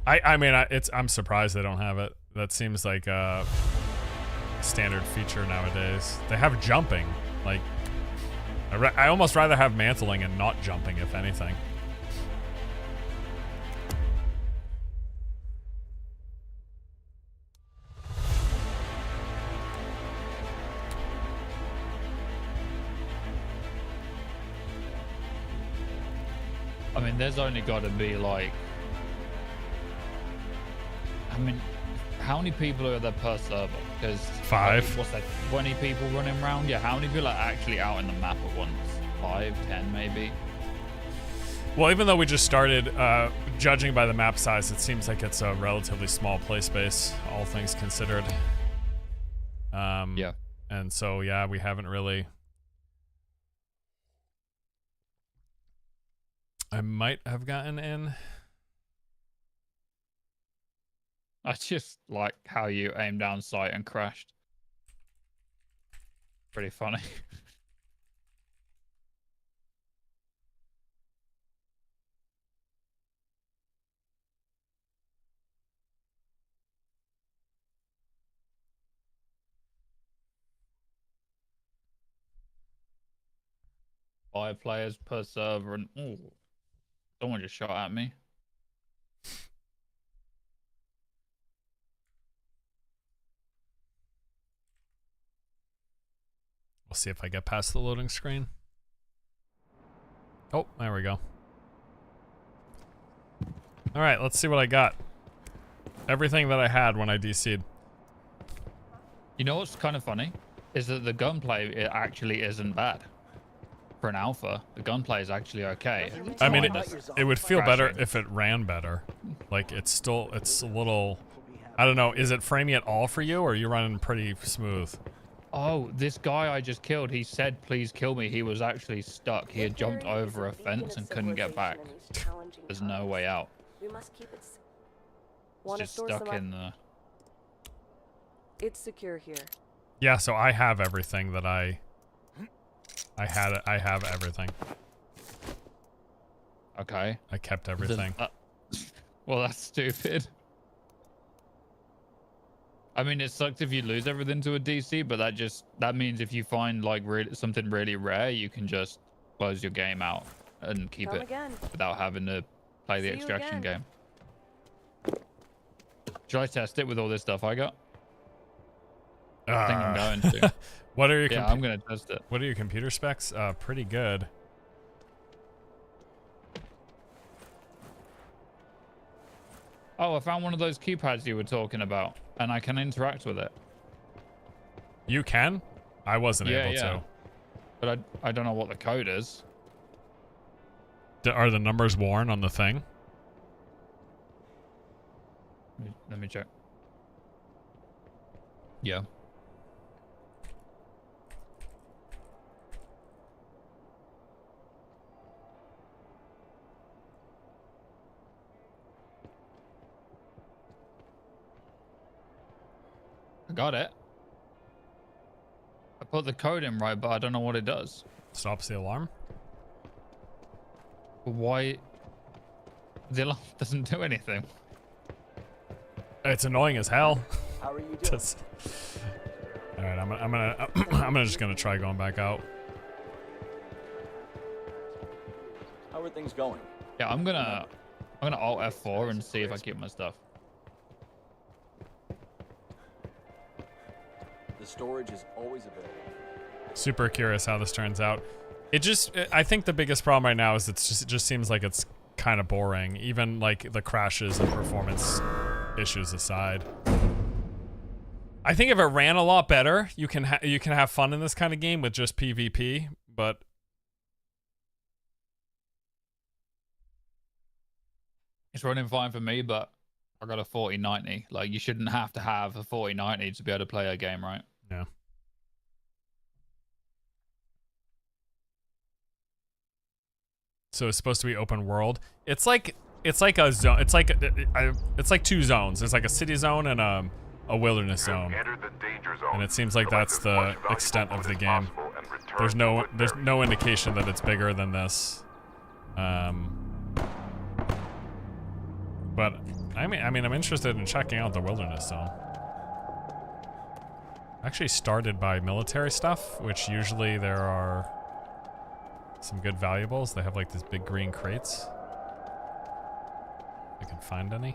I mean, I'm surprised they don't have it. That seems like a standard feature nowadays. They have jumping. Like, I almost rather have mantling and not jumping, if anything. I mean, there's only got to be like, I mean, how many people are there per server? Because 5. What's that? 20 people running around? Yeah, how many people are actually out in the map at once? 5, 10 maybe? Well, even though we just started, judging by the map size, it seems like it's a relatively small play space, all things considered. Yeah. And so, yeah, we haven't really... I might have gotten in. I just like how you aimed down sight and crashed. Pretty funny. Five players per server, and ooh, someone just shot at me. We'll see if I get past the loading screen. Oh, there we go. All right, let's see what I got. Everything that I had when I DC'd. You know what's kind of funny? Is that the gunplay, it actually isn't bad. For an alpha, the gunplay is actually okay. I mean, it would feel better if it ran better. Like, it's a little... I don't know, is it framing at all for you, or are you running pretty smooth? Oh, this guy I just killed, he said, please kill me. He was actually stuck. He had jumped over a fence and couldn't get back. There's no way out. We must keep it. It's just stuck in the... It's secure here. Yeah, so I have everything that I have everything. Okay. I kept everything. Well, that's stupid. I mean, it sucks if you lose everything to a DC, but that means if you find like something really rare, you can just close your game out and keep it without having to play the extraction game. Should I test it with all this stuff I got? I think I'm going to. What are your I'm gonna test it. What are your computer specs? Pretty good. Oh, I found one of those keypads you were talking about, and I can interact with it. You can? I wasn't able to. But I don't know what the code is. Are the numbers worn on the thing? Let me check. Yeah. I got it. I put the code in right, but I don't know what it does. Stops the alarm? Why? The alarm doesn't do anything. It's annoying as hell. How are you doing? All right, I'm just gonna try going back out. How are things going? Yeah, I'm gonna Alt F4 and see if I keep my stuff. The storage is always available. Super curious how this turns out. I think the biggest problem right now is it just seems like it's kind of boring, even like the crashes and performance issues aside. I think if it ran a lot better, you can have fun in this kind of game with just PvP, but it's running fine for me, but I got a 4090. Like, you shouldn't have to have a 4090 to be able to play a game, right? Yeah. So it's supposed to be open world. It's like a zone. It's like two zones. There's like a city zone and a wilderness zone. And it seems like that's the extent of the game. There's no indication that it's bigger than this. But I mean I'm interested in checking out the wilderness zone. Actually started by military stuff, which usually there are some good valuables. They have like these big green crates. If I can find any.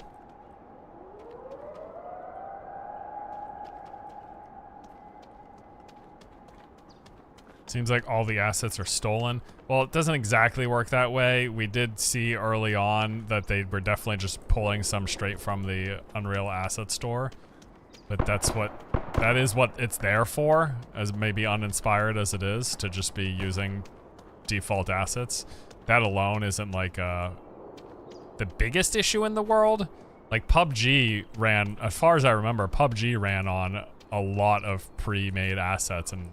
Seems like all the assets are stolen. Well, it doesn't exactly work that way. We did see early on that they were definitely just pulling some straight from the Unreal Asset Store. But that is what it's there for, as maybe uninspired as it is, to just be using default assets. That alone isn't like the biggest issue in the world. Like PUBG ran, as far as I remember, PUBG ran on a lot of pre-made assets, and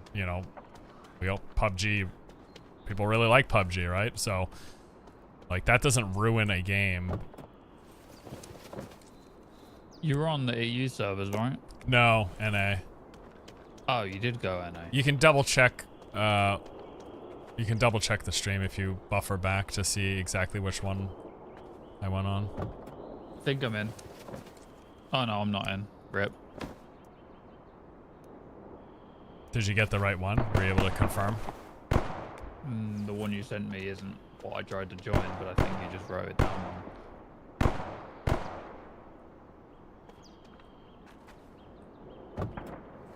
PUBG, people really like PUBG, right? So like that doesn't ruin a game. You were on the EU servers, right? No, NA. Oh, you did go NA. You can double check. You can double check the stream if you buffer back to see exactly which one I went on. I think I'm in. Oh no, I'm not in. Rip. Did you get the right one? Were you able to confirm? The one you sent me isn't what I tried to join, but I think you just wrote it down wrong.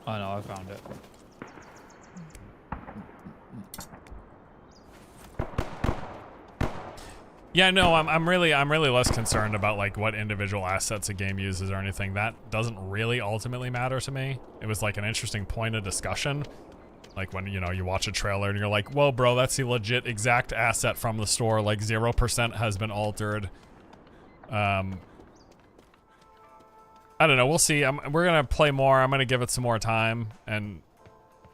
I know, I found it. Yeah, no, I'm really less concerned about like what individual assets a game uses or anything. That doesn't really ultimately matter to me. It was like an interesting point of discussion. Like when, you watch a trailer and you're like, whoa, bro, that's the legit exact asset from the store. Like 0% has been altered. I don't know. We'll see. We're going to play more. I'm going to give it some more time. And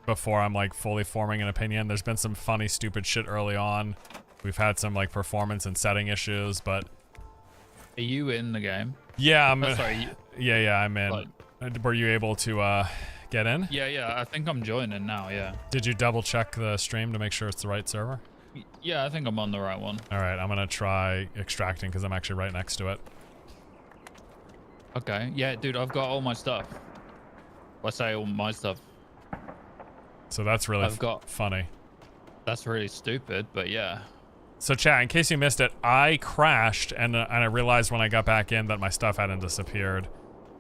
before I'm like fully forming an opinion, there's been some funny, stupid shit early on. We've had some like performance and setting issues, but... Are you in the game? Yeah, yeah, I'm in. Like, were you able to get in? Yeah, I think I'm joining now, yeah. Did you double check the stream to make sure it's the right server? Yeah, I think I'm on the right one. All right, I'm gonna try extracting because I'm actually right next to it. Okay, yeah, dude, I've got all my stuff. I say all my stuff. So that's really funny. That's really stupid, but yeah. So chat, in case you missed it, I crashed and I realized when I got back in that my stuff hadn't disappeared.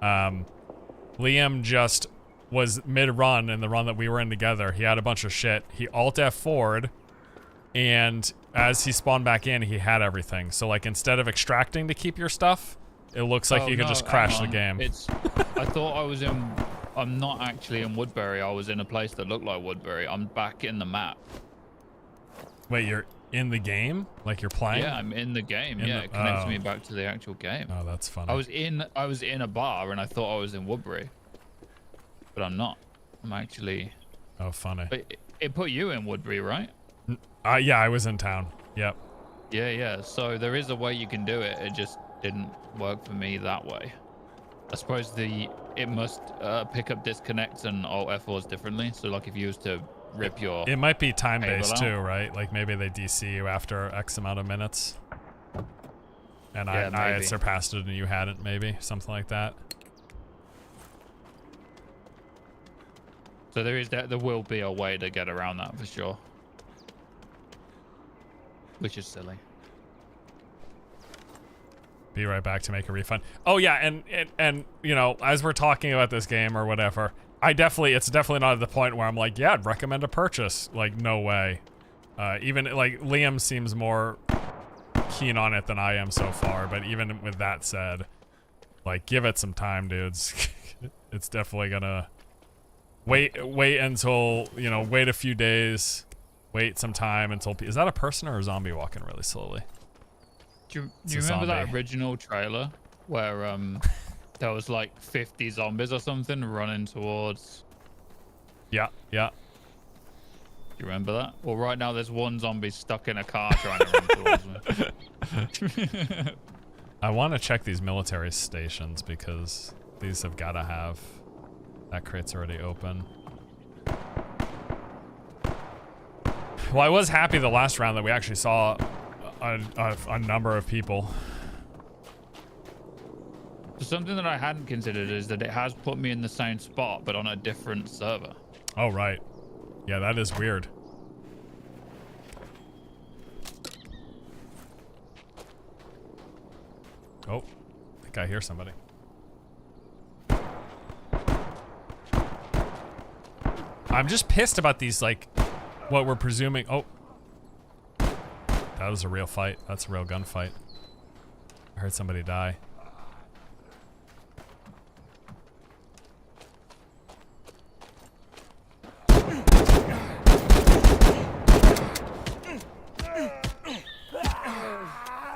Liam just was mid-run in the run that we were in together. He had a bunch of shit. He Alt F4'd, and as he spawned back in, he had everything. So like instead of extracting to keep your stuff, it looks like you could just crash the game. I thought I was in... I'm not actually in Woodberry. I was in a place that looked like Woodberry. I'm back in the map. Wait, you're in the game? Like you're playing? Yeah, I'm in the game. It connects me back to the actual game. Oh, that's funny. I was in a bar and I thought I was in Woodbury, but I'm not. I'm actually. Oh, funny. But it put you in Woodbury, right? Yeah, I was in town. Yep. Yeah. So there is a way you can do it. It just didn't work for me that way. I suppose it must pick up disconnects and Alt F4s differently. So like if you used to rip your... It might be time-based too, right? Like maybe they DC you after X amount of minutes. And yeah, I had surpassed it and you hadn't, maybe. Something like that. So there will be a way to get around that for sure. Which is silly. Be right back to make a refund. Oh yeah, and as we're talking about this game or whatever, it's definitely not at the point where I'm like, yeah, I'd recommend a purchase. Like, no way. Even like Liam seems more keen on it than I am so far, but even with that said, like, give it some time, dudes. It's definitely gonna wait until, wait a few days, wait some time until... Is that a person or a zombie walking really slowly? Do you remember that original trailer where there was like 50 zombies or something running towards... Yeah. Do you remember that? Well, right now there's one zombie stuck in a car trying to run towards me. I want to check these military stations because these have got to have... That crate's already open. Well, I was happy the last round that we actually saw a number of people. Something that I hadn't considered is that it has put me in the same spot, but on a different server. Oh, right. Yeah, that is weird. Oh, I think I hear somebody. I'm just pissed about these, like, what we're presuming. Oh. That was a real fight. That's a real gunfight. I heard somebody die.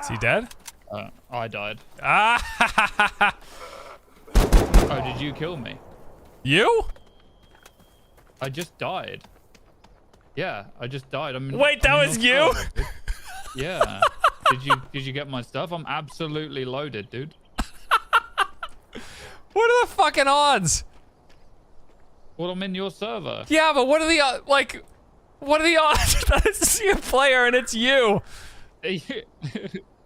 Is he dead? I died. Ah! Oh, did you kill me? You? I just died. Yeah, I just died. Wait, that was you? Yeah. Did you get my stuff? I'm absolutely loaded, dude. What are the fucking odds? Well, I'm in your server. Yeah, but what are the what are the odds that I see a player and it's you?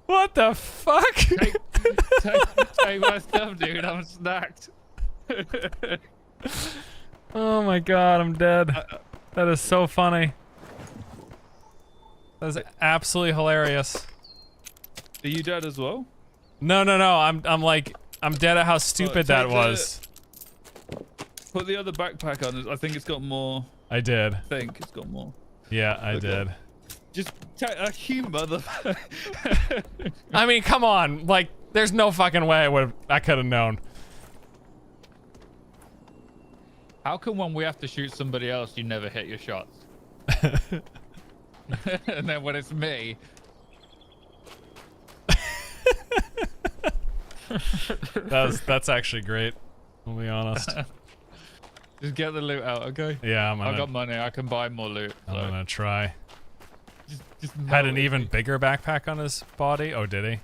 What the fuck? Take my stuff, dude. I'm snacked. Oh my god, I'm dead. That is so funny. That is absolutely hilarious. Are you dead as well? No. I'm dead at how stupid that was. Put the other backpack on. I think it's got more. I did. I think it's got more. Yeah, I did. Just you mother. I mean, come on. Like, there's no fucking way I could have known. How come when we have to shoot somebody else, you never hit your shots? And then when it's me. That's actually great. I'll be honest. Just get the loot out, okay? Yeah, I got money. I can buy more loot. I'm gonna try. Just Had an even bigger backpack on his body. Oh, did he?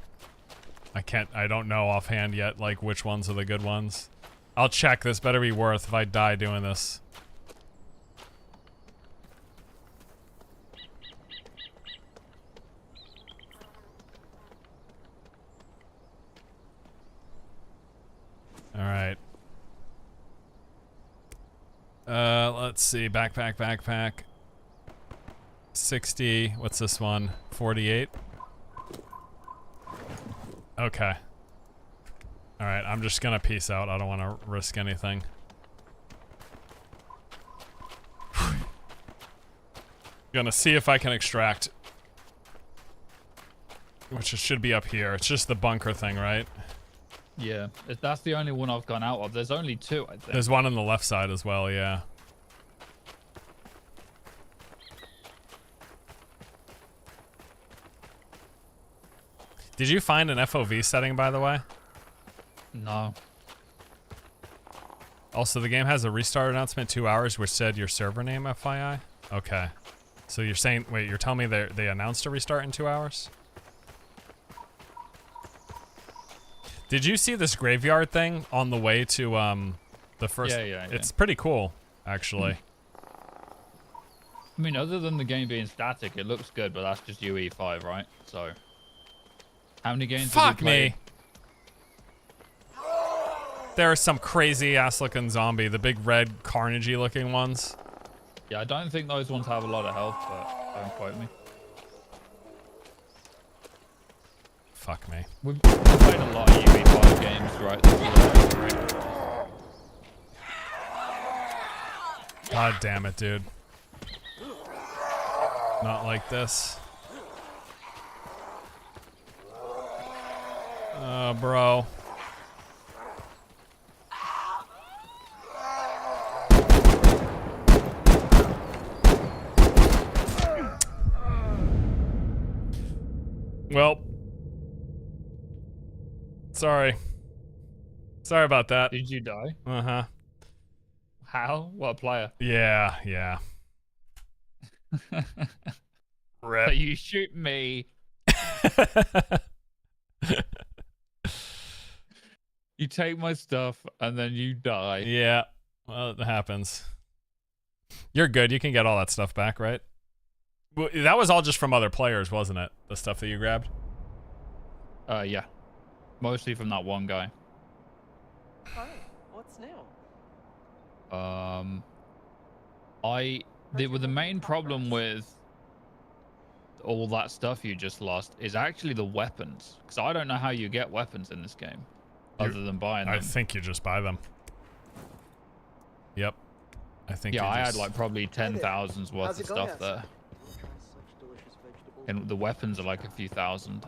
I don't know offhand yet, like which ones are the good ones. I'll check. This better be worth if I die doing this. All right. Let's see. Backpack. 60. What's this one? 48. Okay. All right. I'm just gonna peace out. I don't want to risk anything. Gonna see if I can extract. Which should be up here. It's just the bunker thing, right? Yeah, that's the only one I've gone out of. There's only two, I think. There's one on the left side as well, yeah. Did you find an FOV setting, by the way? No. Also, the game has a restart announcement 2 hours, which said your server name, FYI. Okay. So you're saying, wait, you're telling me they announced a restart in 2 hours? Did you see this graveyard thing on the way to the first? Yeah. It's pretty cool, actually. I mean, other than the game being static, it looks good, but that's just UE5, right? So, how many games have you played? Fuck me. There are some crazy ass looking zombie, the big red carnagey looking ones. Yeah, I don't think those ones have a lot of health, but don't quote me. Fuck me. We've played a lot of UE5 games, right? This is great. God damn it, dude. Not like this. Bro. Well. Sorry. Sorry about that. Did you die? Uh-huh. How? What player? Yeah. Rip. So you shoot me. You take my stuff and then you die. Yeah. Well, it happens. You're good. You can get all that stuff back, right? Well, that was all just from other players, wasn't it? The stuff that you grabbed? Yeah. Mostly from that one guy. Hi, what's new? The main problem with all that stuff you just lost is actually the weapons. Because I don't know how you get weapons in this game. Other than buying them. I think you just buy them. Yep. I think yeah, I just... had like probably 10,000's worth of stuff there. And the weapons are like a few thousand.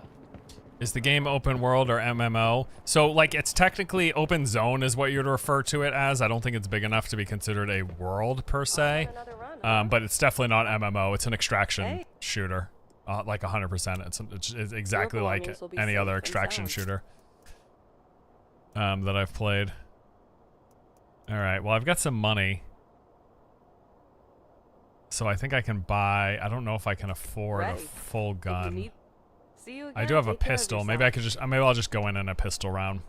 Is the game open world or MMO? So, like, it's technically open zone is what you'd refer to it as. I don't think it's big enough to be considered a world, per se. But it's definitely not MMO. It's an extraction shooter. Like 100%. It's exactly like any other extraction shooter that I've played. Alright, well, I've got some money. So I think I can buy. I don't know if I can afford a Ready. full gun. See you again. I do have a Take care of pistol. Maybe I yourself. could just. Maybe I'll just go in a pistol round.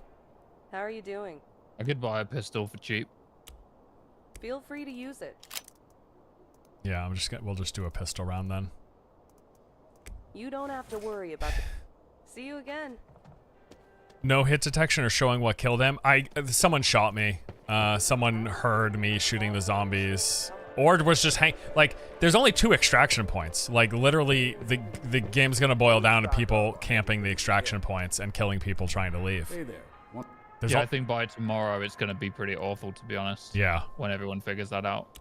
How are you doing? I could buy a pistol for cheap. Feel free to use it. Yeah, I'm just. We'll just do a pistol round then. You don't have to worry about it. See you again. No hit detection or showing what killed him. Someone shot me. Someone heard me shooting the zombies. Or was just like, there's only 2 extraction points. Like, literally, the game's gonna boil down to people camping the extraction points and killing people trying to leave. Hey there. Yeah, I think by tomorrow it's gonna be pretty awful, to be honest. Yeah. When everyone figures that out.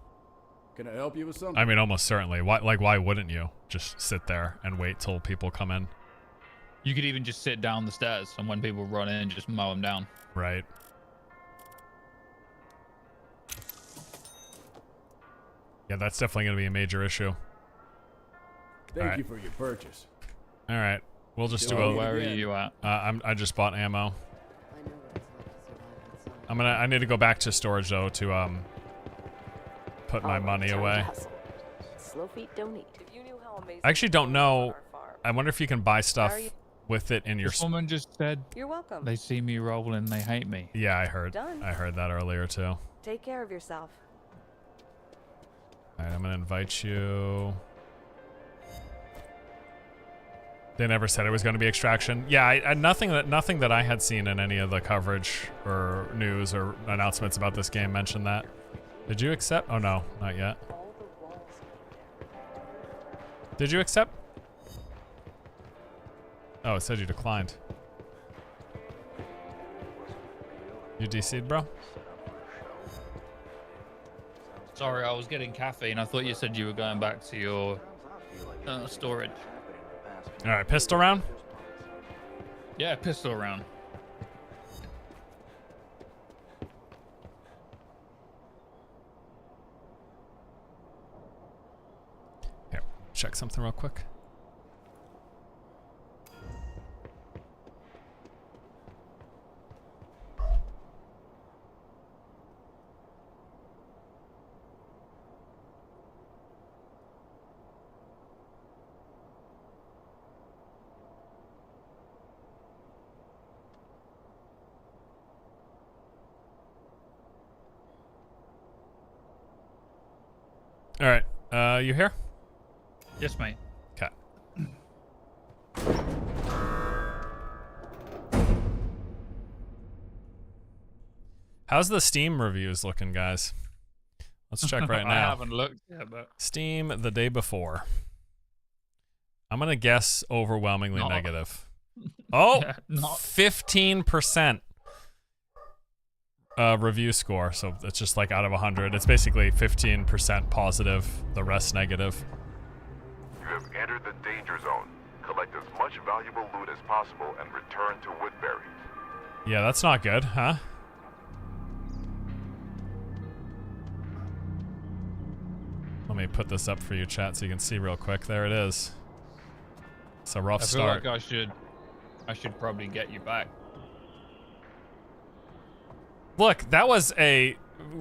Can I help you with something? I mean, almost certainly. Why wouldn't you just sit there and wait till people come in? You could even just sit down the stairs, and when people run in, just mow them down. Right. Yeah, that's definitely going to be a major issue. Thank you for your purchase. All right, we'll just do a. Where are you at? I just bought ammo. I need to go back to storage though to put my money away. Slow feet don't eat. If you knew how amazing I actually don't know. I wonder if you can buy stuff with it in your. This woman just said. You're welcome. They see me rolling, they hate me. Yeah, I heard. Done. I heard that earlier too. Take care of yourself. All right, I'm gonna invite you. They never said it was going to be extraction. Yeah, nothing that I had seen in any of the coverage or news or announcements about this game mentioned that. Did you accept? Oh no, not yet. Did you accept? Oh, it said you declined. You DC'd, bro? Sorry, I was getting caffeine. I thought you said you were going back to your storage. All right, pistol round? Yeah, pistol round. Here, check something real quick. All right, you here? Yes, mate. Okay. How's the Steam reviews looking, guys? Let's check right now. I haven't looked yet, but Steam the day before. I'm gonna guess overwhelmingly No. negative. Oh, Yeah, not- 15%. Review score, so it's just like out of 100. It's basically 15% positive, the rest negative. You have entered the danger zone. Collect as much valuable loot as possible and return to Woodberry. Yeah, that's not good, huh? Let me put this up for you, chat, so you can see real quick. There it is. It's a rough I feel start. like I should probably get you back. Look, that was a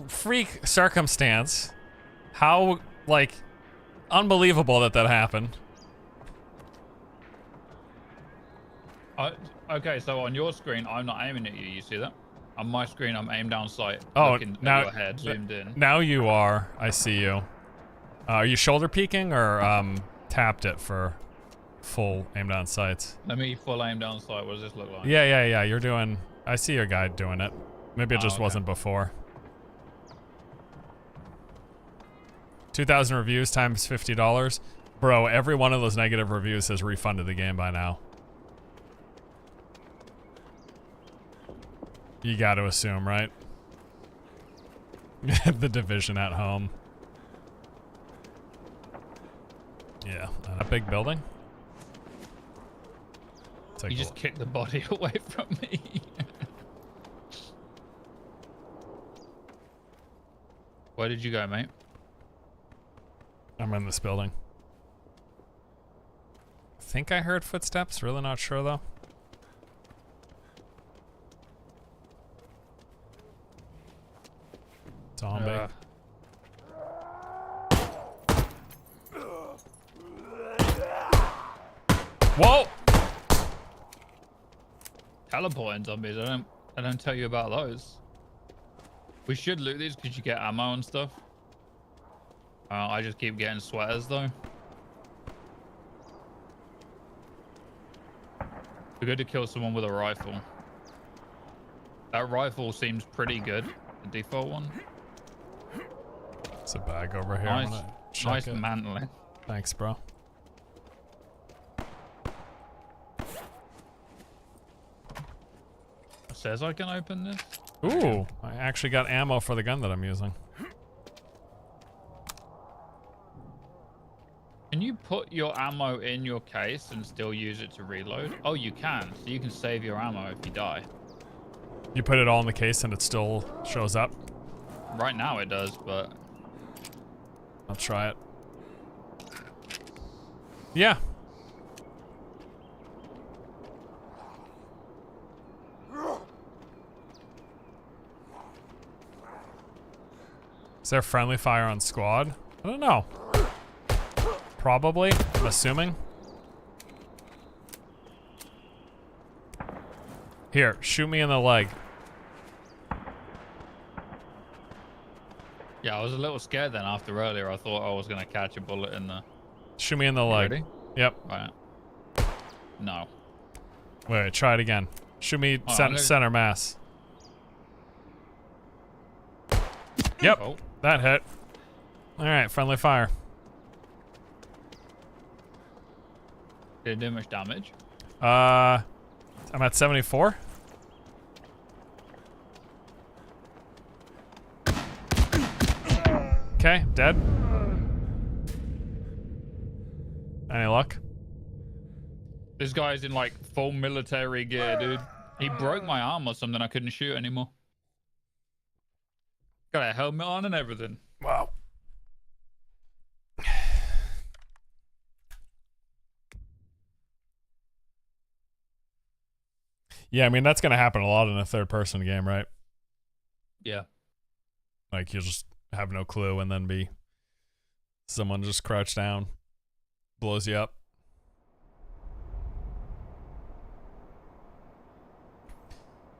freak circumstance. How, like, unbelievable that happened. Okay, so on your screen, I'm not aiming at you. You see that? On my screen, I'm aimed down sight. Oh, looking now at your head zoomed in. Now you are. I see you. Are you shoulder peeking or tapped it for full aim down sights? Let me full aim down sight. What does this look like? Yeah. You're doing. I see your guy doing it. Maybe it just okay. wasn't before. 2,000 reviews times $50. Bro, every one of those negative reviews has refunded the game by now. You got to assume, right? The Division at home. Yeah. A big building? It's like, You just kicked the body away from me. Where did you go, mate? I'm in this building. I think I heard footsteps. Really not sure, though. Zombie. Whoa! Teleporting zombies. I don't tell you about those. We should loot these because you get ammo and stuff. I just keep getting sweaters though. We're good to kill someone with a rifle. That rifle seems pretty good. The default one. It's a bag over here. Nice mantling. Thanks, bro. It says I can open this. Ooh, I actually got ammo for the gun that I'm using. Can you put your ammo in your case and still use it to reload? Oh, you can. So you can save your ammo if you die. You put it all in the case and it still shows up? Right now it does, but... I'll try it. Yeah. Is there friendly fire on squad? I don't know. Probably, I'm assuming. Here, shoot me in the leg. Yeah, I was a little scared then after earlier. I thought I was going to catch a bullet in the... Shoot me in the leg. Ready? Yep. Right. No. Wait, try it again. Shoot me center mass. Yep, that hit. Alright, friendly fire. Did it do much damage? I'm at 74. Okay, dead. Any luck? This guy's in like full military gear, dude. He broke my arm or something. I couldn't shoot anymore. Got a helmet on and everything. Wow. Yeah, I mean, that's going to happen a lot in a third-person game, right? Yeah. Like, you'll just have no clue and then be someone just crouched down, blows you up.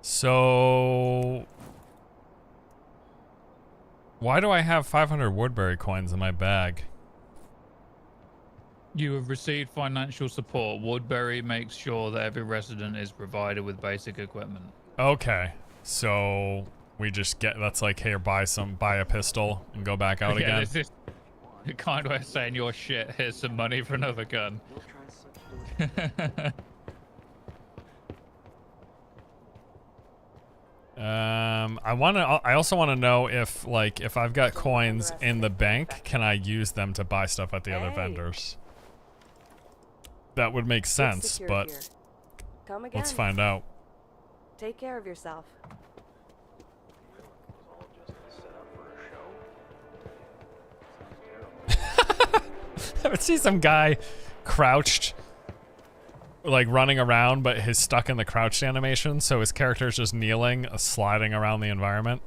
So... why do I have 500 Woodberry coins in my bag? You have received financial support. Woodberry makes sure that every resident is provided with basic equipment. Okay, so we just get, that's like, here, buy a pistol and go back out again. This is the kind way of saying your shit. Here's some money for another gun. I also want to know if, like, if I've got coins in the bank, can I use them to buy stuff at the other vendors? That would make sense, but Come again. let's find out. Take care of yourself. I would see some guy crouched, like running around, but he's stuck in the crouched animation, so his character's just kneeling, sliding around the environment.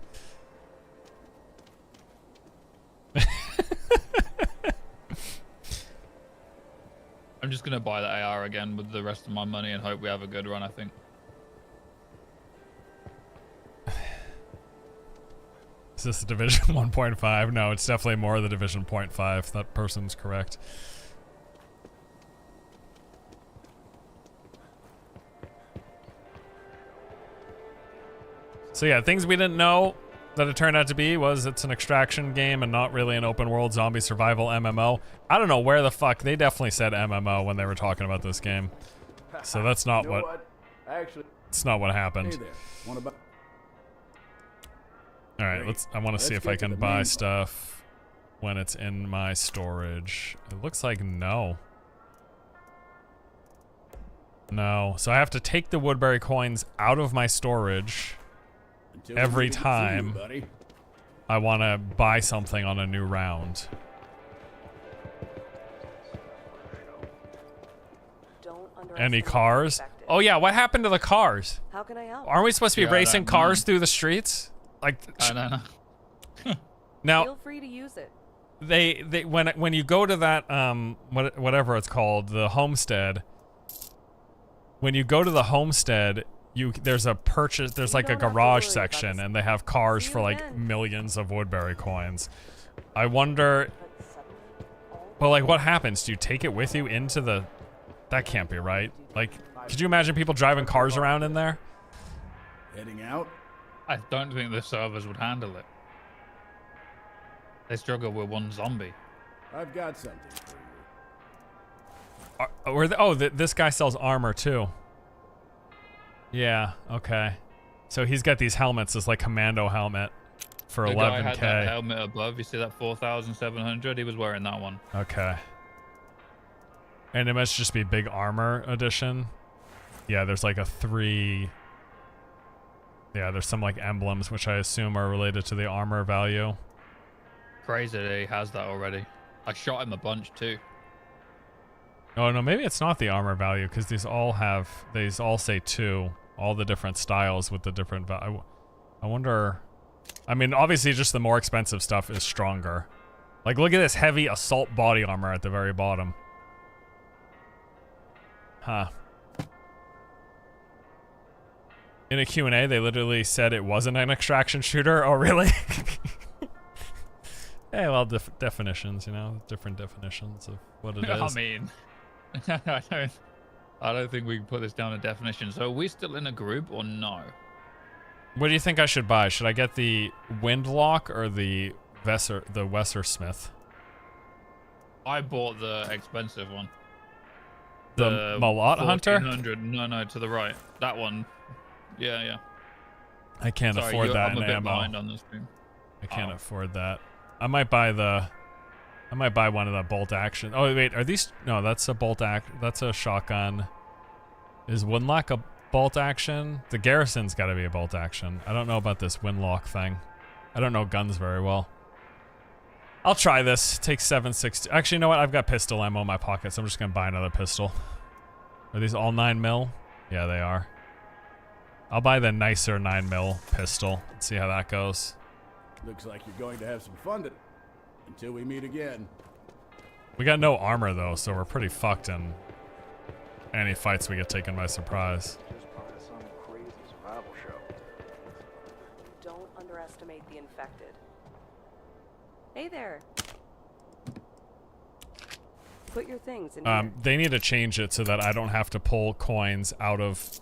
I'm just gonna buy the AR again with the rest of my money and hope we have a good run, I think. Is this the Division 1.5? No, it's definitely more the Division 0.5. That person's correct. So yeah, things we didn't know that it turned out to be was it's an extraction game and not really an open world zombie survival MMO. I don't know where the fuck, they definitely said MMO when they were talking about this game. So that's not it's not what happened. Hey there. Alright, I want to see if I can buy stuff when it's in my storage. It looks like no. No, so I have to take the Woodberry coins out of my storage every time I want to buy something on a new round. Any cars? Oh yeah, what happened to the cars? How can I help? Aren't we supposed to be racing cars through the streets? Like, I don't know. Now, feel free to use it. When you go to that whatever it's called, the homestead, when you go to the homestead, there's a purchase. There's like a garage section, and they have cars for like millions of Woodberry coins. I wonder. But like, what happens? Do you take it with you into the? That can't be right. Like, could you imagine people driving cars around in there? Heading out? I don't think the servers would handle it. They struggle with one zombie. I've got something for you. This guy sells armor too. Yeah, okay. So he's got these helmets, this like commando helmet for 11K. The guy had that helmet above. You see that 4,700? He was wearing that one. Okay. And it must just be big armor edition. Yeah, there's like a 3. Yeah, there's some like emblems which I assume are related to the armor value. Crazy that he has that already. I shot him a bunch too. Oh no, maybe it's not the armor value because these all say 2. All the different styles with the different value. I wonder. I mean, obviously, just the more expensive stuff is stronger. Like, look at this heavy assault body armor at the very bottom. Huh. In a Q&A, they literally said it wasn't an extraction shooter. Oh, really? Hey, well, definitions, you know, different definitions of what it is. I mean, I don't think we can put this down a definition. So are we still in a group or no? What do you think I should buy? Should I get the Windlock or the Wessersmith? I bought the expensive one. The Malot Hunter? No, to the right. That one. Yeah. I can't afford that in I'm a bit ammo. behind on this stream. I can't afford that. I might buy one of the bolt action. Oh wait, are these? No, that's a bolt that's a shotgun. Is Windlock a bolt action? The Garrison's got to be a bolt action. I don't know about this Windlock thing. I don't know guns very well. I'll try this. Take 7.62. Actually, you know what? I've got pistol ammo in my pocket, so I'm just gonna buy another pistol. Are these all 9mm? Yeah, they are. I'll buy the nicer 9mm pistol and see how that goes. Looks like you're going to have some fun today. Until we meet again. We got no armor though, so we're pretty fucked in any fights we get taken by surprise. Just part of some crazy survival show. Don't underestimate the infected. Hey there. Put your things in here. They need to change it so that I don't have to pull coins out of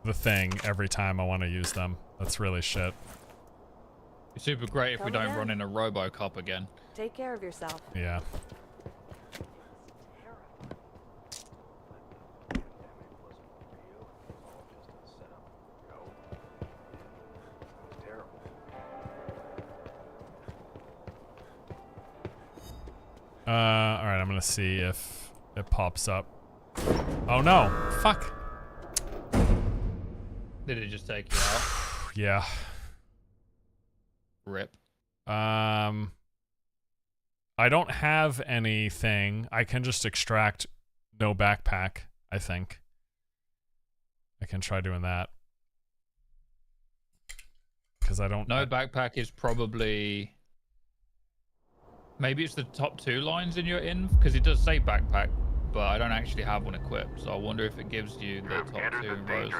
the thing every time I want to use them. That's really shit. It's super great if we don't run in a RoboCop again. Take care of yourself. Yeah. Alright, I'm gonna see if it pops up. Oh no! Fuck! Did it just take you out? Yeah. Rip. I don't have anything. I can just extract no backpack, I think. I can try doing that. Because I don't... No backpack is probably... Maybe it's the top 2 lines in your in, because it does say backpack, but I don't actually have one equipped, so I wonder if it gives you the top 2 rows.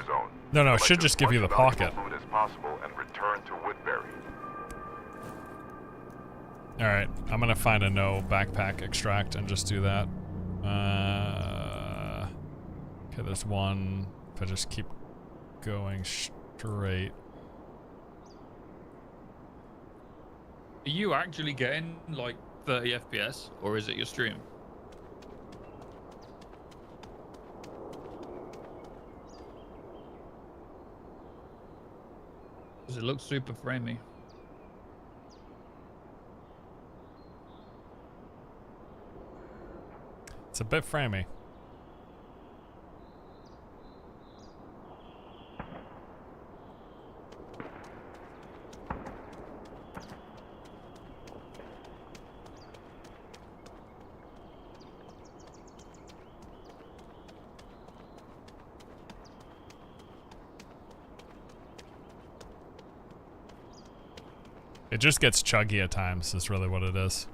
No, it should just give you the pocket. Food as possible and return to Woodberry. Alright, I'm gonna find a no backpack extract and just do that. Okay, there's one. If I just keep going straight. Are you actually getting like 30 FPS, or is it your stream? Because it looks super framey. It's a bit framey. It just gets chuggy at times, is really what it is.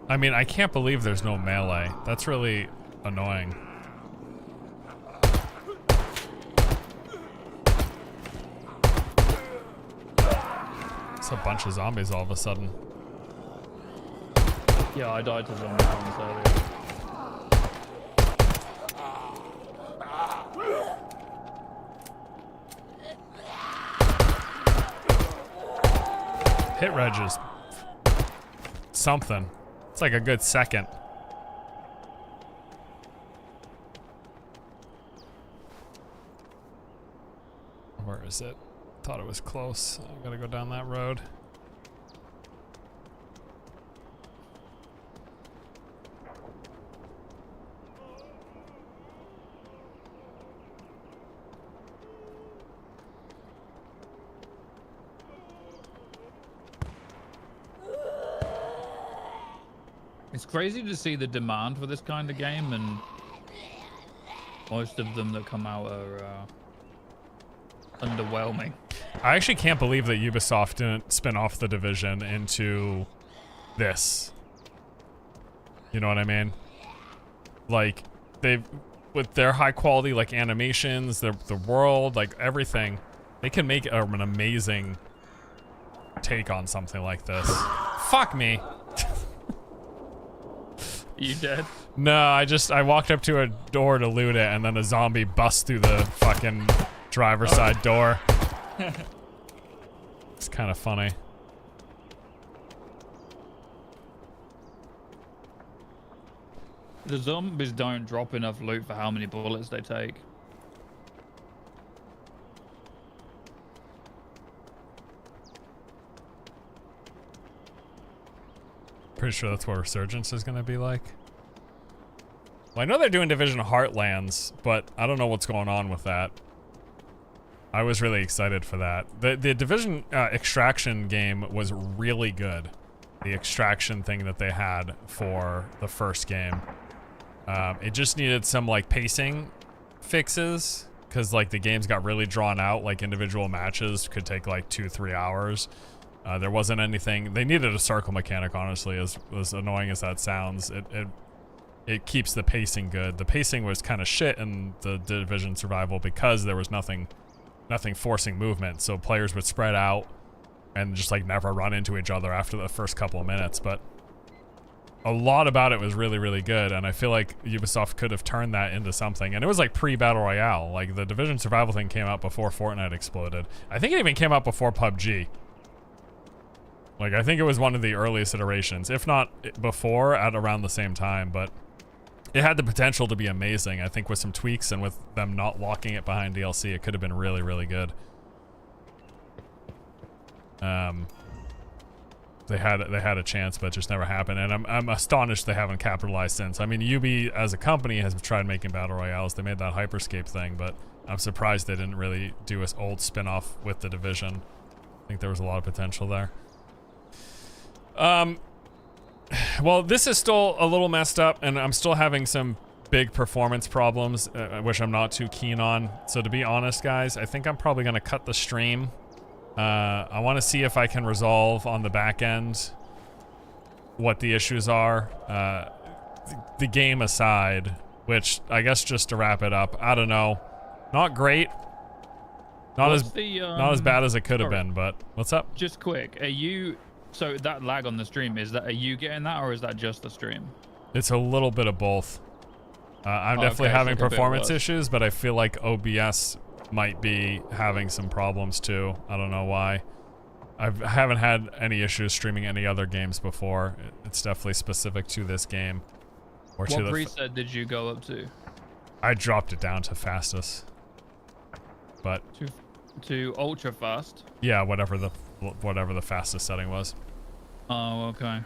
I mean, I can't believe there's no melee. That's really annoying. It's a bunch of zombies all of a sudden. Yeah, I died to zombies earlier. Hit reg is something. It's like a good second. Where is it? Thought it was close. I gotta go down that road. It's crazy to see the demand for this kind of game, and most of them that come out are underwhelming. I actually can't believe that Ubisoft didn't spin off The Division into this. You know what I mean? Like, they've, with their high quality, like, animations, the world, like, everything, they can make an amazing take on something like this. Fuck me. You dead? No, I walked up to a door to loot it, and then a zombie busts through the fucking driver's side door. It's kind of funny. The zombies don't drop enough loot for how many bullets they take. Pretty sure that's what Resurgence is going to be like. Well, I know they're doing Division Heartlands, but I don't know what's going on with that. I was really excited for that. The Division Extraction game was really good. The extraction thing that they had for the first game. It just needed some, like, pacing fixes, because, like, the games got really drawn out. Like, individual matches could take, like, 2-3 hours. There wasn't anything. They needed a circle mechanic, honestly, as annoying as that sounds. It keeps the pacing good. The pacing was kind of shit in the Division Survival because there was nothing forcing movement. So players would spread out and just, like, never run into each other after the first couple of minutes. But a lot about it was really, really good, and I feel like Ubisoft could have turned that into something. And it was like pre-Battle Royale. Like, the Division Survival thing came out before Fortnite exploded. I think it even came out before PUBG. Like, I think it was one of the earliest iterations, if not before, at around the same time, but it had the potential to be amazing. I think with some tweaks and with them not locking it behind DLC, it could have been really, really good. They had a chance, but it just never happened, and I'm astonished they haven't capitalized since. I mean, Ubi as a company has tried making battle royales. They made that Hyperscape thing, but I'm surprised they didn't really do an old spin-off with the Division. I think there was a lot of potential there. Well, this is still a little messed up, and I'm still having some big performance problems, which I'm not too keen on. So to be honest, guys, I think I'm probably going to cut the stream. I want to see if I can resolve on the back end what the issues are. The game aside, which I guess just to wrap it up, I don't know. Not great. Not as bad as it could have been, but what's up? Just quick, are you... So that lag on the stream, are you getting that, or is that just the stream? It's a little bit of both. I'm definitely having performance issues, but I feel like OBS might be having some problems too. I don't know why. I haven't had any issues streaming any other games before. It's definitely specific to this game. Or what preset did you go up to? I dropped it down to fastest. But to ultra fast? Yeah, whatever the fastest setting was. Oh, okay.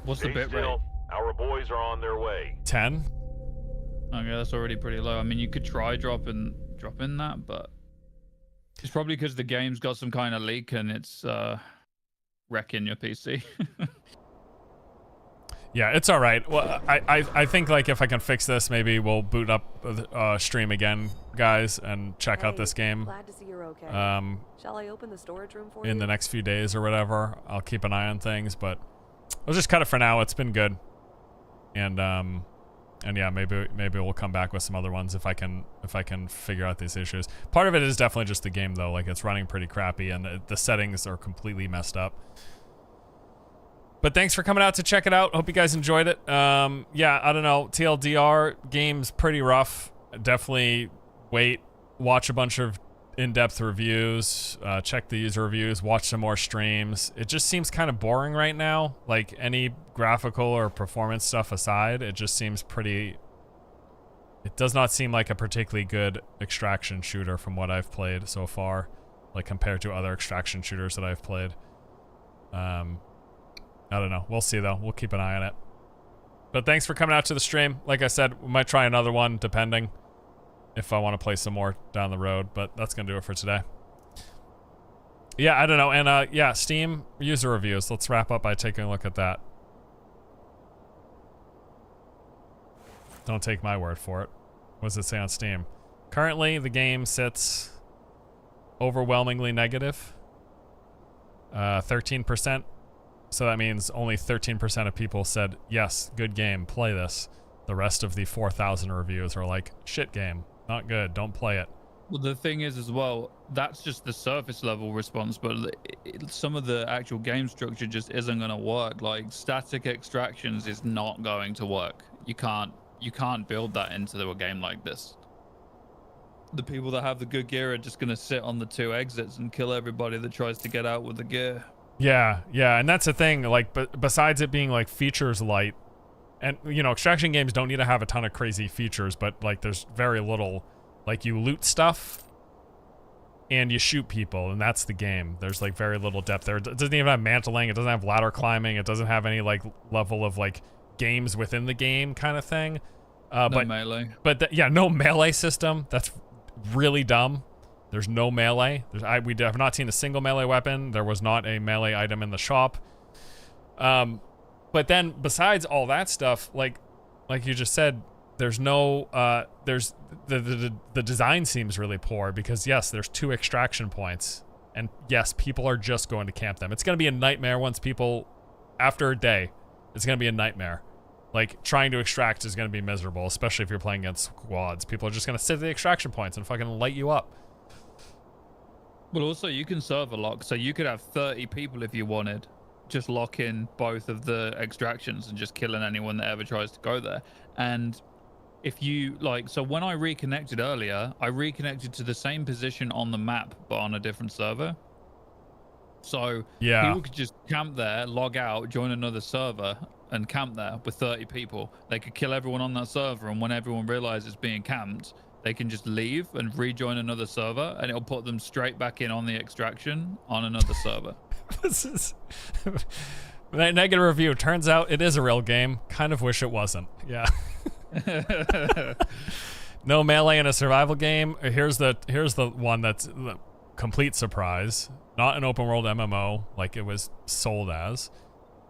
What's the bit rate? Our boys are on their way. 10? Okay, that's already pretty low. I mean, you could try dropping that, but it's probably because the game's got some kind of leak and it's wrecking your PC. Yeah, it's all right. Well, I think, like, if I can fix this, maybe we'll boot up stream again, guys, and check out this game. Glad to see you're okay. Shall I open the storage room for you? In the next few days or whatever. I'll keep an eye on things, but I'll just cut it for now. It's been good. And yeah, maybe we'll come back with some other ones if I can figure out these issues. Part of it is definitely just the game though, like it's running pretty crappy and the settings are completely messed up. But thanks for coming out to check it out. Hope you guys enjoyed it. Yeah, I don't know, TLDR game's pretty rough. Definitely watch a bunch of in-depth reviews, check the user reviews, watch some more streams. It just seems kind of boring right now. Like any graphical or performance stuff aside, it just seems pretty... It does not seem like a particularly good extraction shooter from what I've played so far, like compared to other extraction shooters that I've played. I don't know. We'll see though. We'll keep an eye on it. But thanks for coming out to the stream. Like I said, we might try another one depending if I want to play some more down the road, but that's gonna do it for today. Yeah, I don't know. And yeah, Steam user reviews. Let's wrap up by taking a look at that. Don't take my word for it. What does it say on Steam? Currently, the game sits overwhelmingly negative. 13%. So that means only 13% of people said, yes, good game, play this. The rest of the 4,000 reviews are like, shit game, not good, don't play it. Well, the thing is as well, that's just the surface level response, but some of the actual game structure just isn't going to work. Like static extractions is not going to work. You can't build that into a game like this. The people that have the good gear are just going to sit on the 2 exits and kill everybody that tries to get out with the gear. Yeah, and that's the thing, like, but besides it being like features light, and you know, extraction games don't need to have a ton of crazy features, but like there's very little, like you loot stuff and you shoot people, and that's the game. There's like very little depth there. It doesn't even have mantling, it doesn't have ladder climbing, it doesn't have any like level of like games within the game kind of thing. No melee. But yeah, no melee system. That's really dumb. There's no melee. We have not seen a single melee weapon. There was not a melee item in the shop. But then besides all that stuff, like you just said, there's no there's the design seems really poor because yes, there's 2 extraction points, and yes, people are just going to camp them. It's going to be a nightmare once people, after a day, it's going to be a nightmare. Like trying to extract is going to be miserable, especially if you're playing against squads. People are just going to sit at the extraction points and fucking light you up. Well, also you can server lock, so you could have 30 people if you wanted. Just lock in both of the extractions and just killing anyone that ever tries to go there. And if you like, so when I reconnected earlier, I reconnected to the same position on the map, but on a different server. So yeah, people could just camp there, log out, join another server, and camp there with 30 people. They could kill everyone on that server, and when everyone realizes being camped, they can just leave and rejoin another server, and it'll put them straight back in on the extraction on another server. This is negative review. Turns out it is a real game. Kind of wish it wasn't. Yeah. No melee in a survival game. Here's the one that's the complete surprise. Not an open world MMO like it was sold as.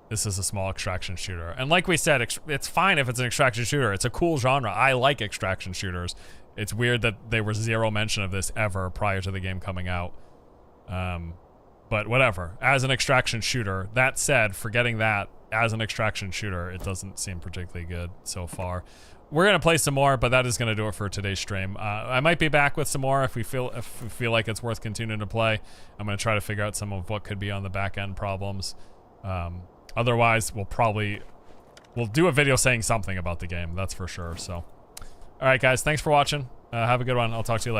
This is a small extraction shooter. And like we said, it's fine if it's an extraction shooter. It's a cool genre. I like extraction shooters. It's weird that there was zero mention of this ever prior to the game coming out. But whatever. As an extraction shooter, that said, forgetting that, as an extraction shooter, it doesn't seem particularly good so far. We're going to play some more, but that is going to do it for today's stream. I might be back with some more if we feel like it's worth continuing to play. I'm going to try to figure out some of what could be on the back end problems. Otherwise, we'll do a video saying something about the game, that's for sure. So, all right, guys, thanks for watching. Have a good one. I'll talk to you later.